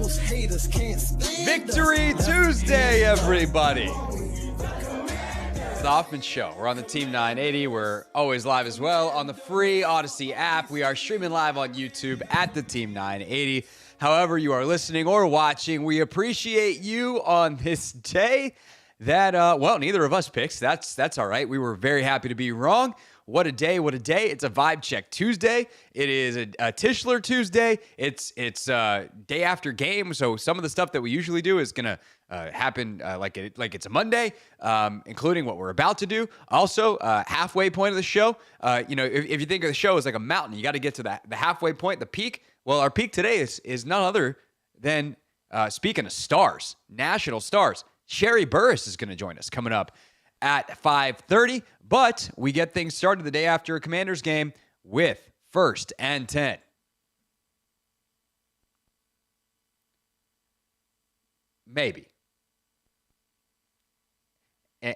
Those haters can't stand Victory Tuesday, everybody. It's the Hoffman Show. We're on the Team 980. We're always live as well on the free Odyssey app. We are streaming live on YouTube at the Team 980. However you are listening or watching, we appreciate you on this day that, neither of us picks. That's all right. We were very happy to be wrong. What a day, what a day. It's a Vibe Check Tuesday. It is a Tischler Tuesday. It's day after game, so some of the stuff that we usually do is going to happen like it's a Monday, including what we're about to do. Also, halfway point of the show, if you think of the show as like a mountain, you got to get to the halfway point, the peak. Well, our peak today is none other than, speaking of stars, national stars, Sherry Burris is going to join us coming up at 5:30, but we get things started the day after a Commanders game with 1st and 10. Maybe.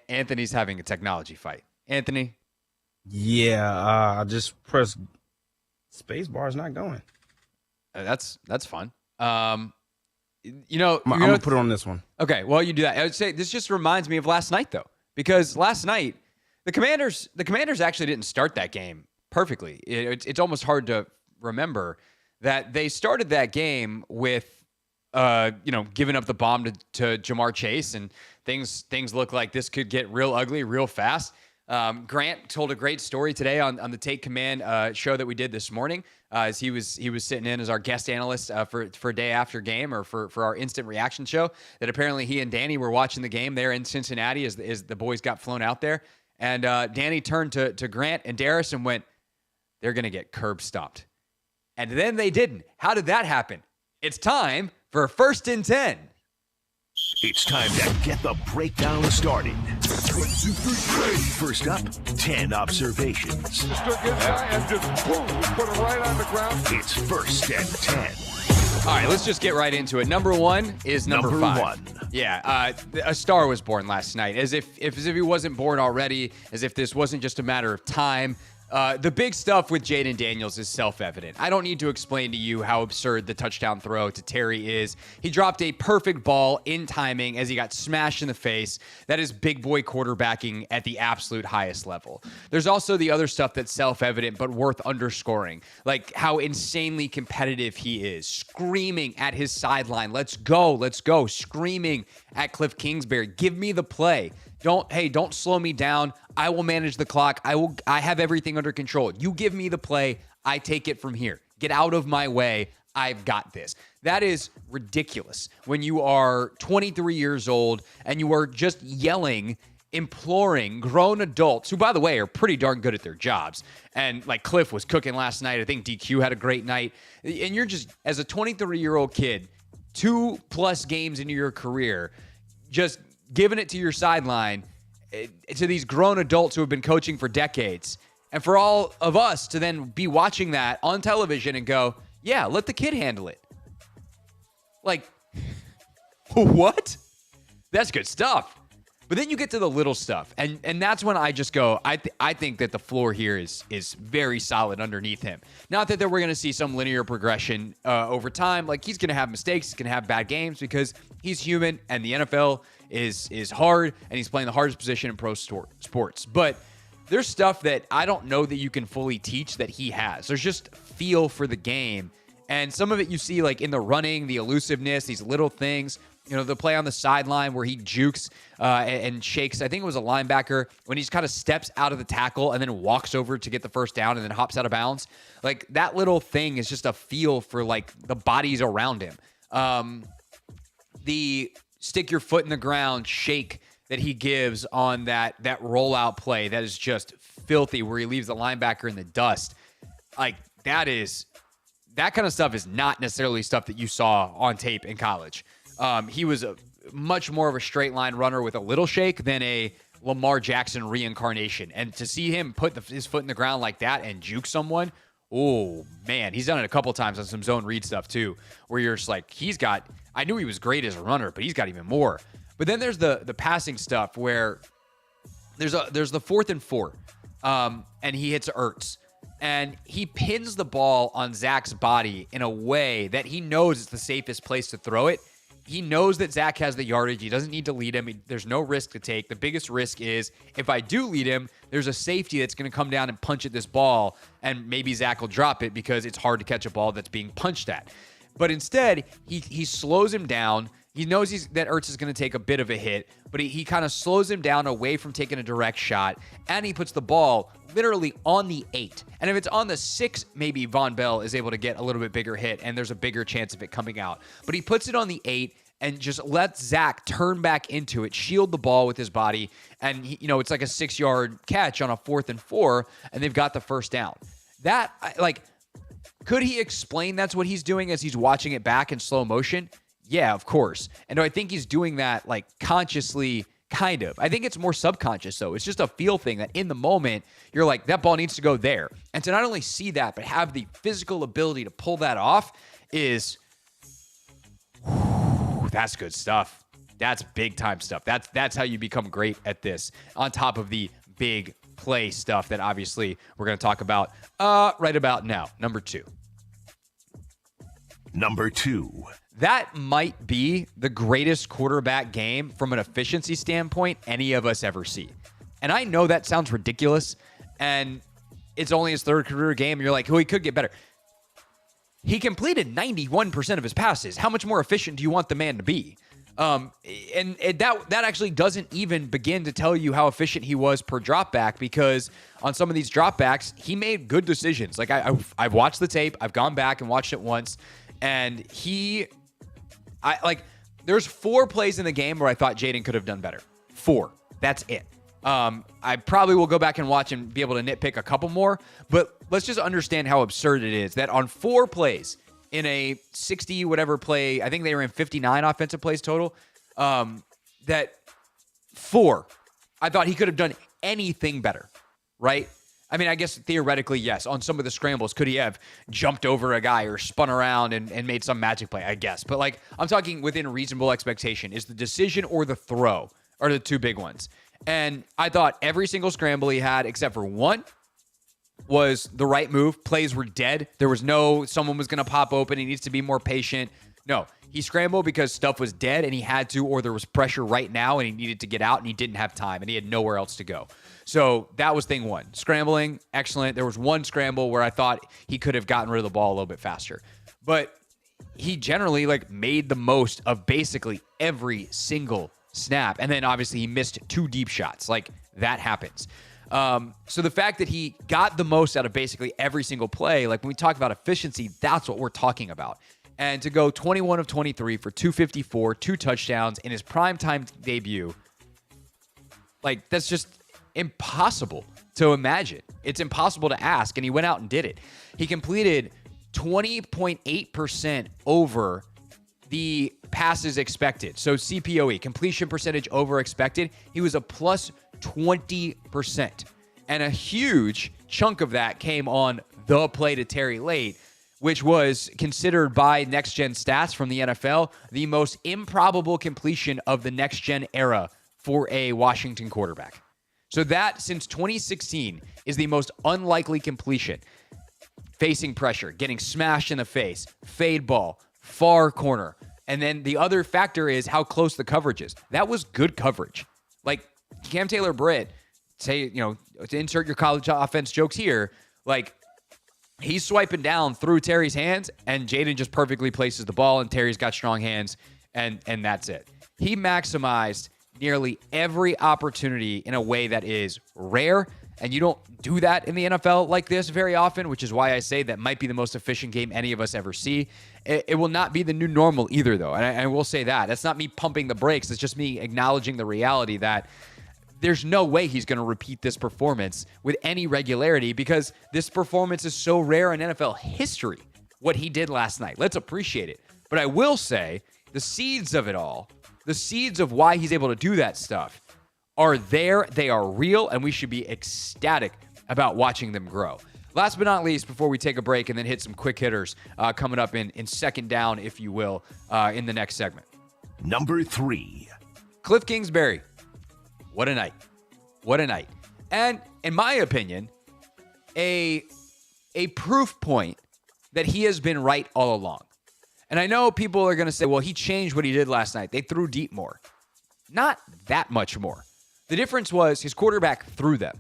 Anthony's having a technology fight. Anthony? Yeah, I just pressed space bar. It's not going. That's fun. I'm gonna put it on this one. Okay, well, you do that. I would say this just reminds me of last night, though, because last night the Commanders actually didn't start that game perfectly. It's almost hard to remember that they started that game with giving up the bomb to Jamar Chase, and things look like this could get real ugly real fast. Grant told a great story today on the Take Command show that we did this morning, as he was sitting in as our guest analyst for day after game, or for our instant reaction show, that apparently he and Danny were watching the game there in Cincinnati as the boys got flown out there. And Danny turned to Grant and Darius and went, "They're going to get curb stomped." And then they didn't. How did that happen? It's time for 1st and 10. It's time to get the breakdown started. 1, 2, 3, first up, 10 observations. Just a good guy and just boom, put it right on the ground. It's 1st and 10. All right, let's just get right into it. Number one is number 5. 1. Yeah, a star was born last night, as if he wasn't born already, as if this wasn't just a matter of time. The big stuff with Jayden Daniels is self-evident. I don't need to explain to you how absurd the touchdown throw to Terry is. He dropped a perfect ball in timing as he got smashed in the face. That is big boy quarterbacking at the absolute highest level. There's also the other stuff that's self-evident but worth underscoring, like how insanely competitive he is, screaming at his sideline, let's go, screaming at Cliff Kingsbury, give me the play. Don't slow me down. I will manage the clock. I have everything under control. You give me the play. I take it from here. Get out of my way. I've got this. That is ridiculous when you are 23 years old and you are just yelling, imploring grown adults, who, by the way, are pretty darn good at their jobs. And like Cliff was cooking last night. I think DQ had a great night. And you're just, as a 23-year-old kid, 2+ games into your career, just giving it to your sideline to these grown adults who have been coaching for decades. And for all of us to then be watching that on television and go, yeah, let the kid handle it. Like, what? That's good stuff. But then you get to the little stuff, and that's when I just go, I think that the floor here is very solid underneath him. Not that we're going to see some linear progression over time. Like, he's going to have mistakes, he's going to have bad games because he's human, and the NFL is hard, and he's playing the hardest position in pro sports. But there's stuff that I don't know that you can fully teach that he has. There's just feel for the game, and some of it you see like in the running, the elusiveness, these little things. You know, the play on the sideline where he jukes and shakes, I think it was a linebacker, when he just kind of steps out of the tackle and then walks over to get the first down and then hops out of bounds. Like, that little thing is just a feel for, like, the bodies around him. The stick your foot in the ground shake that he gives on that rollout play, that is just filthy, where he leaves the linebacker in the dust. Like, that kind of stuff is not necessarily stuff that you saw on tape in college. He was a much more of a straight line runner with a little shake than a Lamar Jackson reincarnation. And to see him put his foot in the ground like that and juke someone, oh, man. He's done it a couple times on some zone read stuff, too, where you're just like, I knew he was great as a runner, but he's got even more. But then there's the passing stuff where there's the 4th and 4, and he hits Ertz. and he pins the ball on Zach's body in a way that he knows it's the safest place to throw it. He knows that Zach has the yardage. He doesn't need to lead him. There's no risk to take. The biggest risk is if I do lead him, there's a safety that's going to come down and punch at this ball, and maybe Zach will drop it because it's hard to catch a ball that's being punched at. But instead, he slows him down. He knows that Ertz is going to take a bit of a hit, but he kind of slows him down away from taking a direct shot, and he puts the ball literally on the 8. And if it's on the 6, maybe Von Bell is able to get a little bit bigger hit, and there's a bigger chance of it coming out. But he puts it on the 8 and just lets Zach turn back into it, shield the ball with his body, and it's like a 6-yard catch on a 4th and 4, and they've got the first down. That, could he explain that's what he's doing as he's watching it back in slow motion? Yeah, of course. And do I think he's doing that consciously? Kind of. I think it's more subconscious, though. It's just a feel thing that in the moment, you're like, that ball needs to go there. And to not only see that, but have the physical ability to pull that off is, that's good stuff. That's big time stuff. That's how you become great at this, on top of the big play stuff that obviously we're going to talk about right about now. Number 2. That might be the greatest quarterback game from an efficiency standpoint any of us ever see. And I know that sounds ridiculous, and it's only his 3rd career game, and you're like, oh, he could get better. He completed 91% of his passes. How much more efficient do you want the man to be? And that actually doesn't even begin to tell you how efficient he was per dropback, because on some of these dropbacks, he made good decisions. Like I've watched the tape. I've gone back and watched it once, and there's 4 plays in the game where I thought Jayden could have done better. 4. That's it. I probably will go back and watch and be able to nitpick a couple more, but let's just understand how absurd it is that on 4 plays in a 60 whatever play, I think they were in 59 offensive plays total, that 4, I thought he could have done anything better, right? I mean, I guess theoretically, yes. On some of the scrambles, could he have jumped over a guy or spun around and made some magic play? I guess. But I'm talking within reasonable expectation. Is the decision or the throw are the 2 big ones. And I thought every single scramble he had, except for one, was the right move. Plays were dead. There was no someone was going to pop open. He needs to be more patient. No, he scrambled because stuff was dead and he had to, or there was pressure right now and he needed to get out and he didn't have time and he had nowhere else to go. So that was thing 1. Scrambling, excellent. There was one scramble where I thought he could have gotten rid of the ball a little bit faster. But he generally made the most of basically every single snap. And then obviously he missed 2 deep shots. That happens. So the fact that he got the most out of basically every single play, when we talk about efficiency, that's what we're talking about. And to go 21 of 23 for 254, 2 touchdowns in his primetime debut, that's just impossible to imagine. It's impossible to ask, and he went out and did it. He completed 20.8% over the passes expected. So CPOE, completion percentage over expected, he was a plus 20%. And a huge chunk of that came on the play to Terry late, which was considered by Next Gen Stats from the NFL the most improbable completion of the Next Gen era for a Washington quarterback. So that, since 2016, is the most unlikely completion. Facing pressure, getting smashed in the face, fade ball, far corner. And then the other factor is how close the coverage is. That was good coverage. Cam Taylor-Britt, to insert your college offense jokes here, he's swiping down through Terry's hands, and Jayden just perfectly places the ball, and Terry's got strong hands, and that's it. He maximized nearly every opportunity in a way that is rare, and you don't do that in the NFL like this very often, which is why I say that might be the most efficient game any of us ever see. It will not be the new normal either, though, and I will say that. That's not me pumping the brakes. It's just me acknowledging the reality that there's no way he's going to repeat this performance with any regularity, because this performance is so rare in NFL history, what he did last night. Let's appreciate it. But I will say the seeds of it all, the seeds of why he's able to do that stuff are there. They are real, and we should be ecstatic about watching them grow. Last but not least, before we take a break and then hit some quick hitters coming up in second down, if you will, in the next segment. Number 3. Cliff Kingsbury. What a night. What a night. And in my opinion, a a proof point that he has been right all along. And I know people are going to say, well, he changed what he did last night. They threw deep more. Not that much more. The difference was his quarterback threw them.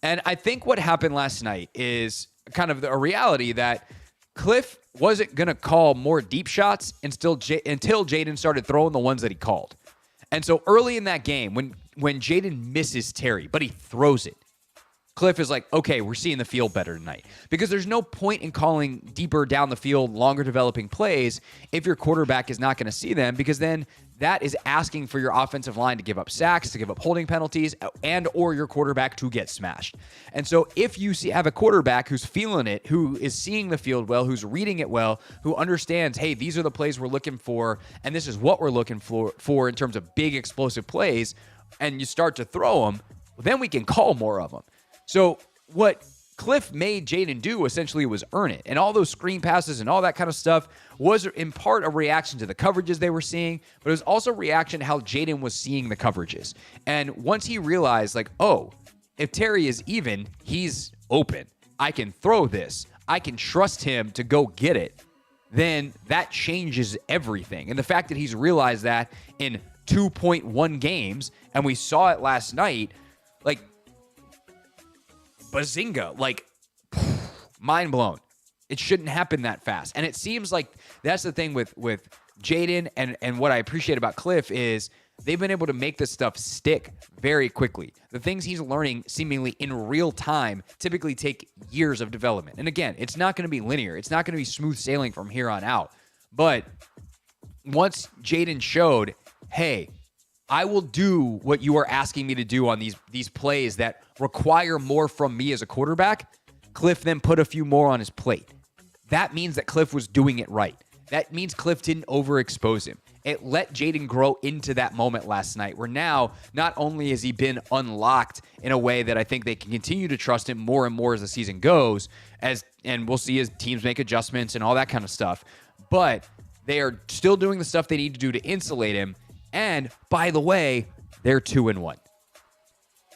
And I think what happened last night is kind of a reality that Cliff wasn't going to call more deep shots until Jayden started throwing the ones that he called. And so early in that game, when Jayden misses Terry, but he throws it, Cliff is like, okay, we're seeing the field better tonight. Because there's no point in calling deeper down the field, longer developing plays if your quarterback is not going to see them, because then that is asking for your offensive line to give up sacks, to give up holding penalties, and or your quarterback to get smashed. And so if you have a quarterback who's feeling it, who is seeing the field well, who's reading it well, who understands, hey, these are the plays we're looking for, and this is what we're looking for in terms of big explosive plays, and you start to throw them, then we can call more of them. So what Cliff made Jayden do essentially was earn it. And all those screen passes and all that kind of stuff was in part a reaction to the coverages they were seeing, but it was also a reaction to how Jayden was seeing the coverages. And once he realized, like, oh, if Terry is even, he's open. I can throw this. I can trust him to go get it. Then that changes everything. And the fact that he's realized that in 2.1 games, and we saw it last night, like, bazinga, like, mind blown. It shouldn't happen that fast. And it seems like that's the thing with Jayden, and what I appreciate about Cliff is they've been able to make this stuff stick very quickly. The things he's learning seemingly in real time typically take years of development. And again, it's not going to be linear. It's not going to be smooth sailing from here on out. But once Jayden showed, hey, I will do what you are asking me to do on these plays that require more from me as a quarterback, Cliff then put a few more on his plate. That means that Cliff was doing it right. That means Cliff didn't overexpose him. It let Jayden grow into that moment last night, where now not only has he been unlocked in a way that I think they can continue to trust him more and more as the season goes, and we'll see as teams make adjustments and all that kind of stuff, but they are still doing the stuff they need to do to insulate him. And by the way, they're 2-1.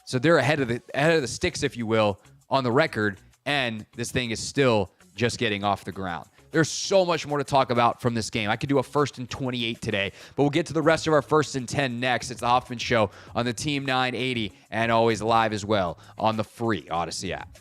So they're ahead of the sticks, if you will, on the record, and this thing is still just getting off the ground. There's so much more to talk about from this game. I could do a 1st and 28 today, but we'll get to the rest of our 1st and 10 next. It's the Hoffman Show on the Team 980 and always live as well on the free Odyssey app.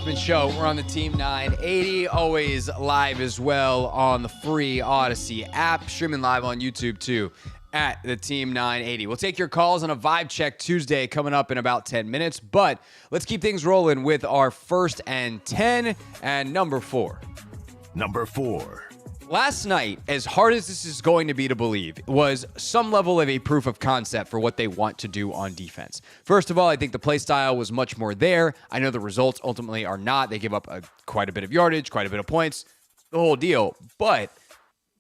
Hoffman Show. We're on the Team 980, always live as well on the free Odyssey app, streaming live on YouTube too at the Team 980. We'll take your calls on a Vibe Check Tuesday coming up in about 10 minutes, but let's keep things rolling with our first and 10 and number 4. Number 4. Last night, as hard as this is going to be to believe, was some level of a proof of concept for what they want to do on defense. First of all, I think the play style was much more there. I know the results ultimately are not. They give up quite a bit of yardage, quite a bit of points, the whole deal. But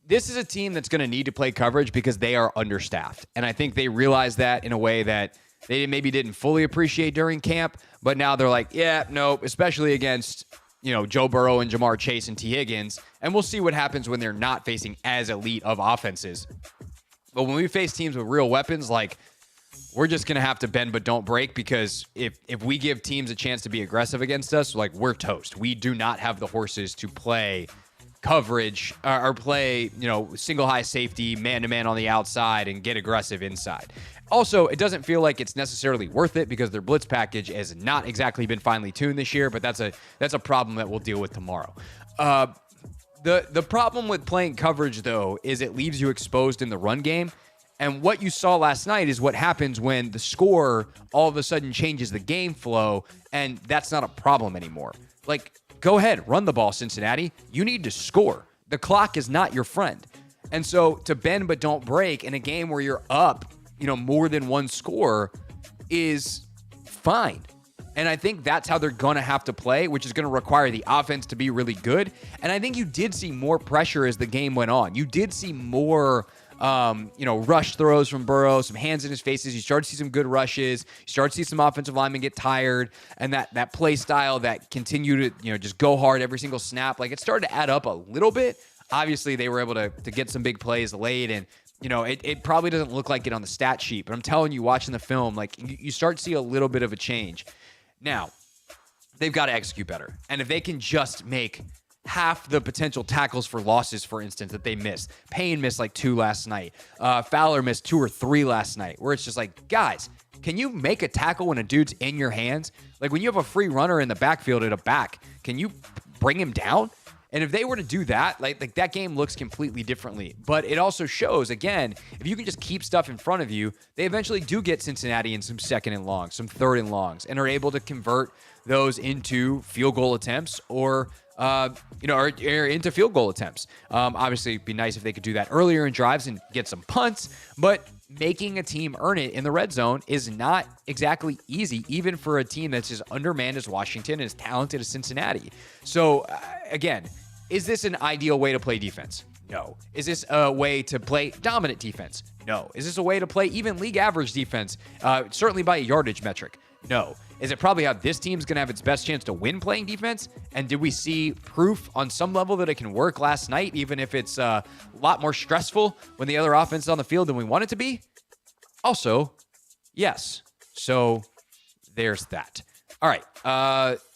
this is a team that's going to need to play coverage because they are understaffed. And I think they realize that in a way that they maybe didn't fully appreciate during camp. But now they're like, yeah, no, especially against Joe Burrow and Jamar Chase and T. Higgins. And we'll see what happens when they're not facing as elite of offenses. But when we face teams with real weapons, like, we're just going to have to bend but don't break, because if we give teams a chance to be aggressive against us, like, we're toast. We do not have the horses to play coverage or play, single high safety, man-to-man on the outside and get aggressive inside. Also, it doesn't feel like it's necessarily worth it because their blitz package has not exactly been finely tuned this year, but that's a problem that we'll deal with tomorrow. The problem with playing coverage, though, is it leaves you exposed in the run game. And what you saw last night is what happens when the score all of a sudden changes the game flow, and that's not a problem anymore. Like, go ahead, run the ball, Cincinnati. You need to score. The clock is not your friend. And so to bend but don't break in a game where you're up, more than one score is fine. And I think that's how they're going to have to play, which is going to require the offense to be really good. And I think you did see more pressure as the game went on. You did see more, rush throws from Burrow, some hands in his faces. You started to see some good rushes. You started to see some offensive linemen get tired. And that play style that continued to, just go hard every single snap, like, it started to add up a little bit. Obviously, they were able to get some big plays late, and it probably doesn't look like it on the stat sheet, but I'm telling you, watching the film, like, you start to see a little bit of a change. Now, they've got to execute better. And if they can just make half the potential tackles for losses, for instance, that they missed. Payne missed like 2 last night. Fowler missed 2 or 3 last night, where it's just like, guys, can you make a tackle when a dude's in your hands? Like, when you have a free runner in the backfield at a back, can you bring him down? And if they were to do that, like that game looks completely differently. But it also shows, again, if you can just keep stuff in front of you, they eventually do get Cincinnati in some second and longs, some third and longs, and are able to convert those into field goal attempts or into field goal attempts. Obviously, it'd be nice if they could do that earlier in drives and get some punts, but making a team earn it in the red zone is not exactly easy, even for a team that's as undermanned as Washington and as talented as Cincinnati. So, again, is this an ideal way to play defense? No. Is this a way to play dominant defense? No. Is this a way to play even league average defense, certainly by a yardage metric? No. Is it probably how this team's going to have its best chance to win playing defense? And did we see proof on some level that it can work last night, even if it's a lot more stressful when the other offense is on the field than we want it to be? Also, yes. So there's that. All right.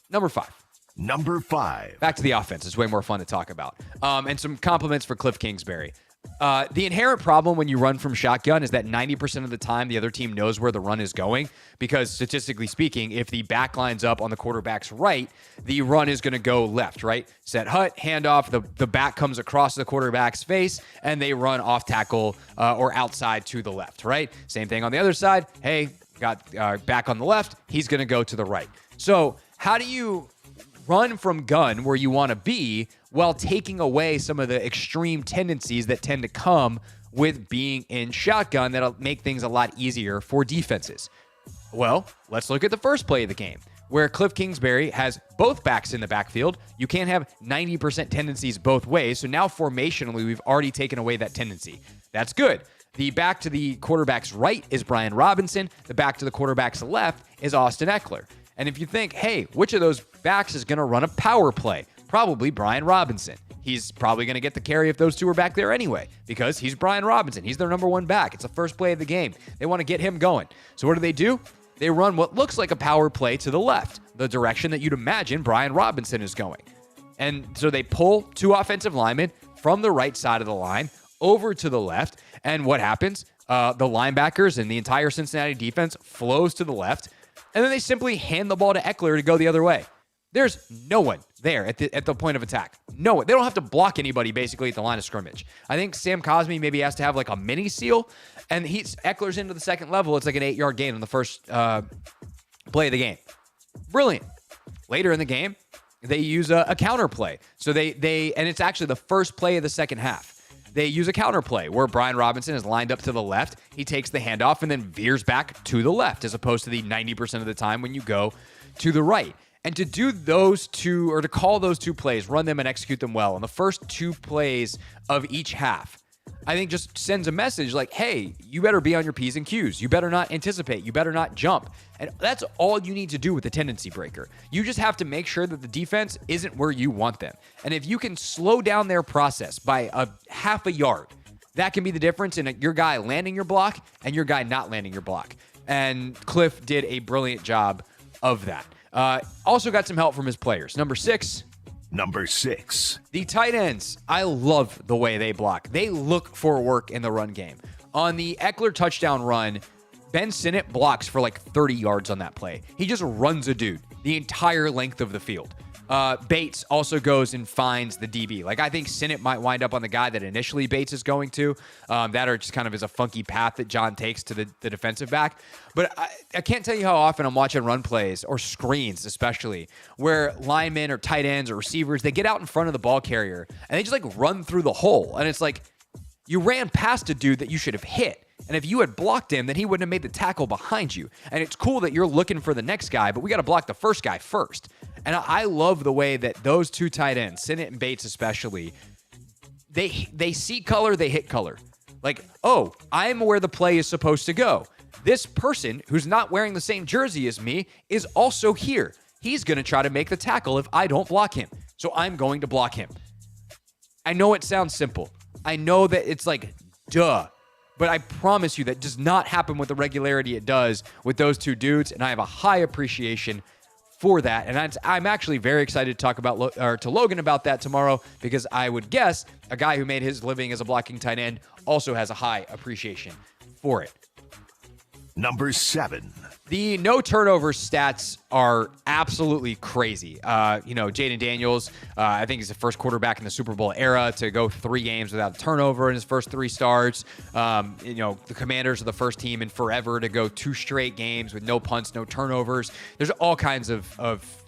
Number 5. Number 5. Back to the offense. It's way more fun to talk about. And some compliments for Cliff Kingsbury. The inherent problem when you run from shotgun is that 90% of the time the other team knows where the run is going, because statistically speaking, if the back lines up on the quarterback's right, the run is going to go left, right? Set hut, handoff, the back comes across the quarterback's face, and they run off tackle or outside to the left, right? Same thing on the other side. Hey, got back on the left, he's going to go to the right. So how do you run from gun where you want to be while taking away some of the extreme tendencies that tend to come with being in shotgun that'll make things a lot easier for defenses? Well, let's look at the first play of the game, where Cliff Kingsbury has both backs in the backfield. You can't have 90% tendencies both ways, so now formationally, we've already taken away that tendency. That's good. The back to the quarterback's right is Brian Robinson. The back to the quarterback's left is Austin Eckler. And if you think, hey, which of those backs is going to run a power play? Probably Brian Robinson. He's probably going to get the carry if those two are back there anyway, because he's Brian Robinson. He's their number 1 back. It's the first play of the game. They want to get him going. So what do? They run what looks like a power play to the left, the direction that you'd imagine Brian Robinson is going. And so they pull 2 offensive linemen from the right side of the line over to the left. And what happens? The linebackers and the entire Cincinnati defense flows to the left. And then they simply hand the ball to Eckler to go the other way. There's no one there at the point of attack. No one. They don't have to block anybody basically at the line of scrimmage. I think Sam Cosmi maybe has to have like a mini seal, and Eckler's into the second level. It's like an 8-yard gain on the first play of the game. Brilliant. Later in the game, they use a counter play. So and it's actually the first play of the second half. They use a counter play where Brian Robinson is lined up to the left. He takes the handoff and then veers back to the left, as opposed to the 90% of the time when you go to the right. And to do those two, or to call those two plays, run them and execute them well on the first 2 plays of each half, I think just sends a message like, hey, you better be on your P's and Q's. You better not anticipate. You better not jump. And that's all you need to do with the tendency breaker. You just have to make sure that the defense isn't where you want them. And if you can slow down their process by a half a yard, that can be the difference in your guy landing your block and your guy not landing your block. And Cliff did a brilliant job of that. Also got some help from his players. Number 6, the tight ends. I love the way they block. They look for work in the run game. On the Eckler touchdown run, Ben Sinnott blocks for like 30 yards on that play. He just runs a dude the entire length of the field. Bates also goes and finds the DB. Like, I think Sinnott might wind up on the guy that initially Bates is going to. That or just kind of is a funky path that John takes to the defensive back. But I can't tell you how often I'm watching run plays, or screens especially, where linemen or tight ends or receivers, they get out in front of the ball carrier and they just like run through the hole. And it's like, you ran past a dude that you should have hit. And if you had blocked him, then he wouldn't have made the tackle behind you. And it's cool that you're looking for the next guy, but we got to block the first guy first. And I love the way that those two tight ends, Sinnott and Bates especially, they see color, they hit color. Like, oh, I'm where the play is supposed to go. This person who's not wearing the same jersey as me is also here. He's going to try to make the tackle if I don't block him. So I'm going to block him. I know it sounds simple. I know that it's like, duh. But I promise you that does not happen with the regularity it does with those two dudes, and I have a high appreciation for that. And I'm actually very excited to talk about to Logan about that tomorrow, because I would guess a guy who made his living as a blocking tight end also has a high appreciation for it. Number 7. The no turnover stats are absolutely crazy. Jayden Daniels, I think he's the first quarterback in the Super Bowl era to go 3 games without a turnover in his first 3 starts. The Commanders are the first team in forever to go 2 straight games with no punts, no turnovers. There's all kinds of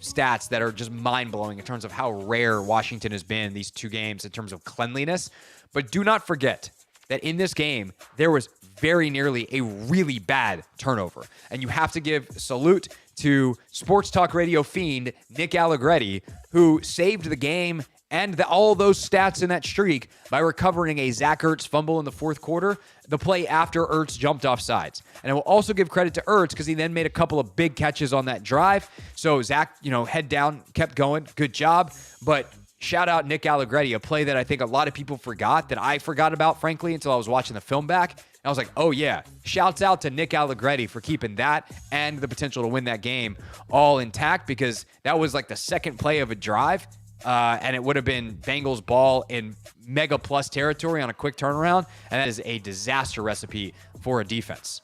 stats that are just mind-blowing in terms of how rare Washington has been these 2 games in terms of cleanliness. But do not forget that in this game, there was very nearly a really bad turnover. And you have to give salute to Sports Talk Radio fiend Nick Allegretti, who saved the game and all those stats in that streak by recovering a Zach Ertz fumble in the fourth quarter, the play after Ertz jumped off sides. And I will also give credit to Ertz because he then made a couple of big catches on that drive. So Zach, head down, kept going. Good job. But shout out Nick Allegretti, a play that I think a lot of people forgot, that I forgot about, frankly, until I was watching the film back. I was like, oh yeah, shouts out to Nick Allegretti for keeping that and the potential to win that game all intact, because that was like the second play of a drive, and it would have been Bengals ball in mega plus territory on a quick turnaround, and that is a disaster recipe for a defense.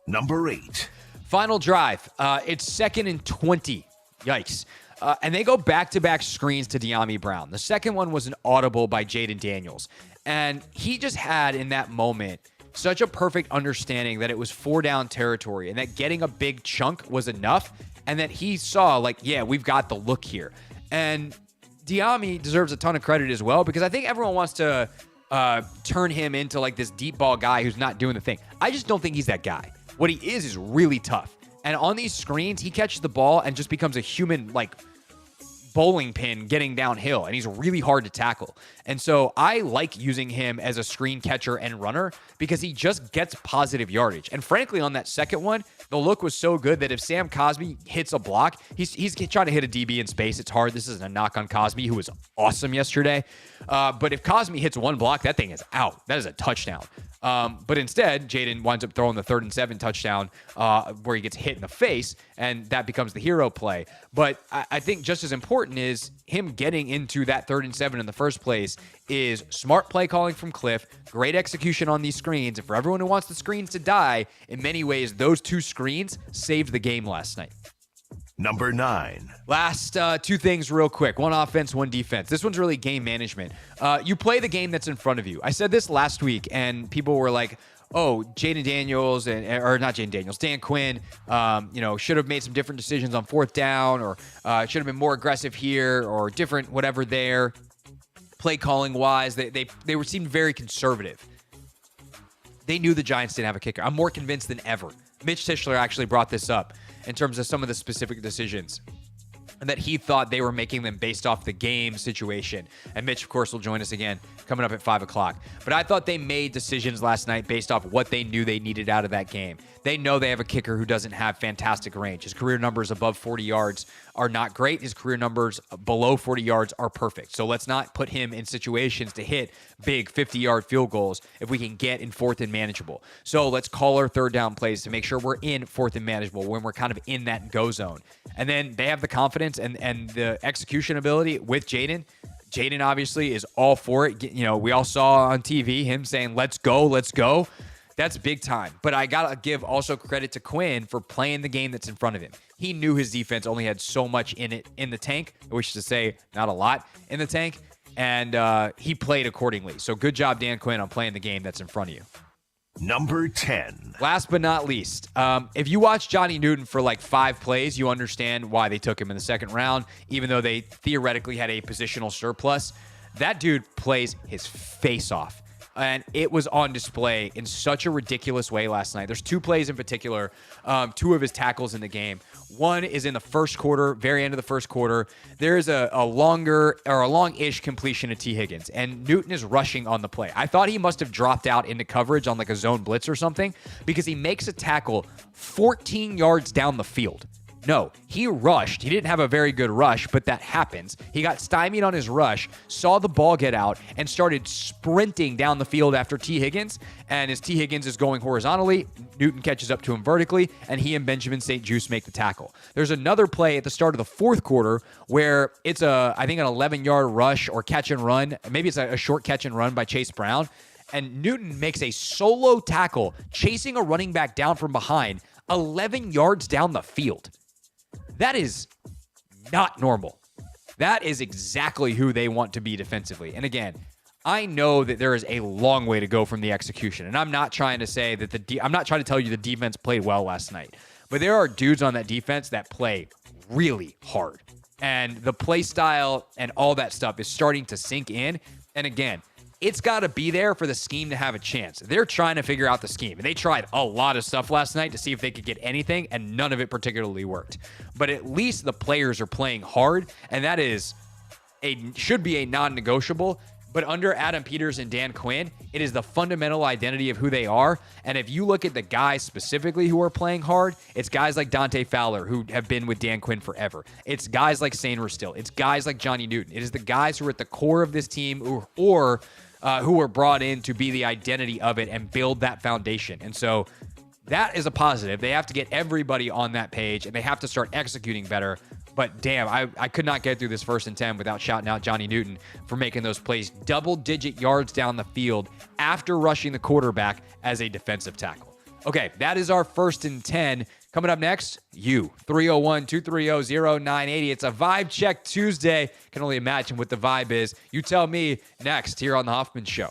Number 8. Final drive. It's 2nd and 20. Yikes. And they go back-to-back screens to De'Ami Brown. The second one was an audible by Jayden Daniels. And he just had, in that moment, such a perfect understanding that it was 4-down territory and that getting a big chunk was enough, and that he saw, like, yeah, we've got the look here. And De'Ami deserves a ton of credit as well, because I think everyone wants to turn him into, like, this deep ball guy who's not doing the thing. I just don't think he's that guy. What he is really tough. And on these screens, he catches the ball and just becomes a human, like, bowling pin getting downhill, and he's really hard to tackle. And so I like using him as a screen catcher and runner because he just gets positive yardage. And frankly, on that second one, the look was so good that if Sam Cosmi hits a block, he's trying to hit a DB in space. It's hard. This isn't a knock on Cosmi, who was awesome yesterday. But if Cosmi hits one block, that thing is out. That is a touchdown. But instead, Jayden winds up throwing the 3rd and 7 touchdown where he gets hit in the face, and that becomes the hero play. But I think just as important is him getting into that 3rd and 7 in the first place is smart play calling from Cliff, great execution on these screens. And for everyone who wants the screens to die, in many ways, those 2 screens saved the game last night. Number 9. Last two things real quick. One offense, one defense. This one's really game management. You play the game that's in front of you. I said this last week, and people were like, oh, Jayden Daniels, or not Jayden Daniels, Dan Quinn, should have made some different decisions on fourth down, or should have been more aggressive here, or different whatever there. Play calling wise, they seemed very conservative. They knew the Giants didn't have a kicker. I'm more convinced than ever. Mitch Tischler actually brought this up in terms of some of the specific decisions, and that he thought they were making them based off the game situation. And Mitch, of course, will join us again coming up at 5 o'clock. But I thought they made decisions last night based off what they knew they needed out of that game. They know they have a kicker who doesn't have fantastic range. His career numbers above 40 yards are not great. His career numbers below 40 yards are perfect. So let's not put him in situations to hit big 50-yard field goals if we can get in fourth and manageable. So let's call our third down plays to make sure we're in fourth and manageable when we're kind of in that go zone. And then they have the confidence and the execution ability with Jayden. Jayden obviously is all for it. You know, we all saw on TV him saying, let's go, let's go. That's big time. But I got to give also credit to Quinn for playing the game that's in front of him. He knew his defense only had so much in it in the tank, which is to say not a lot in the tank, and he played accordingly. So good job, Dan Quinn, on playing the game that's in front of you. Number 10. Last but not least, if you watch Johnny Newton for like 5 plays, you understand why they took him in the second round, even though they theoretically had a positional surplus. That dude plays his face off. And it was on display in such a ridiculous way last night. There's 2 plays in particular, 2 of his tackles in the game. One is in the first quarter, very end of the first quarter. There's a long-ish completion to T. Higgins, and Newton is rushing on the play. I thought he must have dropped out into coverage on like a zone blitz or something, because he makes a tackle 14 yards down the field. No, he rushed. He didn't have a very good rush, but that happens. He got stymied on his rush, saw the ball get out, and started sprinting down the field after T. Higgins. And as T. Higgins is going horizontally, Newton catches up to him vertically, and he and Benjamin St. Juste make the tackle. There's another play at the start of the fourth quarter where it's I think an 11-yard rush or catch and run. Maybe it's a short catch and run by Chase Brown. And Newton makes a solo tackle, chasing a running back down from behind, 11 yards down the field. That is not normal. That is exactly who they want to be defensively. And again, I know that there is a long way to go from the execution. And I'm not trying to say that I'm not trying to tell you the defense played well last night. But there are dudes on that defense that play really hard. And the play style and all that stuff is starting to sink in. And again, it's got to be there for the scheme to have a chance. They're trying to figure out the scheme. And they tried a lot of stuff last night to see if they could get anything, and none of it particularly worked. But at least the players are playing hard, and that should be a non-negotiable. But under Adam Peters and Dan Quinn, it is the fundamental identity of who they are. And if you look at the guys specifically who are playing hard, it's guys like Dante Fowler, who have been with Dan Quinn forever. It's guys like Sainer Still. It's guys like Johnny Newton. It is the guys who are at the core of this team or who were brought in to be the identity of it and build that foundation. And so that is a positive. They have to get everybody on that page, and they have to start executing better. But damn, I could not get through this 1st and 10 without shouting out Johnny Newton for making those plays double-digit yards down the field after rushing the quarterback as a defensive tackle. Okay, that is our 1st and 10. Coming up next, 301-230-0980. It's a Vibe Check Tuesday. Can only imagine what the vibe is. You tell me next here on The Hoffman Show.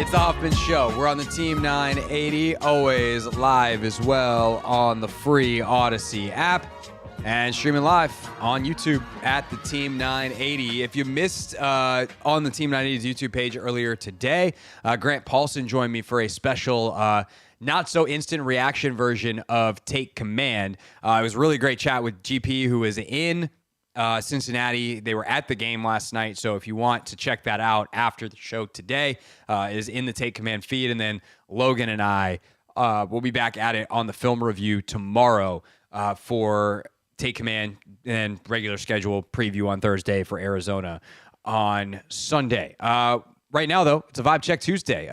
It's the Hoffman Show. We're on the Team 980, always live as well on the free Odyssey app and streaming live on YouTube at the Team 980. If you missed on the Team 980's YouTube page earlier today, Grant Paulson joined me for a special not so instant reaction version of Take Command. It was a really great chat with GP, who is in Cincinnati. They were at the game last night, so if you want to check that out after the show today, is in the Take Command feed. And then Logan and I will be back at it on the film review tomorrow for Take Command, and regular schedule preview on Thursday for Arizona on Sunday. Right now, though, it's a Vibe Check Tuesday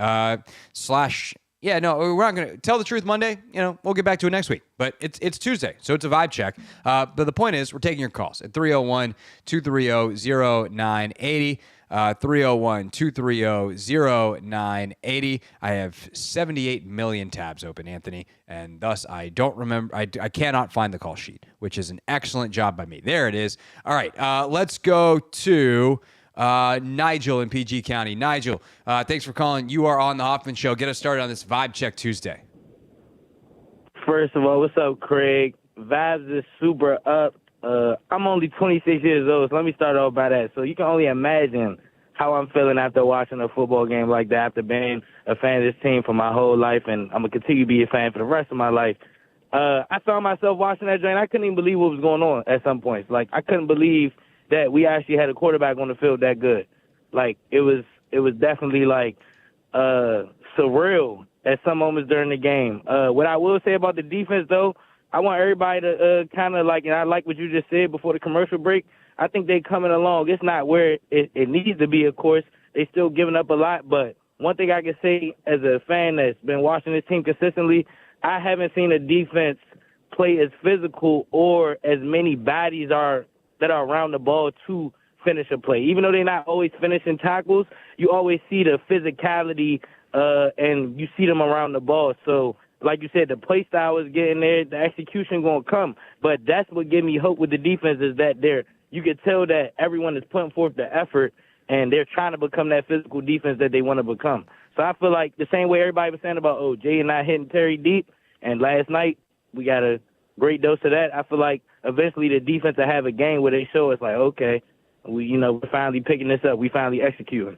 Yeah, no, we're not going to tell the truth Monday. We'll get back to it next week. But it's Tuesday, so it's a vibe check. But the point is, we're taking your calls at 301-230-0980. 301-230-0980. I have 78 million tabs open, Anthony, and thus I don't remember. I cannot find the call sheet, which is an excellent job by me. There it is. All right, let's go to Nigel in PG County. Nigel, thanks for calling. You are on the Hoffman Show. Get us started on this Vibe Check Tuesday. First of all, what's up, Craig? Vibes is super up. I'm only 26 years old, so let me start off by that. So you can only imagine how I'm feeling after watching a football game like that, after being a fan of this team for my whole life, and I'm going to continue to be a fan for the rest of my life. I found myself watching that joint. I couldn't even believe what was going on at some points. Like, I couldn't believe that we actually had a quarterback on the field that good. Like, it was definitely, like, surreal at some moments during the game. What I will say about the defense, though, I want everybody to kind of like, and I like what you just said before the commercial break, I think they coming along. It's not where it needs to be, of course. They still giving up a lot, but one thing I can say as a fan that's been watching this team consistently, I haven't seen a defense play as physical or as many bodies that are around the ball to finish a play. Even though they're not always finishing tackles, you always see the physicality and you see them around the ball. So, like you said, the play style is getting there, the execution going to come. But that's what gives me hope with the defense, is that you can tell that everyone is putting forth the effort and they're trying to become that physical defense that they want to become. So I feel like the same way everybody was saying about, Jay and not hitting Terry deep, and last night we got a great dose of that. I feel like eventually the defense will have a game where they show us like, okay, we're finally picking this up. We finally executing.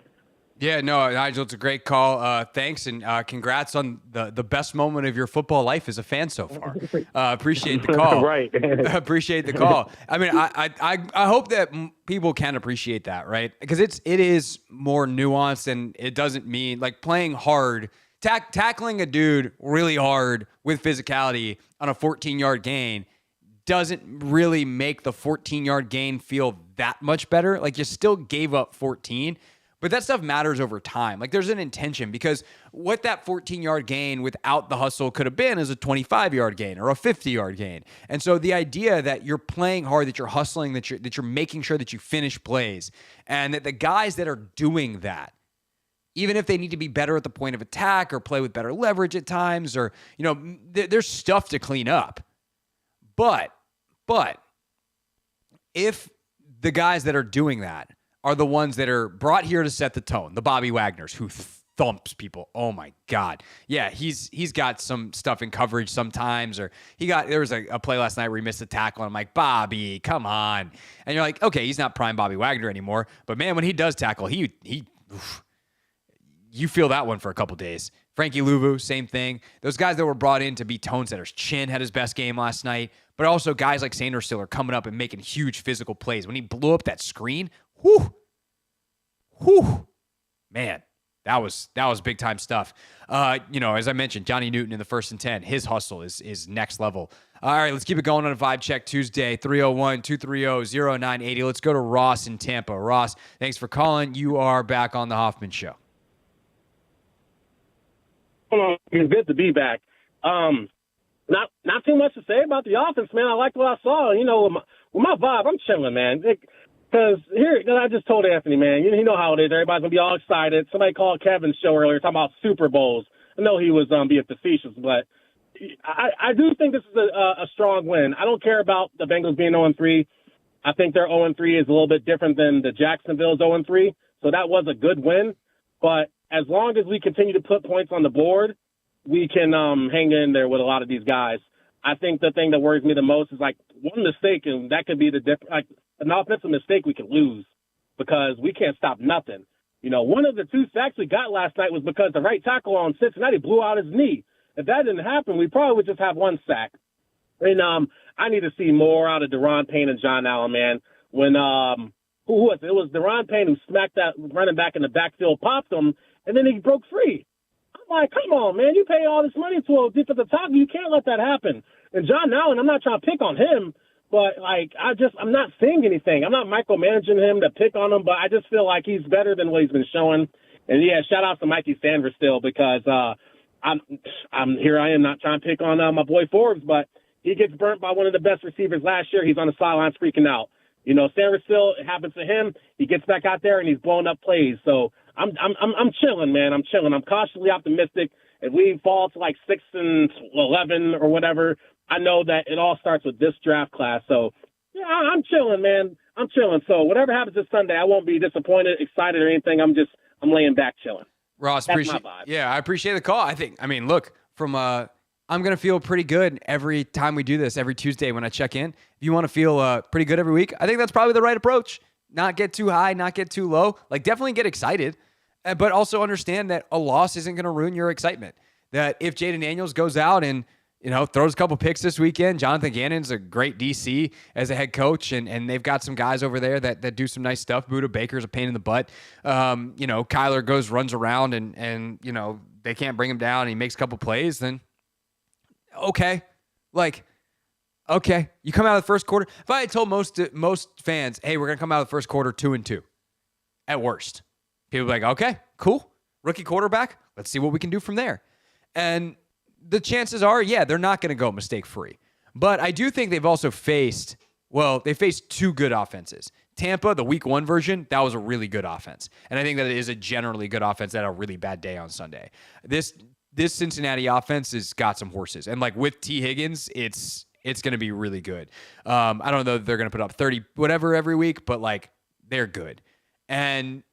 Yeah, no, Nigel, it's a great call. Thanks, and congrats on the best moment of your football life as a fan so far. Appreciate the call. Right. Appreciate the call. I mean, I hope that people can appreciate that, right? Because it is more nuanced, and it doesn't mean like playing hard, tackling a dude really hard with physicality on a 14-yard gain doesn't really make the 14-yard gain feel that much better. Like, you still gave up 14. But that stuff matters over time. Like, there's an intention, because what that 14-yard gain without the hustle could have been is a 25-yard gain or a 50-yard gain. And so the idea that you're playing hard, that you're hustling, that you're making sure that you finish plays, and that the guys that are doing that, even if they need to be better at the point of attack or play with better leverage at times, or, there's stuff to clean up. But if the guys that are doing that are the ones that are brought here to set the tone, the Bobby Wagners, who thumps people. Oh my God. Yeah, he's got some stuff in coverage sometimes, or there was a play last night where he missed a tackle, and I'm like, Bobby, come on. And you're like, okay, he's not prime Bobby Wagner anymore, but man, when he does tackle, you feel that one for a couple days. Frankie Louvu, same thing. Those guys that were brought in to be tone setters. Chin had his best game last night, but also guys like Sanders still are coming up and making huge physical plays. When he blew up that screen, whew, man, that was big time stuff. As I mentioned, Johnny Newton in the 1st and 10, his hustle is next level. All right, let's keep it going on a Vibe Check Tuesday, 301-230-0980. Let's go to Ross in Tampa. Ross, thanks for calling. You are back on the Hoffman Show. Hello, it's good to be back. Not too much to say about the offense, man. I liked what I saw. With my vibe, I'm chilling, man. Because here, I just told Anthony, man, you know how it is. Everybody's going to be all excited. Somebody called Kevin's show earlier talking about Super Bowls. I know he was being facetious, but I do think this is a strong win. I don't care about the Bengals being 0-3. I think their 0-3 is a little bit different than the Jacksonville's 0-3. So that was a good win. But as long as we continue to put points on the board, we can hang in there with a lot of these guys. I think the thing that worries me the most is like one mistake, and that could be like an offensive mistake we could lose because we can't stop nothing. You know, one of the 2 sacks we got last night was because the right tackle on Cincinnati blew out his knee. If that didn't happen, we probably would just have 1 sack. And I need to see more out of Deron Payne and John Allen, man. When who was it? It was Deron Payne who smacked that running back in the backfield, popped him, and then he broke free. I'm like, come on, man, you pay all this money to a defensive tackle, you can't let that happen. And John Allen, I'm not trying to pick on him, but like I'm not saying anything. I'm not micromanaging him to pick on him, but I just feel like he's better than what he's been showing. And yeah, shout out to Mikey Sanders still because I'm here. I am not trying to pick on my boy Forbes, but he gets burnt by one of the best receivers last year. He's on the sidelines freaking out. You know, Sanders still, it happens to him. He gets back out there and he's blowing up plays. So I'm chilling, man. I'm chilling. I'm cautiously optimistic. If we fall to like 6-11 or whatever, I know that it all starts with this draft class. So yeah, I'm chilling, man. I'm chilling. So whatever happens this Sunday, I won't be disappointed, excited, or anything. I'm laying back chilling. Ross, That's my vibe. Yeah, I appreciate the call. Look, I'm going to feel pretty good every time we do this, every Tuesday when I check in. If you want to feel pretty good every week, I think that's probably the right approach. Not get too high, not get too low. Like, definitely get excited, but also understand that a loss isn't going to ruin your excitement. That if Jayden Daniels goes out and, you know, throws a couple picks this weekend, Jonathan Gannon's a great DC as a head coach, and they've got some guys over there that do some nice stuff. Buda Baker's a pain in the butt. You know, Kyler runs around and you know, they can't bring him down and he makes a couple plays, then okay. Okay. You come out of the first quarter. If I had told most fans, hey, we're going to come out of the first quarter 2-2 at worst, people would be like, okay, cool. Rookie quarterback. Let's see what we can do from there. And the chances are, yeah, they're not going to go mistake-free. But I do think they've also faced 2 good offenses. Tampa, the week 1 version, that was a really good offense. And I think that it is a generally good offense that had a really bad day on Sunday. This Cincinnati offense has got some horses. And like with T. Higgins, it's going to be really good. I don't know that they're going to put up 30 whatever every week, but like they're good. And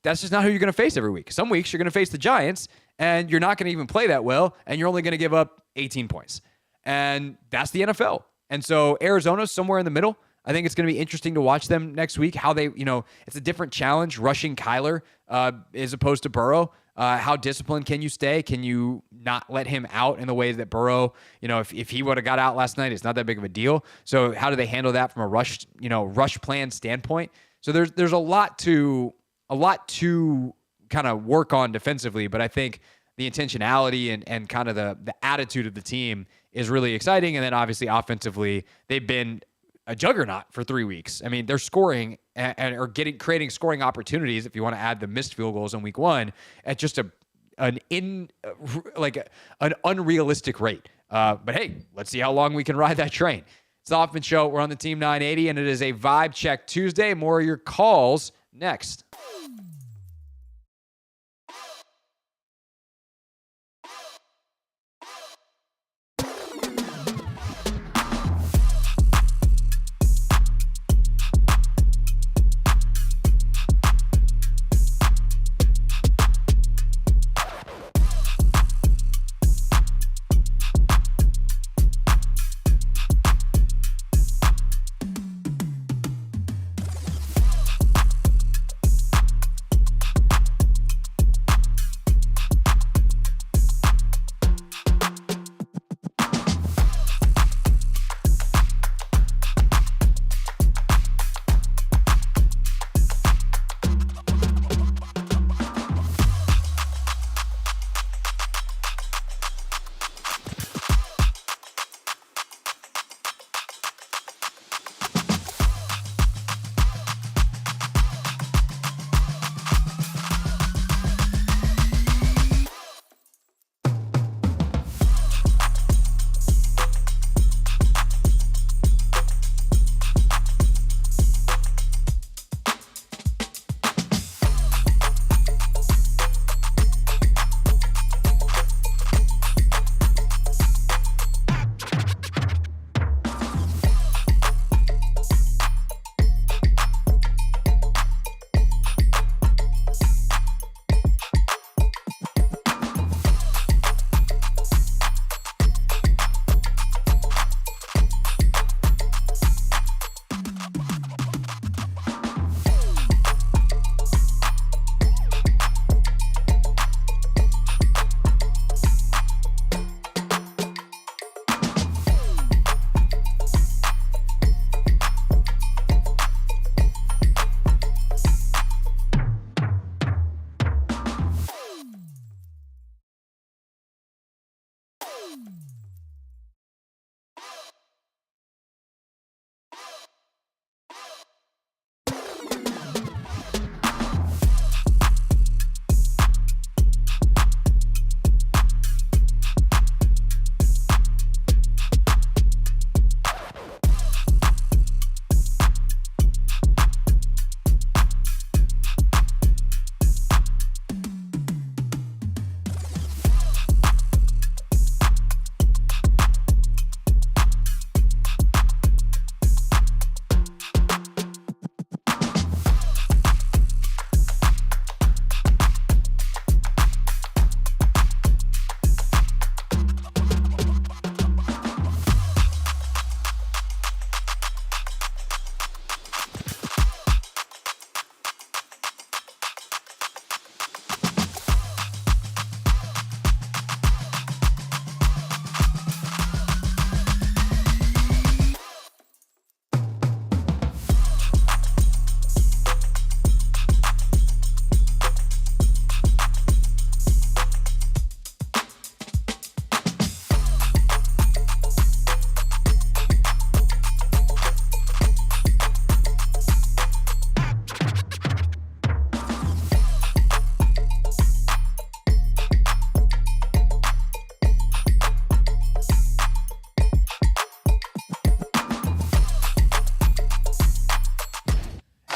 that's just not who you're going to face every week. Some weeks you're going to face the Giants and you're not going to even play that well, and you're only going to give up 18 points. And that's the NFL. And so Arizona's somewhere in the middle. I think it's going to be interesting to watch them next week, how they, you know, it's a different challenge rushing Kyler as opposed to Burrow. How disciplined can you stay? Can you not let him out in the way that Burrow, you know, if he would have got out last night, it's not that big of a deal. So how do they handle that from a rush plan standpoint? So there's a lot to kind of work on defensively, but I think the intentionality and kind of the attitude of the team is really exciting. And then obviously offensively, they've been a juggernaut for 3 weeks. I mean, they're scoring and creating scoring opportunities, if you want to add the missed field goals in week 1, at just an unrealistic rate. But hey, let's see how long we can ride that train. It's the Hoffman Show. We're on the Team 980, and it is a Vibe Check Tuesday. More of your calls next.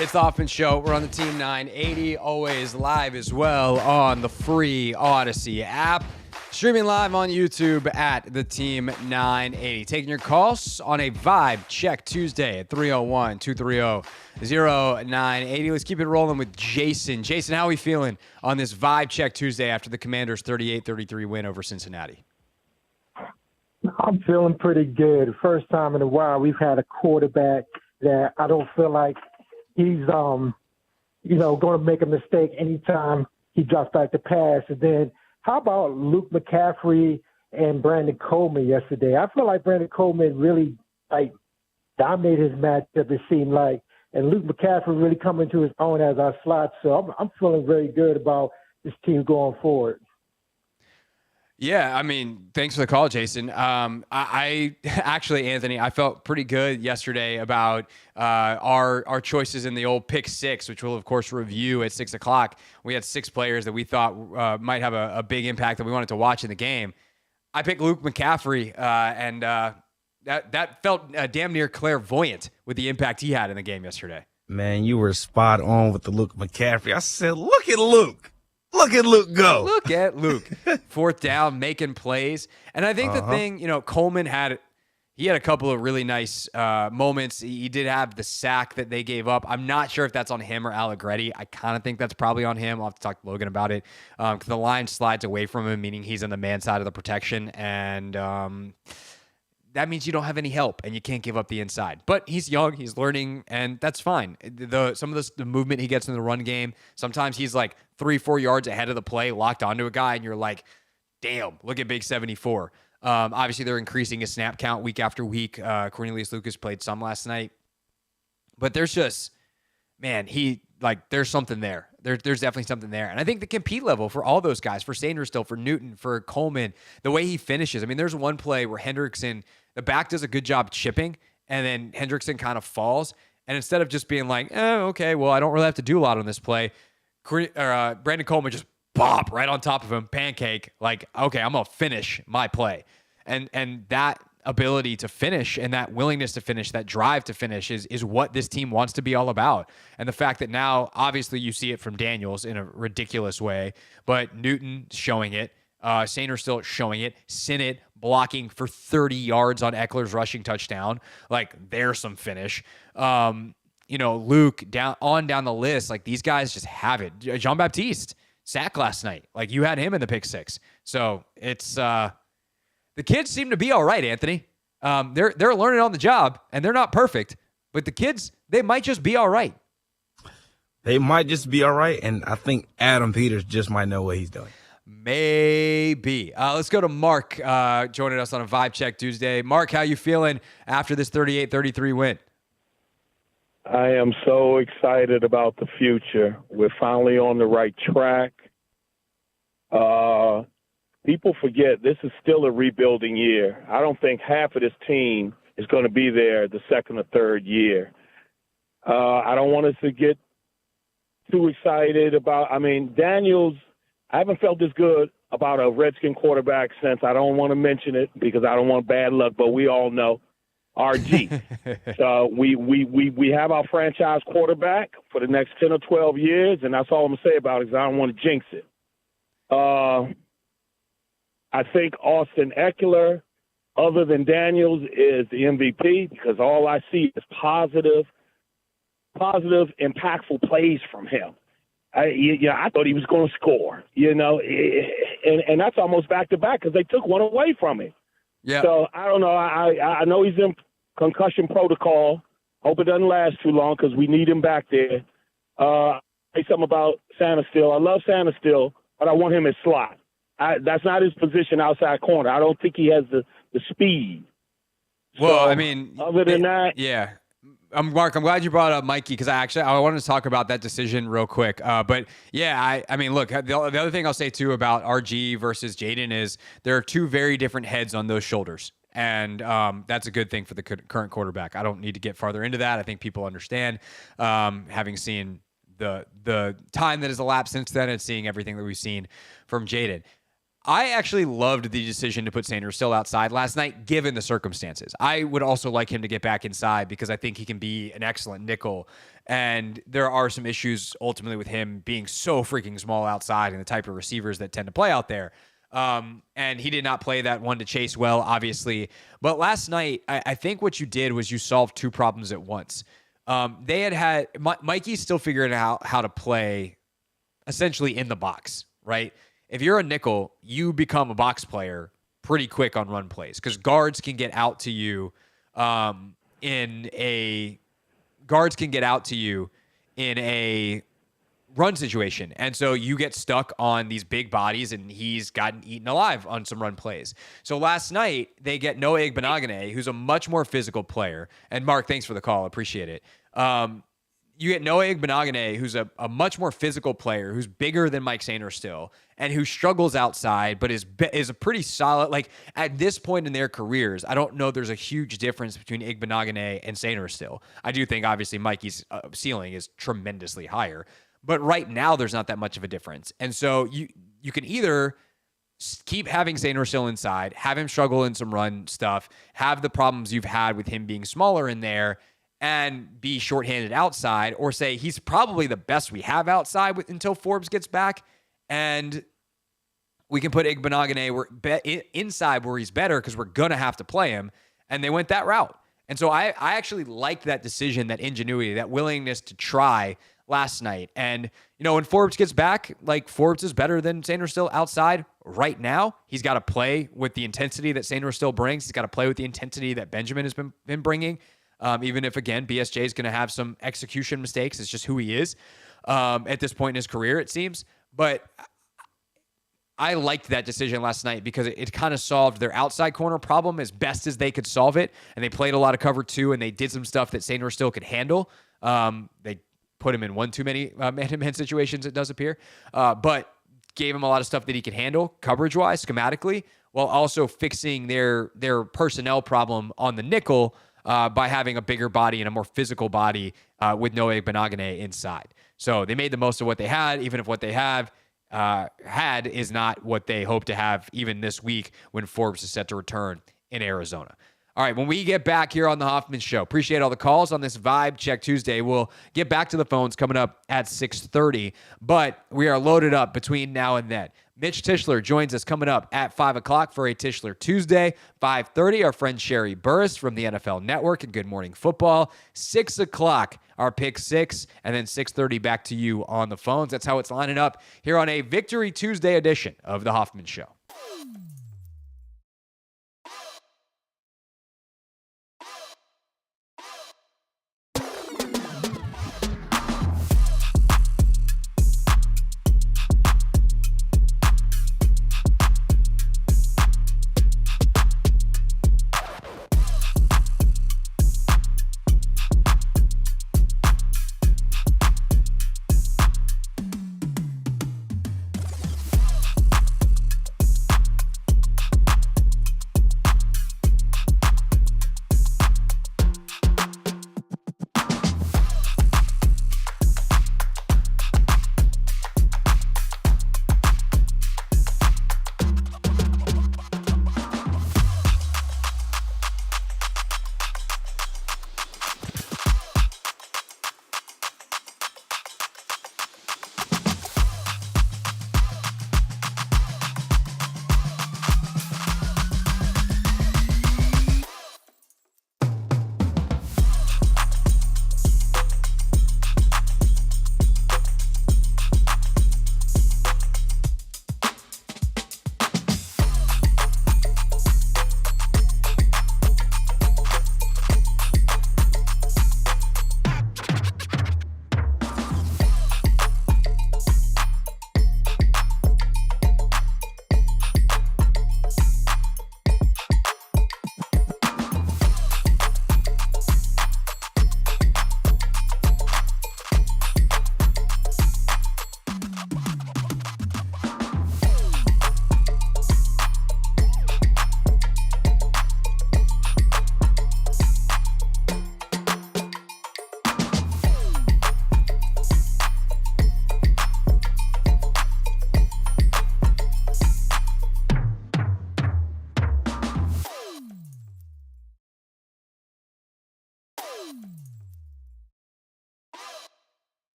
It's the Hoffman Show. We're on the Team 980, always live as well on the free Odyssey app. Streaming live on YouTube at the Team 980. Taking your calls on a Vibe Check Tuesday at 301-230-0980. Let's keep it rolling with Jason. Jason, how are we feeling on this Vibe Check Tuesday after the Commanders' 38-33 win over Cincinnati? I'm feeling pretty good. First time in a while we've had a quarterback that I don't feel like he's, going to make a mistake anytime he drops back to pass. And then how about Luke McCaffrey and Brandon Coleman yesterday? I feel like Brandon Coleman really, dominated his matchup, it seemed like. And Luke McCaffrey really coming to his own as our slot. So I'm feeling very good about this team going forward. Yeah, I mean, thanks for the call, Jason. I actually, Anthony, I felt pretty good yesterday about our choices in the old pick six, which we'll, of course, review at 6 o'clock. We had 6 players that we thought might have a big impact that we wanted to watch in the game. I picked Luke McCaffrey, and that felt damn near clairvoyant with the impact he had in the game yesterday. Man, you were spot on with the Luke McCaffrey. I said, look at Luke. Look at Luke go. Look at Luke. 4th down, making plays. And I think the thing, Coleman had a couple of really nice moments. He did have the sack that they gave up. I'm not sure if that's on him or Allegretti. I kind of think that's probably on him. I'll have to talk to Logan about it. Because the line slides away from him, meaning he's on the man side of the protection. And that means you don't have any help and you can't give up the inside. But he's young, he's learning, and that's fine. Some of the movement he gets in the run game, sometimes he's like 3-4 yards ahead of the play, locked onto a guy, and you're like, damn, look at Big 74. Obviously, they're increasing his snap count week after week. Cornelius Lucas played some last night. But there's just, man, there's something there. There's definitely something there. And I think the compete level for all those guys, for Sainristil, for Newton, for Coleman, the way he finishes. I mean, there's one play where Hendrickson, the back does a good job chipping, and then Hendrickson kind of falls. And instead of just being like, okay, well, I don't really have to do a lot on this play, Brandon Coleman just bop right on top of him, pancake, like, okay, I'm going to finish my play. And that ability to finish and that willingness to finish, that drive to finish is what this team wants to be all about. And the fact that now, obviously, you see it from Daniels in a ridiculous way, but Newton showing it, Sainristil showing it, Sinnott blocking for 30 yards on Eckler's rushing touchdown. Like, there's some finish. Luke down the list, like, these guys just have it. Jean-Baptiste, sack last night. Like, you had him in the pick six. So it's the kids seem to be all right, Anthony. They're learning on the job, and they're not perfect. But the kids, they might just be all right. They might just be all right, and I think Adam Peters just might know what he's doing. Maybe. Let's go to Mark joining us on a Vibe Check Tuesday. Mark, how you feeling after this 38-33 win? I am so excited about the future. We're finally on the right track. People forget this is still a rebuilding year. I don't think half of this team is going to be there the second or third year. I don't want us to get too excited about, Daniels, I haven't felt this good about a Redskin quarterback since, I don't want to mention it because I don't want bad luck, but we all know RG. So we have our franchise quarterback for the next 10 or 12 years, and that's all I'm going to say about it because I don't want to jinx it. I think Austin Eckler, other than Daniels, is the MVP because all I see is positive, impactful plays from him. I thought he was going to score, and that's almost back-to-back because they took one away from him. Yeah. So I don't know. I know he's in concussion protocol. Hope it doesn't last too long because we need him back there. Say something about Sainristil. I love Sainristil, but I want him at slot. That's not his position outside corner. I don't think he has the speed. Well, so, other than that, yeah. Mark, I'm glad you brought up Mikey because I wanted to talk about that decision real quick. But yeah, look, the other thing I'll say too about RG versus Jayden is there are two very different heads on those shoulders. And that's a good thing for the current quarterback. I don't need to get farther into that. I think people understand, having seen the time that has elapsed since then and seeing everything that we've seen from Jayden. I actually loved the decision to put Sainristil outside last night, given the circumstances. I would also like him to get back inside because I think he can be an excellent nickel And there are some issues ultimately with him being so freaking small outside and the type of receivers that tend to play out there. And he did not play that one to Chase well, obviously. But last night, I think what you did was you solved two problems at once. They had Mikey's still figuring out how to play essentially in the box, right? If you're a nickel, you become a box player pretty quick on run plays because guards can get out to you in a run situation. And so you get stuck on these big bodies, and he's gotten eaten alive on some run plays. So last night, they get Noah Igbenogany, who's a much more physical player. And Mark, thanks for the call. Appreciate it. You get Noah Igbenogany, who's a much more physical player, who's bigger than Mike Sainer still, and who struggles outside, but is a pretty solid. Like at this point in their careers, I don't know there's a huge difference between Igbenogany and Sainer still. I do think obviously Mikey's ceiling is tremendously higher, but right now there's not that much of a difference. And so you can either keep having Sainer still inside, have him struggle in some run stuff, have the problems you've had with him being smaller in there, and be shorthanded outside, or say he's probably the best we have outside until Forbes gets back, and we can put Igbenogany inside where he's better because we're going to have to play him, and they went that route. And so I actually liked that decision, that ingenuity, that willingness to try last night. And, when Forbes gets back, like Forbes is better than Sainer still outside right now. He's got to play with the intensity that Sainer still brings. He's got to play with the intensity that Benjamin has been bringing. Even if, again, BSJ is going to have some execution mistakes. It's just who he is at this point in his career, it seems. But I liked that decision last night because it kind of solved their outside corner problem as best as they could solve it. And they played a lot of cover two, and they did some stuff that Sainer still could handle. They put him in one too many man-to-man situations, it does appear. But gave him a lot of stuff that he could handle coverage-wise, schematically, while also fixing their personnel problem on the nickel by having a bigger body and a more physical body with Noah Igbenogany inside. So they made the most of what they had, even if what they have had is not what they hope to have even this week when Forbes is set to return in Arizona. All right, when we get back here on the Hoffman Show, appreciate all the calls on this Vibe Check Tuesday. We'll get back to the phones coming up at 6:30, but we are loaded up between now and then. Mitch Tischler joins us coming up at 5 o'clock for a Tischler Tuesday. 5:30, our friend Sherry Burris from the NFL Network and Good Morning Football. 6 o'clock, our Pick 6, and then 6:30 back to you on the phones. That's how it's lining up here on a Victory Tuesday edition of the Hoffman Show.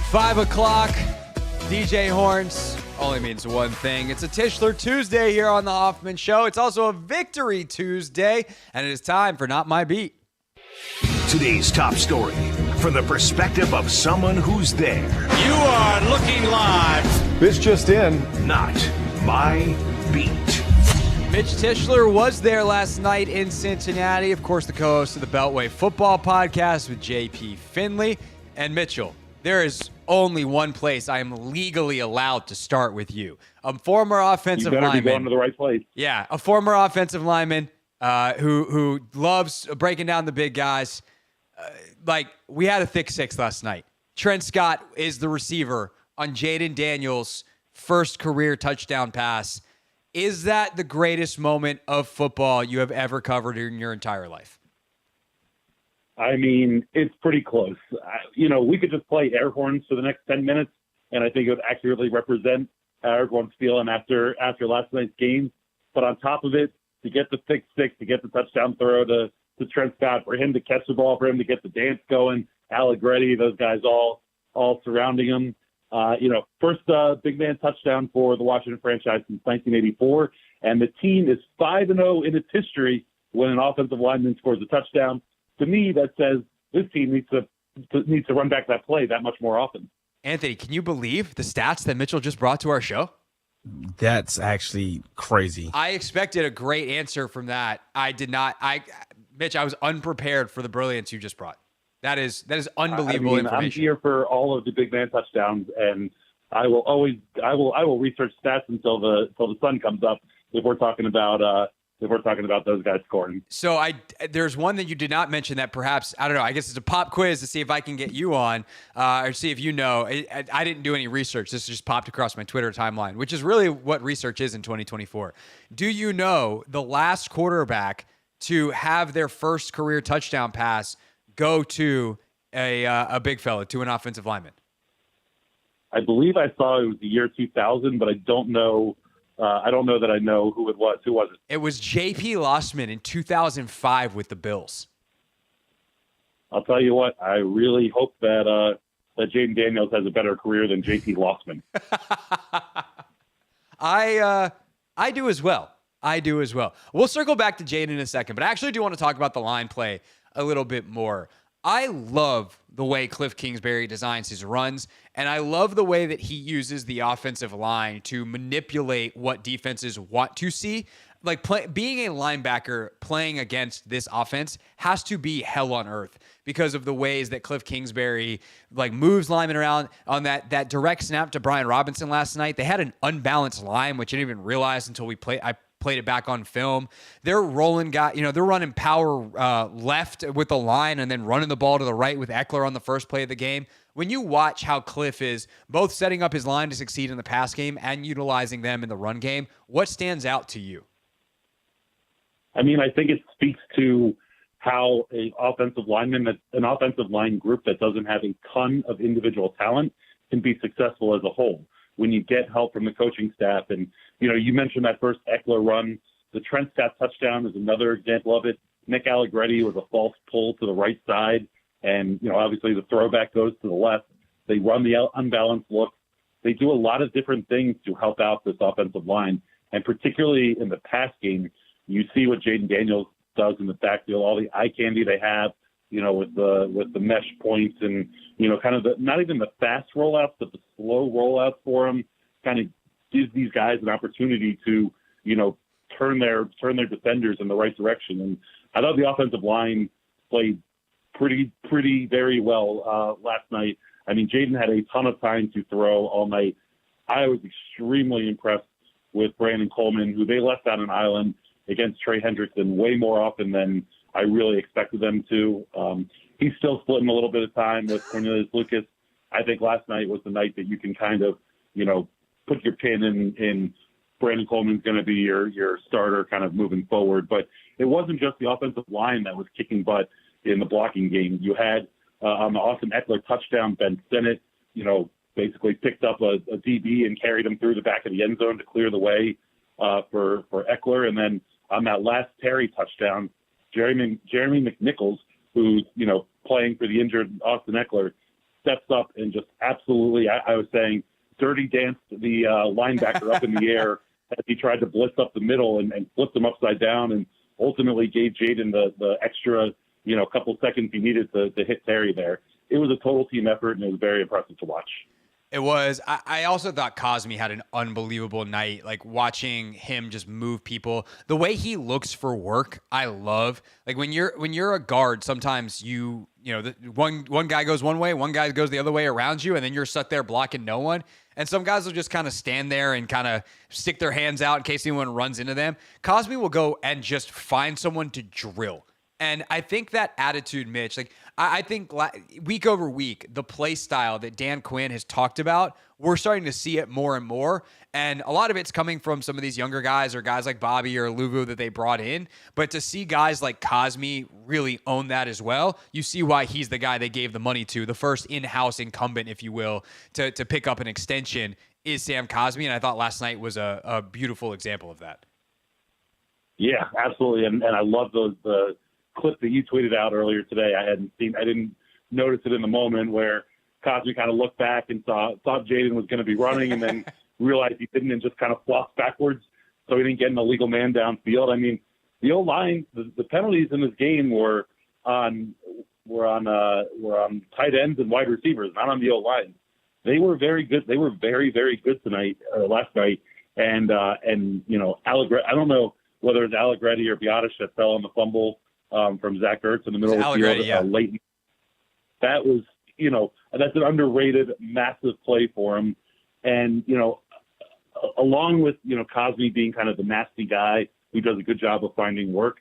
5 o'clock, DJ Horns only means one thing. It's a Tischler Tuesday here on the Hoffman Show. It's also a Victory Tuesday, and it is time for Not My Beat. Today's top story from the perspective of someone who's there. You are looking live. This just in. Not My Beat. Mitch Tischler was there last night in Cincinnati. Of course, the co-host of the Beltway Football Podcast with JP Finley. And Mitchell, there is only one place I am legally allowed to start with you. A former offensive lineman. You better be going to the right place. Yeah, a former offensive lineman who loves breaking down the big guys. We had a thick six last night. Trent Scott is the receiver on Jayden Daniels' first career touchdown pass. Is that the greatest moment of football you have ever covered in your entire life? I mean, it's pretty close. We could just play air horns for the next 10 minutes, and I think it would accurately represent how everyone's feeling after last night's game. But on top of it, to get the pick six, to get the touchdown throw to Trent Scott, for him to catch the ball, for him to get the dance going, Allegretti, those guys all surrounding him. First big man touchdown for the Washington franchise since 1984, and the team is 5-0 in its history when an offensive lineman scores a touchdown. To me, that says this team needs to run back that play that much more often. Anthony, can you believe the stats that Mitchell just brought to our show? That's actually crazy. I expected a great answer from that. I did not. Mitch, I was unprepared for the brilliance you just brought. That is unbelievable information. I'm here for all of the big man touchdowns, and I will research stats until the sun comes up if we're talking about those guys scoring. So there's one that you did not mention that perhaps, I don't know, I guess it's a pop quiz to see if I can get you on or see if you know. I didn't do any research. This just popped across my Twitter timeline, which is really what research is in 2024. Do you know the last quarterback to have their first career touchdown pass go to a big fella, to an offensive lineman? I believe I saw it was the year 2000, but I don't know. I don't know that I know who it was. Who was it? It was J.P. Lossman in 2005 with the Bills. I'll tell you what. I really hope that Jayden Daniels has a better career than J.P. Lossman. I do as well. We'll circle back to Jayden in a second, but I actually do want to talk about the line play a little bit more. I love the way Cliff Kingsbury designs his runs, and I love the way that he uses the offensive line to manipulate what defenses want to see. Being a linebacker playing against this offense has to be hell on earth because of the ways that Cliff Kingsbury moves linemen around. On that direct snap to Brian Robinson last night, they had an unbalanced line, which I didn't even realize until I played it back on film. They're rolling they're running power left with the line and then running the ball to the right with Eckler on the first play of the game. When you watch how Cliff is both setting up his line to succeed in the pass game and utilizing them in the run game, what stands out to you? I mean, I think it speaks to how an offensive line group that doesn't have a ton of individual talent can be successful as a whole. When you get help from the coaching staff. And, you mentioned that first Eckler run. The Trent Scott touchdown is another example of it. Nick Allegretti was a false pull to the right side. And, obviously the throwback goes to the left. They run the unbalanced look. They do a lot of different things to help out this offensive line. And particularly in the pass game, you see what Jayden Daniels does in the backfield, all the eye candy they have, with the mesh points and, kind of not even the fast rollouts, but the slow rollouts for him kind of gives these guys an opportunity to, turn their defenders in the right direction. And I thought the offensive line played pretty very well last night. I mean, Jayden had a ton of time to throw all night. I was extremely impressed with Brandon Coleman, who they left on an island against Trey Hendrickson way more often than I really expected them to. He's still splitting a little bit of time with Cornelius Lucas. I think last night was the night that you can kind of, put your pin in Brandon Coleman's going to be your starter kind of moving forward. But it wasn't just the offensive line that was kicking butt in the blocking game. You had on the Austin Eckler touchdown, Ben Sinnott, basically picked up a DB and carried him through the back of the end zone to clear the way for Eckler. And then on that last Terry touchdown, Jeremy McNichols, who's, playing for the injured Austin Eckler, steps up and just absolutely, I was saying, dirty danced the linebacker up in the air as he tried to blitz up the middle and flipped him upside down and ultimately gave Jayden the extra, couple seconds he needed to hit Terry there. It was a total team effort, and it was very impressive to watch. It was. I also thought Cosme had an unbelievable night, like watching him just move people. The way he looks for work, I love. Like when you're a guard, sometimes one guy goes one way, one guy goes the other way around you, and then you're stuck there blocking no one. And some guys will just kind of stand there and kind of stick their hands out in case anyone runs into them. Cosme will go and just find someone to drill. And I think that attitude, Mitch, like I think week over week, the play style that Dan Quinn has talked about, we're starting to see it more and more. And a lot of it's coming from some of these younger guys or guys like Bobby or Luvu that they brought in. But to see guys like Cosme really own that as well, you see why he's the guy they gave the money to, the first in-house incumbent, if you will, to pick up an extension is Sam Cosme. And I thought last night was a beautiful example of that. Yeah, absolutely. And I love the clip that you tweeted out earlier today. I didn't notice it in the moment where Cosme kind of looked back and thought Jayden was going to be running and then realized he didn't and just kind of flopped backwards so he didn't get an illegal man downfield. I mean, the O-line, the penalties in this game were on tight ends and wide receivers, not on the O-line. They were very good. They were very, very good last night. And Allegretti, I don't know whether it's Allegretti or Biotish that fell on the fumble from Zach Ertz in the middle of the field late. That was, that's an underrated, massive play for him. And, along with, Cosme being kind of the nasty guy who does a good job of finding work,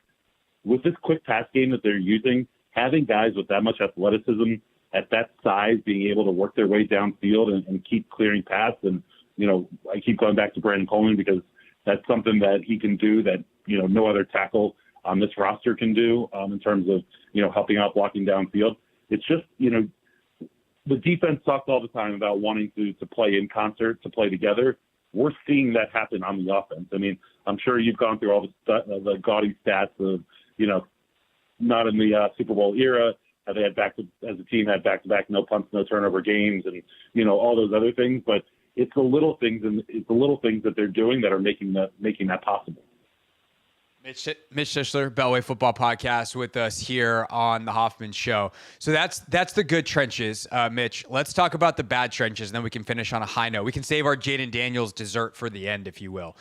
with this quick pass game that they're using, having guys with that much athleticism at that size being able to work their way downfield and keep clearing paths. And, I keep going back to Brandon Coleman because that's something that he can do that, no other tackle on this roster can do in terms of, helping out blocking downfield. It's just, the defense talks all the time about wanting to play in concert, to play together. We're seeing that happen on the offense. I mean, I'm sure you've gone through all the gaudy stats of, not in the Super Bowl era. They had as a team had back-to-back no punts, no turnover games, and all those other things. But it's the little things that they're doing that are making that possible. Mitch Tischler, Beltway Football Podcast, with us here on the Hoffman Show. So that's the good trenches, Mitch. Let's talk about the bad trenches, and then we can finish on a high note. We can save our Jayden Daniels dessert for the end, if you will.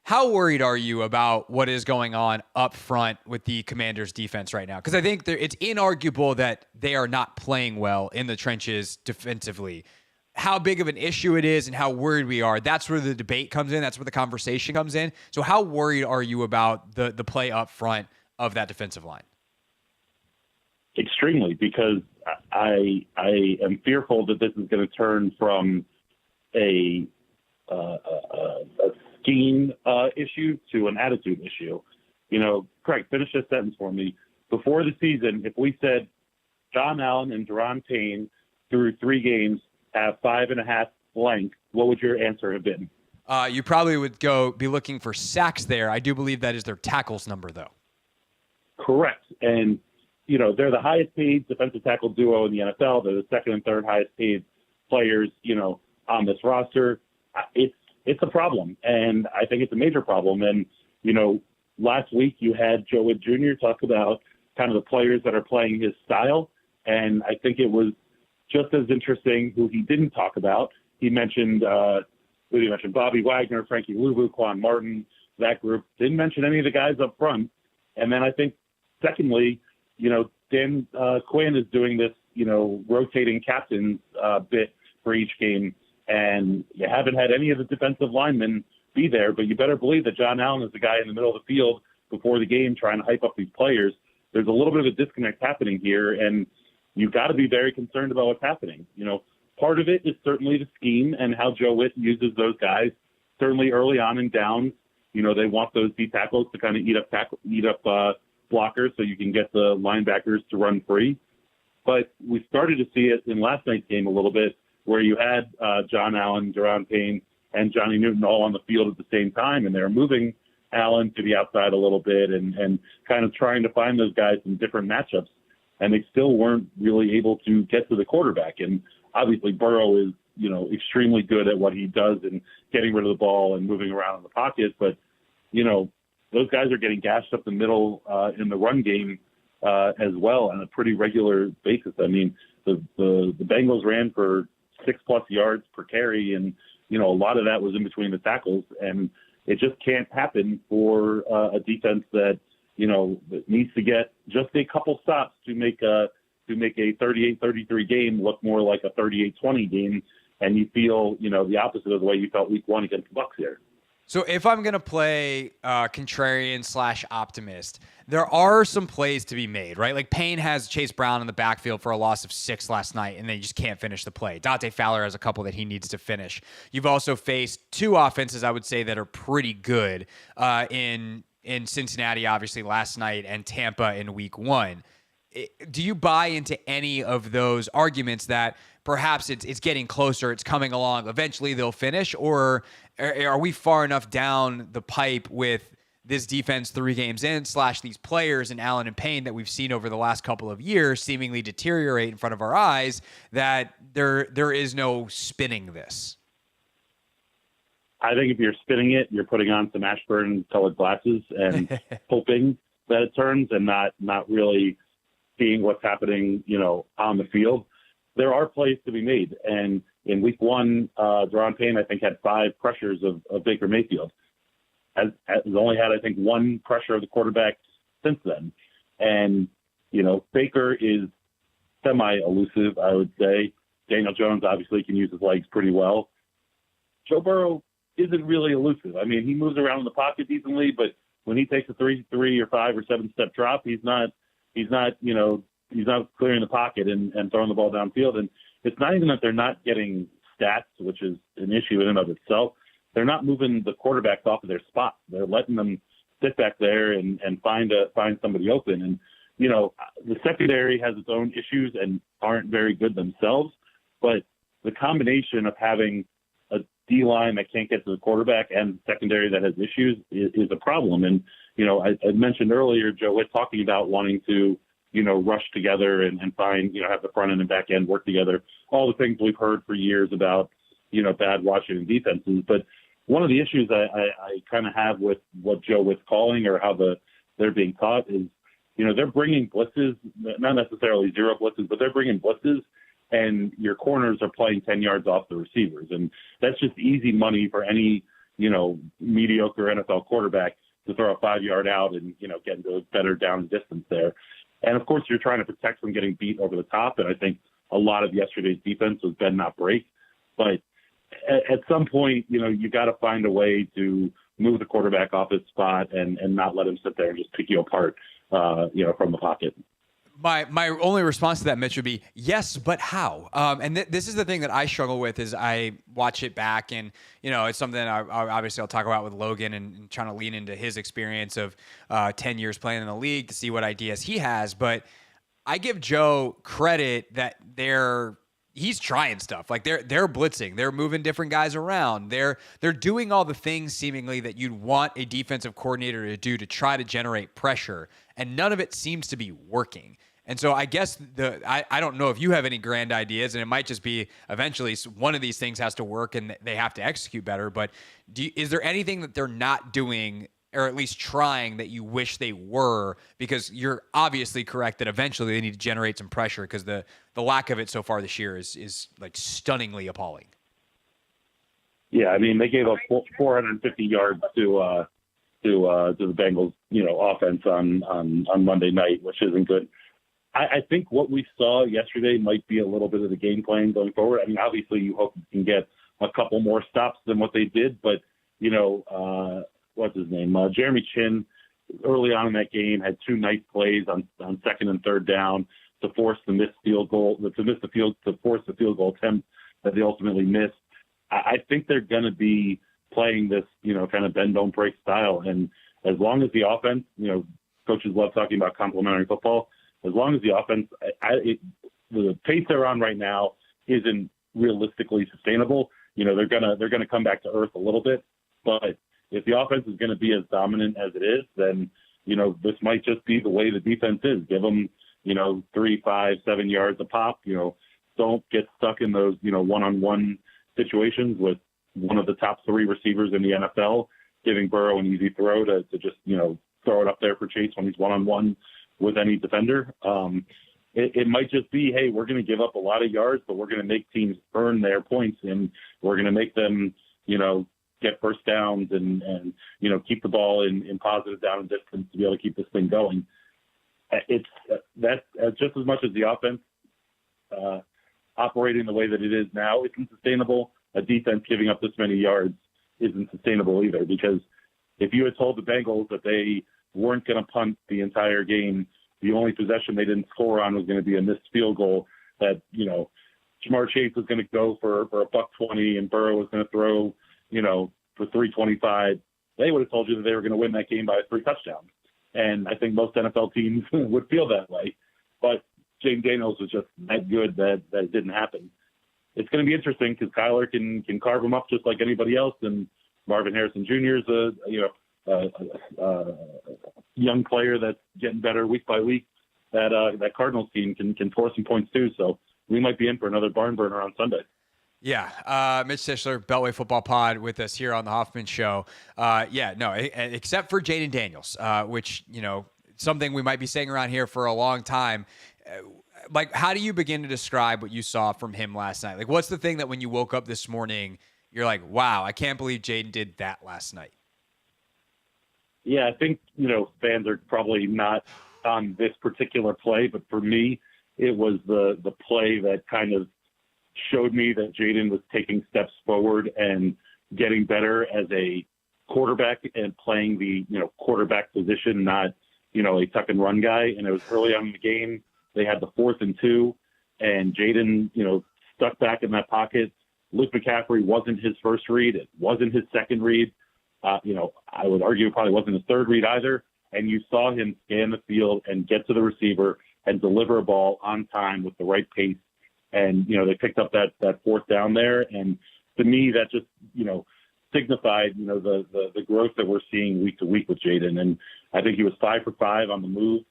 How worried are you about what is going on up front with the Commanders' defense right now? Because I think it's inarguable that they are not playing well in the trenches defensively. How big of an issue it is and how worried we are, that's where the debate comes in. That's where the conversation comes in. So how worried are you about the play up front of that defensive line? Extremely, because I am fearful that this is going to turn from a scheme issue to an attitude issue. Craig, finish this sentence for me. Before the season, if we said John Allen and Daron Payne through 3 games have 5.5 blank, what would your answer have been? You probably would be looking for sacks there. I do believe that is their tackles number, though. Correct. And, they're the highest paid defensive tackle duo in the NFL. They're the second and third highest paid players, on this roster. It's a problem, and I think it's a major problem. And, last week you had Joe Wood Jr. talk about kind of the players that are playing his style, and I think it was just as interesting who he didn't talk about. He mentioned Bobby Wagner, Frankie Luvu, Quan Martin, that group. Didn't mention any of the guys up front. And then I think, secondly, Dan Quinn is doing this, rotating captains bit for each game. And you haven't had any of the defensive linemen be there, but you better believe that John Allen is the guy in the middle of the field before the game trying to hype up these players. There's a little bit of a disconnect happening here, and you've got to be very concerned about what's happening. Part of it is certainly the scheme and how Joe Witt uses those guys. Certainly early on in downs, they want those D tackles to kind of eat up blockers so you can get the linebackers to run free. But we started to see it in last night's game a little bit, where you had John Allen, Daron Payne, and Johnny Newton all on the field at the same time, and they're moving Allen to the outside a little bit and kind of trying to find those guys in different matchups. and they still weren't really able to get to the quarterback. And obviously Burrow is, extremely good at what he does and getting rid of the ball and moving around in the pocket. But, those guys are getting gashed up the middle in the run game as well on a pretty regular basis. I mean, the Bengals ran for 6+ yards per carry, and, a lot of that was in between the tackles. And it just can't happen for a defense that, that needs to get just a couple stops to make a 38-33 game look more like a 38-20 game. And you feel, the opposite of the way you felt week 1 against the Bucs here. So if I'm going to play contrarian / optimist, there are some plays to be made, right? Like Payne has Chase Brown in the backfield for a loss of 6 last night, and they just can't finish the play. Dante Fowler has a couple that he needs to finish. You've also faced 2 offenses, I would say, that are pretty good in Cincinnati, obviously, last night, and Tampa in week 1. Do you buy into any of those arguments that perhaps it's getting closer, it's coming along, eventually they'll finish, or are we far enough down the pipe with this defense 3 games in / these players and Allen and Payne that we've seen over the last couple of years seemingly deteriorate in front of our eyes that there is no spinning this? I think if you're spinning it, you're putting on some Ashburn-colored glasses and hoping that it turns and not really seeing what's happening, on the field. There are plays to be made. And in week 1, Daron Payne, I think, had 5 pressures of Baker Mayfield. Has only had, I think, 1 pressure of the quarterback since then. And, Baker is semi-elusive, I would say. Daniel Jones obviously can use his legs pretty well. Joe Burrow isn't really elusive. I mean, he moves around in the pocket decently, but when he takes a 3 or 5 or 7-step drop, he's not clearing the pocket and throwing the ball downfield. And it's not even that they're not getting stats, which is an issue in and of itself. They're not moving the quarterbacks off of their spot. They're letting them sit back there and find somebody open. And, the secondary has its own issues and aren't very good themselves. But the combination of having a D-line that can't get to the quarterback and secondary that has issues is a problem. And, I mentioned earlier, Joe, we're talking about wanting to, rush together and find, have the front end and back end work together. All the things we've heard for years about, bad Washington defenses. But one of the issues I kind of have with what Joe was calling or how they're being taught is, they're bringing blitzes, not necessarily zero blitzes, but they're bringing blitzes, and your corners are playing 10 yards off the receivers. And that's just easy money for any, mediocre NFL quarterback to throw a 5-yard out and, get into a better down distance there. And, of course, you're trying to protect from getting beat over the top. And I think a lot of yesterday's defense was bend, not break. But at some point, you got to find a way to move the quarterback off his spot and not let him sit there and just pick you apart, from the pocket. My only response to that, Mitch, would be yes, but how? And this is the thing that I struggle with is I watch it back, and it's something that obviously I'll talk about with Logan and trying to lean into his experience of 10 years playing in the league to see what ideas he has. But I give Joe credit that he's trying stuff. Like they're blitzing, they're moving different guys around, they're doing all the things seemingly that you'd want a defensive coordinator to do to try to generate pressure, and none of it seems to be working. And so I guess I don't know if you have any grand ideas, and it might just be eventually one of these things has to work and they have to execute better. But is there anything that they're not doing, or at least trying, that you wish they were? Because you're obviously correct that eventually they need to generate some pressure, because the lack of it so far this year is like stunningly appalling. Yeah, I mean, they gave up 450 yards to the Bengals, offense on Monday night, which isn't good. I think what we saw yesterday might be a little bit of the game plan going forward. I mean, obviously you hope you can get a couple more stops than what they did, but, what's his name? Jeremy Chin, early on in that game, had 2 nice plays on 2nd and 3rd down to force the missed field goal, to force the field goal attempt that they ultimately missed. I think they're going to be playing this, kind of bend, don't break style. And as long as the offense, coaches love talking about complementary football. As long as the offense, the pace they're on right now isn't realistically sustainable. They're gonna come back to earth a little bit. But if the offense is going to be as dominant as it is, then this might just be the way the defense is. Give them 3, 5, 7 yards a pop. Don't get stuck in those, one-on-one situations with one of the top 3 receivers in the NFL, giving Burrow an easy throw to just, throw it up there for Chase when he's one-on-one with any defender. It might just be, hey, we're going to give up a lot of yards, but we're going to make teams earn their points, and we're going to make them, get first downs and keep the ball in positive down and distance to be able to keep this thing going. It's that's just as much as the offense operating the way that it is now isn't sustainable. A defense giving up this many yards isn't sustainable either, because if you had told the Bengals that they weren't going to punt the entire game, the only possession they didn't score on was going to be a missed field goal, that, Jamar Chase was going to go for $120 and Burrow was going to throw, for 325, they would have told you that they were going to win that game by 3 touchdowns. And I think most NFL teams would feel that way. But Jayden Daniels was just that good that it didn't happen. It's going to be interesting because Kyler can carve him up just like anybody else, and Marvin Harrison Jr. is a young player that's getting better week by week. That Cardinals team can score some points too. So we might be in for another barn burner on Sunday. Yeah, Mitch Tischler, Beltway Football Pod, with us here on the Hoffman Show. Except for Jayden Daniels, which, something we might be saying around here for a long time. How do you begin to describe what you saw from him last night? Like, what's the thing that when you woke up this morning, you're like, wow, I can't believe Jayden did that last night? Yeah, I think, fans are probably not on this particular play, but for me, it was the play that kind of showed me that Jayden was taking steps forward and getting better as a quarterback and playing the, quarterback position, not, a tuck and run guy. And it was early on in the game. They had the 4th and 2, and Jayden, stuck back in that pocket. Luke McCaffrey wasn't his first read. It wasn't his second read. I would argue it probably wasn't his third read either. And you saw him scan the field and get to the receiver and deliver a ball on time with the right pace. And, they picked up that 4th down there. And to me, that just, signified, the growth that we're seeing week to week with Jayden. And I think he was 5 for 5 on the move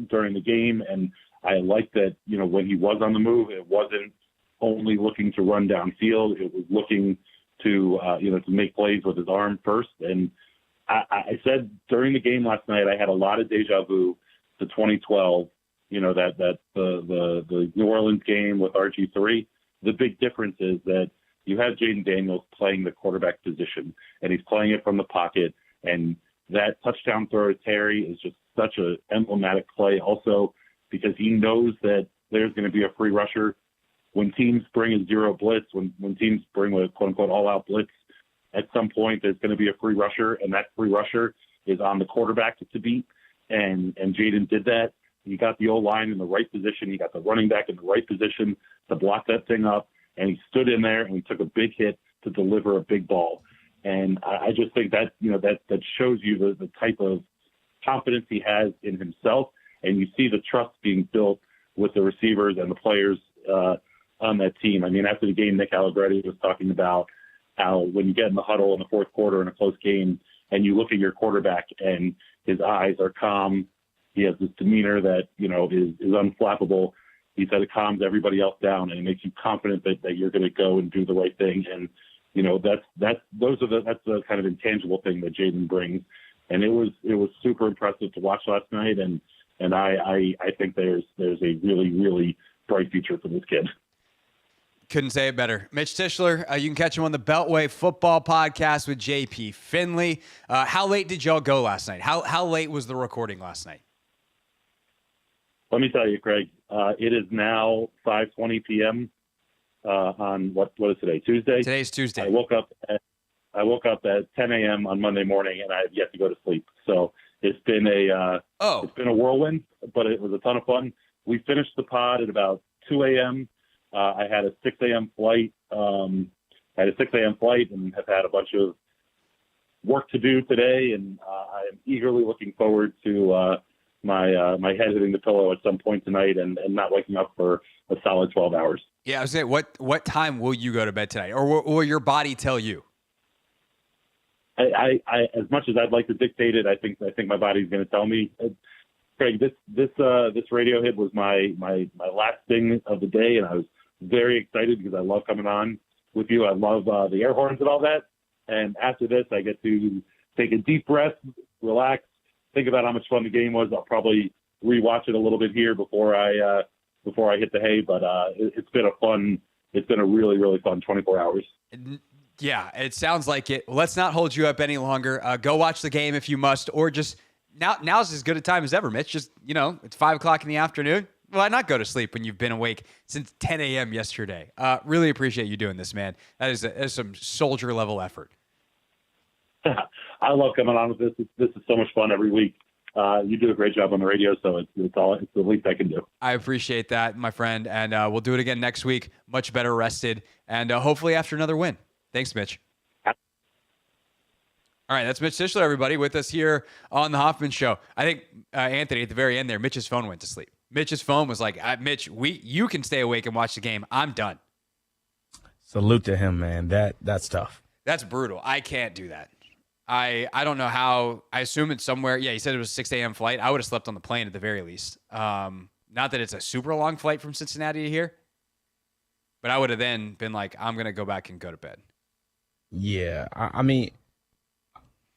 during the game. And I like that, when he was on the move, it wasn't only looking to run downfield. It was looking to, to make plays with his arm first. And I said during the game last night, I had a lot of deja vu to 2012, that the New Orleans game with RG3. The big difference is that you have Jayden Daniels playing the quarterback position, and he's playing it from the pocket. And that touchdown throw to Terry is just such an emblematic play also, because he knows that there's going to be a free rusher. When teams bring a zero blitz, when teams bring a quote-unquote all-out blitz, at some point there's going to be a free rusher, and that free rusher is on the quarterback to beat. And Jayden did that. He got the O-line in the right position. He got the running back in the right position to block that thing up. And he stood in there and he took a big hit to deliver a big ball. And I just think that, that shows you the type of confidence he has in himself. And you see the trust being built with the receivers and the players on that team. I mean, after the game, Nick Allegretti was talking about how when you get in the huddle in the fourth quarter in a close game and you look at your quarterback and his eyes are calm, he has this demeanor that, is unflappable. He said it calms everybody else down and it makes you confident that you're going to go and do the right thing. And, that's the kind of intangible thing that Jayden brings. And it was super impressive to watch last night. And I think there's a really, really bright future for this kid. Couldn't say it better. Mitch Tischler, you can catch him on the Beltway Football Podcast with JP Finley. How late did y'all go last night? How late was the recording last night? Let me tell you, Craig, it is now 5:20 p.m. On what is today? Tuesday? Today's Tuesday. I woke up at 10 a.m. on Monday morning, and I have yet to go to sleep. So it's been it's been a whirlwind, but it was a ton of fun. We finished the pod at about 2 a.m. I had a 6 a.m. flight. And have had a bunch of work to do today, and I am eagerly looking forward to my head hitting the pillow at some point tonight and not waking up for a solid 12 hours. Yeah, I was saying, what time will you go to bed tonight, or will your body tell you? I as much as I'd like to dictate it, I think my body's going to tell me. Craig, this radio hit was my last thing of the day, and I was very excited because I love coming on with you. I love the air horns and all that. And after this, I get to take a deep breath, relax, think about how much fun the game was. I'll probably rewatch it a little bit here before I hit the hay. But it's been a really, really fun 24 hours. Yeah, it sounds like it. Let's not hold you up any longer. Go watch the game if you must, or just now's as good a time as ever, Mitch. Just, it's 5 o'clock in the afternoon. Why not go to sleep when you've been awake since 10 a.m. yesterday? Really appreciate you doing this, man. That is some soldier level effort. I love coming on with this. This is so much fun every week. You do a great job on the radio, so it's the least I can do. I appreciate that, my friend, and we'll do it again next week, much better rested, and hopefully after another win. Thanks, Mitch. All right, that's Mitch Tischler, everybody, with us here on the Hoffman Show. I think, Anthony, at the very end there, Mitch's phone went to sleep. Mitch's phone was like, Mitch, you can stay awake and watch the game. I'm done. Salute to him, man. That's tough. That's brutal. I can't do that. I don't know how. I assume it's somewhere. Yeah, he said it was a 6 a.m. flight. I would have slept on the plane at the very least. Not that it's a super long flight from Cincinnati to here, but I would have then been like, I'm going to go back and go to bed. Yeah, I mean,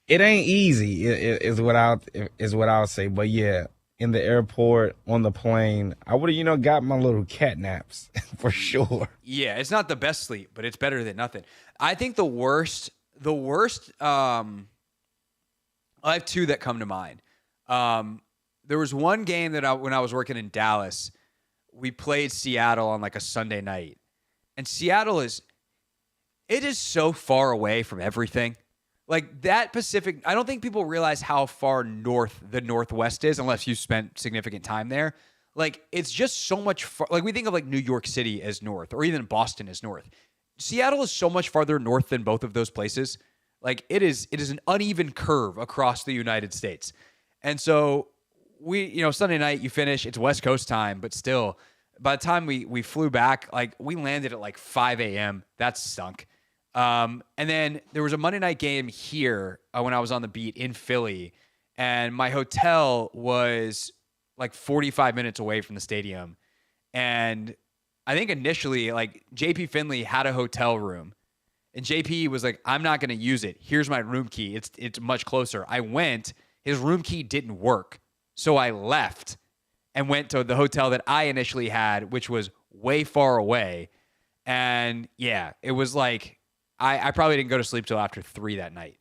it ain't easy is what I'll say. But yeah, in the airport, on the plane, I would have, got my little cat naps for sure. Yeah, it's not the best sleep, but it's better than nothing. I think the worst, I have two that come to mind. There was one game that when I was working in Dallas, we played Seattle on like a Sunday night. And Seattle is so far away from everything. Like that Pacific, I don't think people realize how far north the Northwest is unless you spent significant time there. Like it's just so much far. Like we think of like New York City as north or even Boston as north. Seattle is so much farther north than both of those places. Like it is an uneven curve across the United States. And so we, Sunday night you finish, it's West Coast time, but still by the time we flew back, like we landed at like 5 a.m. That stunk. And then there was a Monday night game here when I was on the beat in Philly, and my hotel was like 45 minutes away from the stadium. And I think initially, like JP Finley had a hotel room, and JP was like, "I'm not going to use it. Here's my room key. It's much closer." I went. His room key didn't work, so I left and went to the hotel that I initially had, which was way far away. And yeah, it was like. I probably didn't go to sleep till after 3 that night.